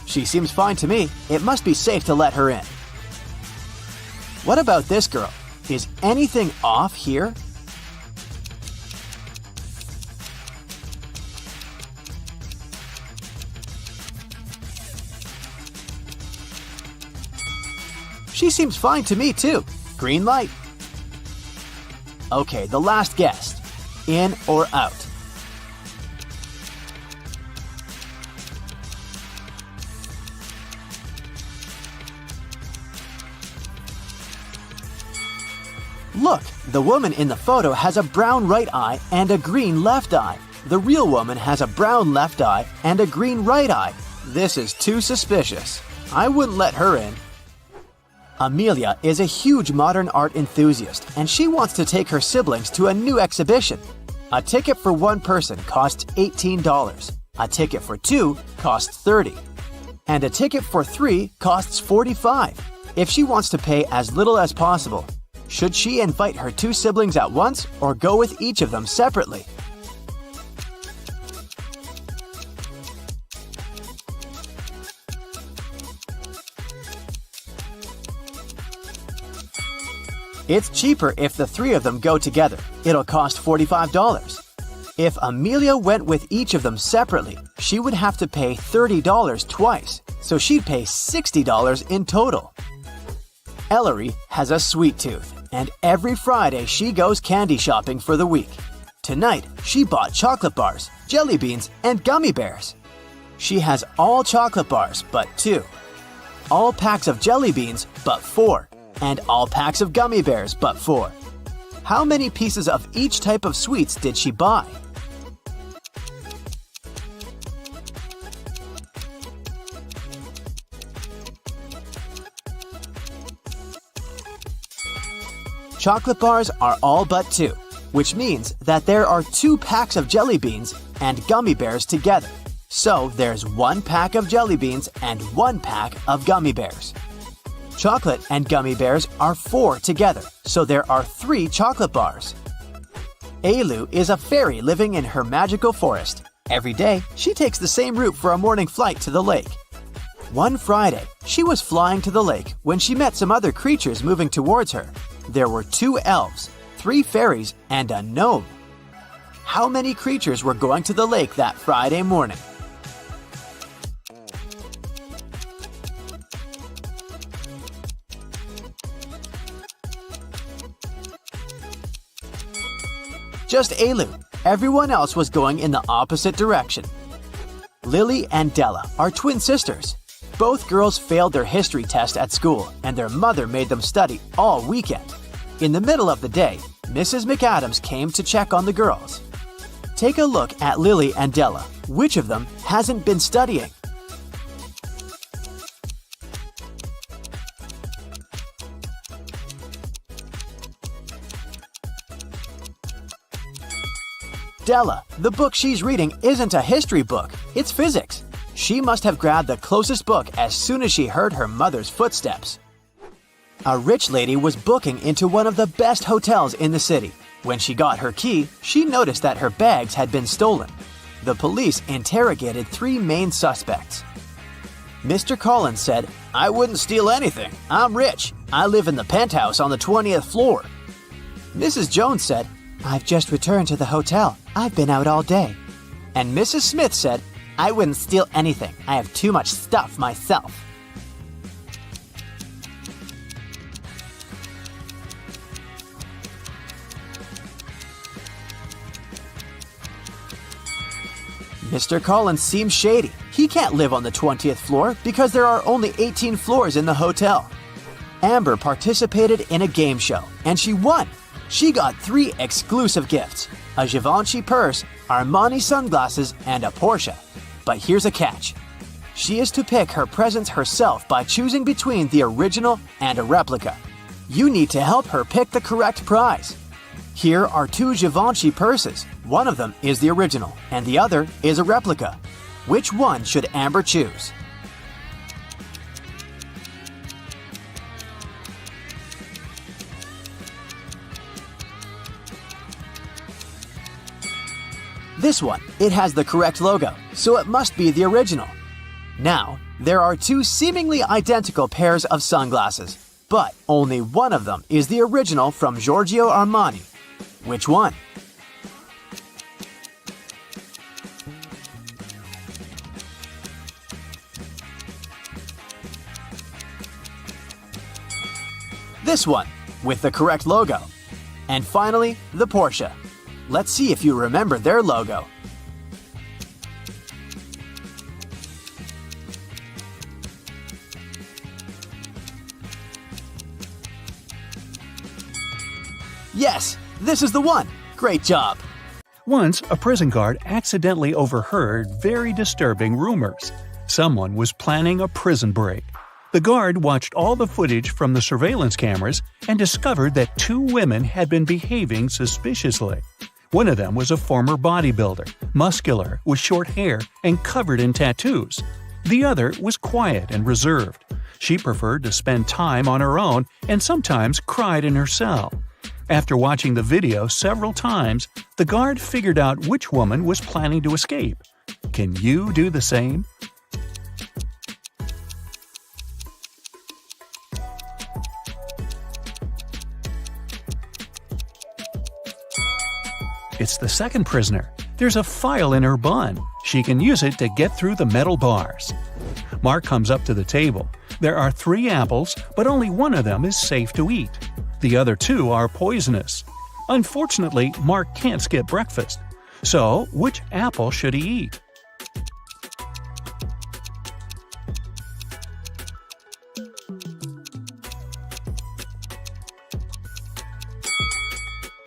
She seems fine to me. It must be safe to let her in. What about this girl? Is anything off here? She seems fine to me too. Green light. Okay, the last guest. In or out? Look, the woman in the photo has a brown right eye and a green left eye. The real woman has a brown left eye and a green right eye. This is too suspicious. I wouldn't let her in. Amelia is a huge modern art enthusiast, and she wants to take her siblings to a new exhibition. A ticket for one person costs $18. A ticket for two costs $30. And a ticket for three costs $45. If she wants to pay as little as possible, should she invite her two siblings at once or go with each of them separately? It's cheaper if the three of them go together. It'll cost $45. If Amelia went with each of them separately, she would have to pay $30 twice, so she'd pay $60 in total. Ellery has a sweet tooth, and every Friday she goes candy shopping for the week. Tonight, she bought chocolate bars, jelly beans, and gummy bears. She has all chocolate bars but 2, all packs of jelly beans but 4, and all packs of gummy bears but 4. How many pieces of each type of sweets did she buy? Chocolate bars are all but 2, which means that there are 2 packs of jelly beans and gummy bears together. So there's 1 pack of jelly beans and 1 pack of gummy bears. Chocolate and gummy bears are 4 together, so there are 3 chocolate bars. Ailu is a fairy living in her magical forest. Every day, she takes the same route for a morning flight to the lake. One Friday, she was flying to the lake when she met some other creatures moving towards her. There were 2 elves, 3 fairies, and a gnome. How many creatures were going to the lake that Friday morning? Just Ailu. Everyone else was going in the opposite direction. Lily and Della are twin sisters. Both girls failed their history test at school, and their mother made them study all weekend. In the middle of the day, Mrs. McAdams came to check on the girls. Take a look at Lily and Della. Which of them hasn't been studying? Della, the book she's reading isn't a history book, it's physics. She must have grabbed the closest book as soon as she heard her mother's footsteps. A rich lady was booking into one of the best hotels in the city. When she got her key, she noticed that her bags had been stolen. The police interrogated 3 main suspects. Mr. Collins said, "I wouldn't steal anything. I'm rich. I live in the penthouse on the 20th floor." Mrs. Jones said, "I've just returned to the hotel. I've been out all day." And Mrs. Smith said, "I wouldn't steal anything. I have too much stuff myself." Mr. Collins seems shady. He can't live on the 20th floor because there are only 18 floors in the hotel. Amber participated in a game show, and she won. She got 3 exclusive gifts: a Givenchy purse, Armani sunglasses, and a Porsche. But here's a catch. She is to pick her presents herself by choosing between the original and a replica. You need to help her pick the correct prize. Here are 2 Givenchy purses. One of them is the original, and the other is a replica. Which one should Amber choose? This one, it has the correct logo, so it must be the original. Now, there are 2 seemingly identical pairs of sunglasses, but only one of them is the original from Giorgio Armani. Which one? This one, with the correct logo. And finally, the Porsche. Let's see if you remember their logo. Yes, this is the one. Great job. Once, a prison guard accidentally overheard very disturbing rumors. Someone was planning a prison break. The guard watched all the footage from the surveillance cameras and discovered that 2 women had been behaving suspiciously. One of them was a former bodybuilder, muscular, with short hair, and covered in tattoos. The other was quiet and reserved. She preferred to spend time on her own and sometimes cried in her cell. After watching the video several times, the guard figured out which woman was planning to escape. Can you do the same? It's the second prisoner. There's a file in her bun. She can use it to get through the metal bars. Mark comes up to the table. There are 3 apples, but only one of them is safe to eat. The other 2 are poisonous. Unfortunately, Mark can't skip breakfast. So, which apple should he eat?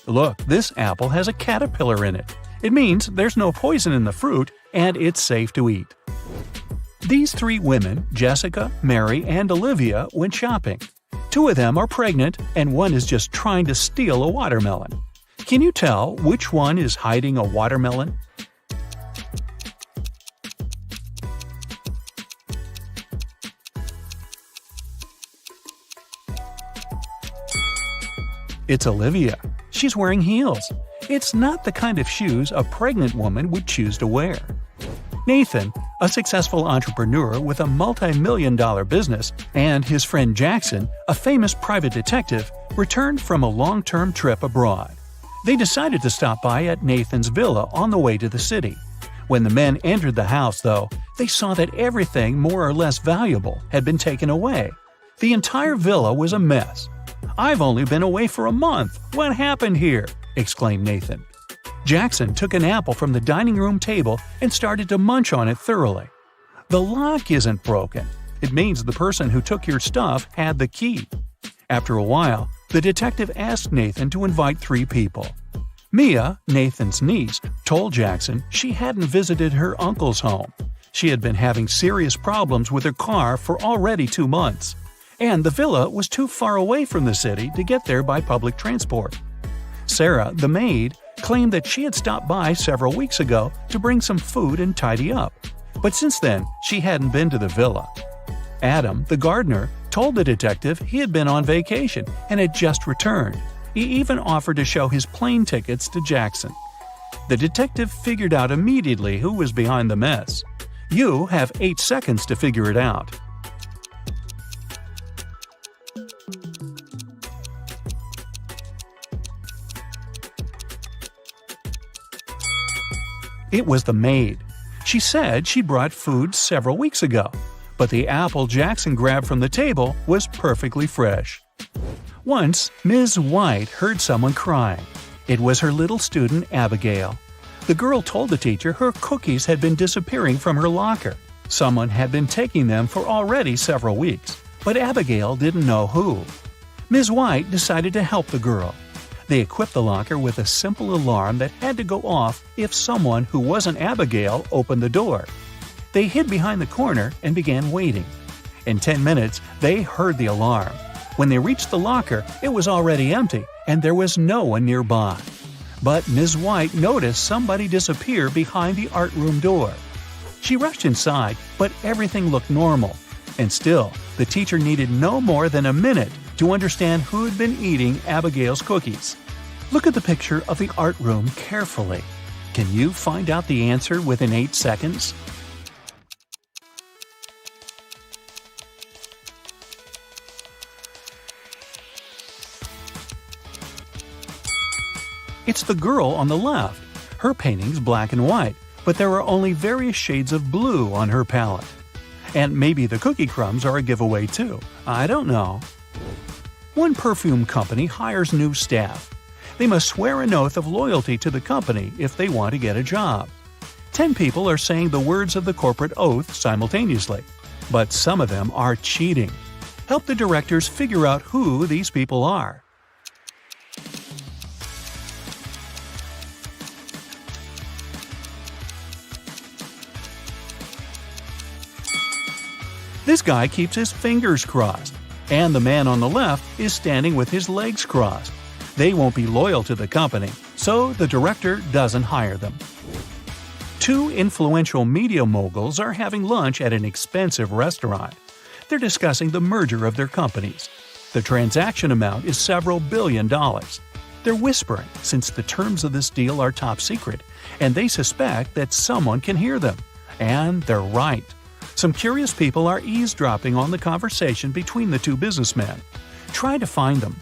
Look, this apple has a caterpillar in it. It means there's no poison in the fruit and it's safe to eat. These 3 women, Jessica, Mary, and Olivia, went shopping. 2 of them are pregnant and one is just trying to steal a watermelon. Can you tell which one is hiding a watermelon? It's Olivia. She's wearing heels. It's not the kind of shoes a pregnant woman would choose to wear. Nathan, a successful entrepreneur with a multi-million-dollar business, and his friend Jackson, a famous private detective, returned from a long-term trip abroad. They decided to stop by at Nathan's villa on the way to the city. When the men entered the house, though, they saw that everything more or less valuable had been taken away. The entire villa was a mess. "I've only been away for a month. What happened here?" exclaimed Nathan. Jackson took an apple from the dining room table and started to munch on it thoroughly. "The lock isn't broken. It means the person who took your stuff had the key." After a while, the detective asked Nathan to invite 3 people. Mia, Nathan's niece, told Jackson she hadn't visited her uncle's home. She had been having serious problems with her car for already 2 months. And the villa was too far away from the city to get there by public transport. Sarah, the maid, claimed that she had stopped by several weeks ago to bring some food and tidy up, but since then she hadn't been to the villa. Adam, the gardener, told the detective he had been on vacation and had just returned. He even offered to show his plane tickets to Jackson. The detective figured out immediately who was behind the mess. You have 8 seconds to figure it out. It was the maid. She said she brought food several weeks ago, but the apple Jackson grabbed from the table was perfectly fresh. Once, Ms. White heard someone crying. It was her little student, Abigail. The girl told the teacher her cookies had been disappearing from her locker. Someone had been taking them for already several weeks, but Abigail didn't know who. Ms. White decided to help the girl. They equipped the locker with a simple alarm that had to go off if someone who wasn't Abigail opened the door. They hid behind the corner and began waiting. In 10 minutes, they heard the alarm. When they reached the locker, it was already empty and there was no one nearby. But Ms. White noticed somebody disappear behind the art room door. She rushed inside, but everything looked normal. And still, the teacher needed no more than a minute to understand who had been eating Abigail's cookies. Look at the picture of the art room carefully. Can you find out the answer within 8 seconds? It's the girl on the left. Her painting's black and white, but there are only various shades of blue on her palette. And maybe the cookie crumbs are a giveaway too. I don't know. One perfume company hires new staff. They must swear an oath of loyalty to the company if they want to get a job. 10 people are saying the words of the corporate oath simultaneously, but some of them are cheating. Help the directors figure out who these people are. This guy keeps his fingers crossed, and the man on the left is standing with his legs crossed. They won't be loyal to the company, so the director doesn't hire them. Two influential media moguls are having lunch at an expensive restaurant. They're discussing the merger of their companies. The transaction amount is several $billion. They're whispering since the terms of this deal are top secret, and they suspect that someone can hear them. And they're right. Some curious people are eavesdropping on the conversation between the two businessmen. Try to find them.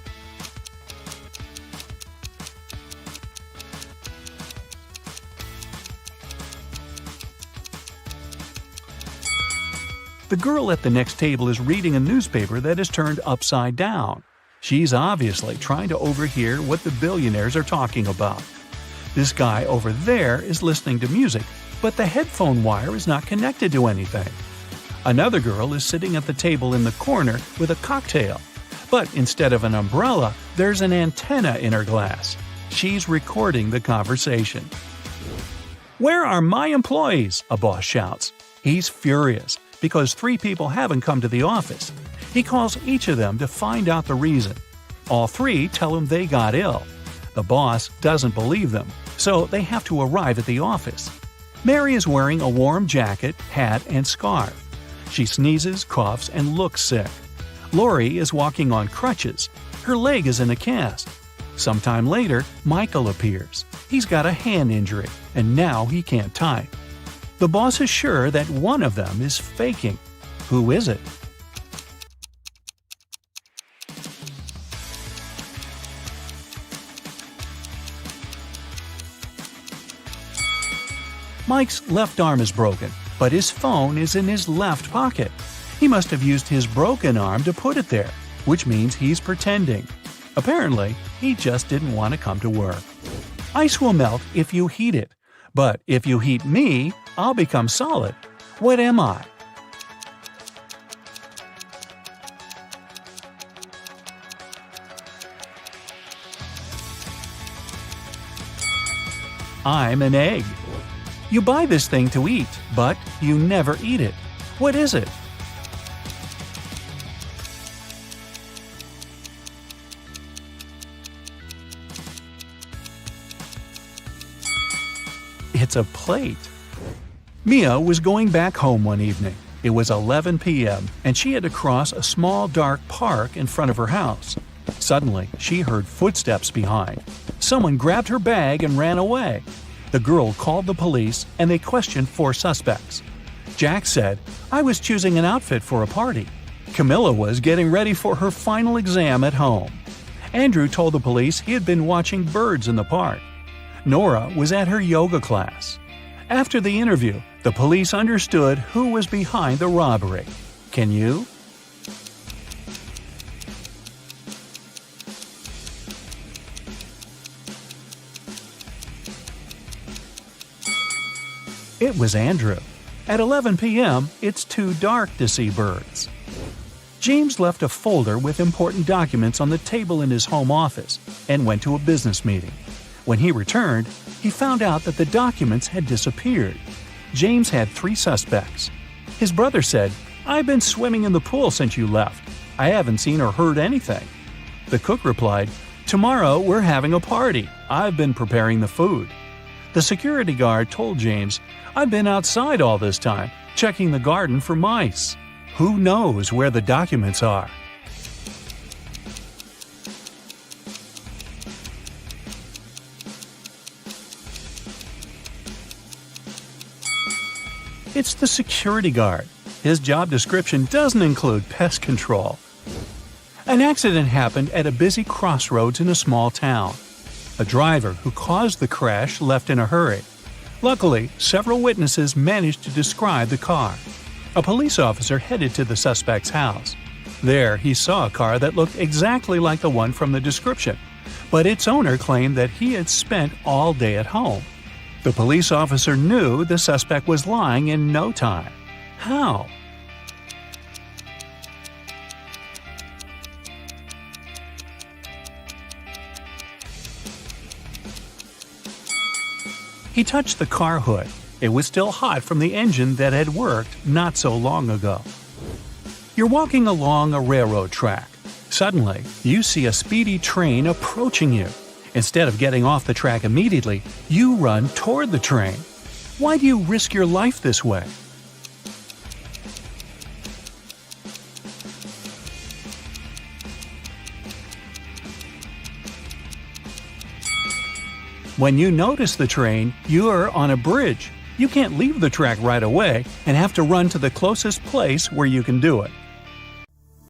The girl at the next table is reading a newspaper that is turned upside down. She's obviously trying to overhear what the billionaires are talking about. This guy over there is listening to music, but the headphone wire is not connected to anything. Another girl is sitting at the table in the corner with a cocktail, but instead of an umbrella, there's an antenna in her glass. She's recording the conversation. "Where are my employees?" a boss shouts. He's furious because 3 people haven't come to the office. He calls each of them to find out the reason. All 3 tell him they got ill. The boss doesn't believe them, so they have to arrive at the office. Mary is wearing a warm jacket, hat, and scarf. She sneezes, coughs, and looks sick. Lori is walking on crutches. Her leg is in a cast. Sometime later, Michael appears. He's got a hand injury, and now he can't type. The boss is sure that one of them is faking. Who is it? Mike's left arm is broken, but his phone is in his left pocket. He must have used his broken arm to put it there, which means he's pretending. Apparently, he just didn't want to come to work. Ice will melt if you heat it, but if you heat me, I'll become solid. What am I? I'm an egg. You buy this thing to eat, but you never eat it. What is it? It's a plate. Mia was going back home one evening. It was 11 p.m., and she had to cross a small dark park in front of her house. Suddenly, she heard footsteps behind. Someone grabbed her bag and ran away. The girl called the police, and they questioned 4 suspects. Jack said, "I was choosing an outfit for a party." Camilla was getting ready for her final exam at home. Andrew told the police he had been watching birds in the park. Nora was at her yoga class. After the interview, the police understood who was behind the robbery. Can you? It was Andrew. At 11 p.m., it's too dark to see birds. James left a folder with important documents on the table in his home office and went to a business meeting. When he returned, he found out that the documents had disappeared. James had 3 suspects. His brother said, "I've been swimming in the pool since you left. I haven't seen or heard anything." The cook replied, "Tomorrow we're having a party. I've been preparing the food." The security guard told James, "I've been outside all this time, checking the garden for mice." Who knows where the documents are? It's the security guard. His job description doesn't include pest control. An accident happened at a busy crossroads in a small town. A driver who caused the crash left in a hurry. Luckily, several witnesses managed to describe the car. A police officer headed to the suspect's house. There, he saw a car that looked exactly like the one from the description, but its owner claimed that he had spent all day at home. The police officer knew the suspect was lying in no time. How? He touched the car hood. It was still hot from the engine that had worked not so long ago. You're walking along a railroad track. Suddenly, you see a speedy train approaching you. Instead of getting off the track immediately, you run toward the train. Why do you risk your life this way? When you notice the train, you're on a bridge. You can't leave the track right away and have to run to the closest place where you can do it.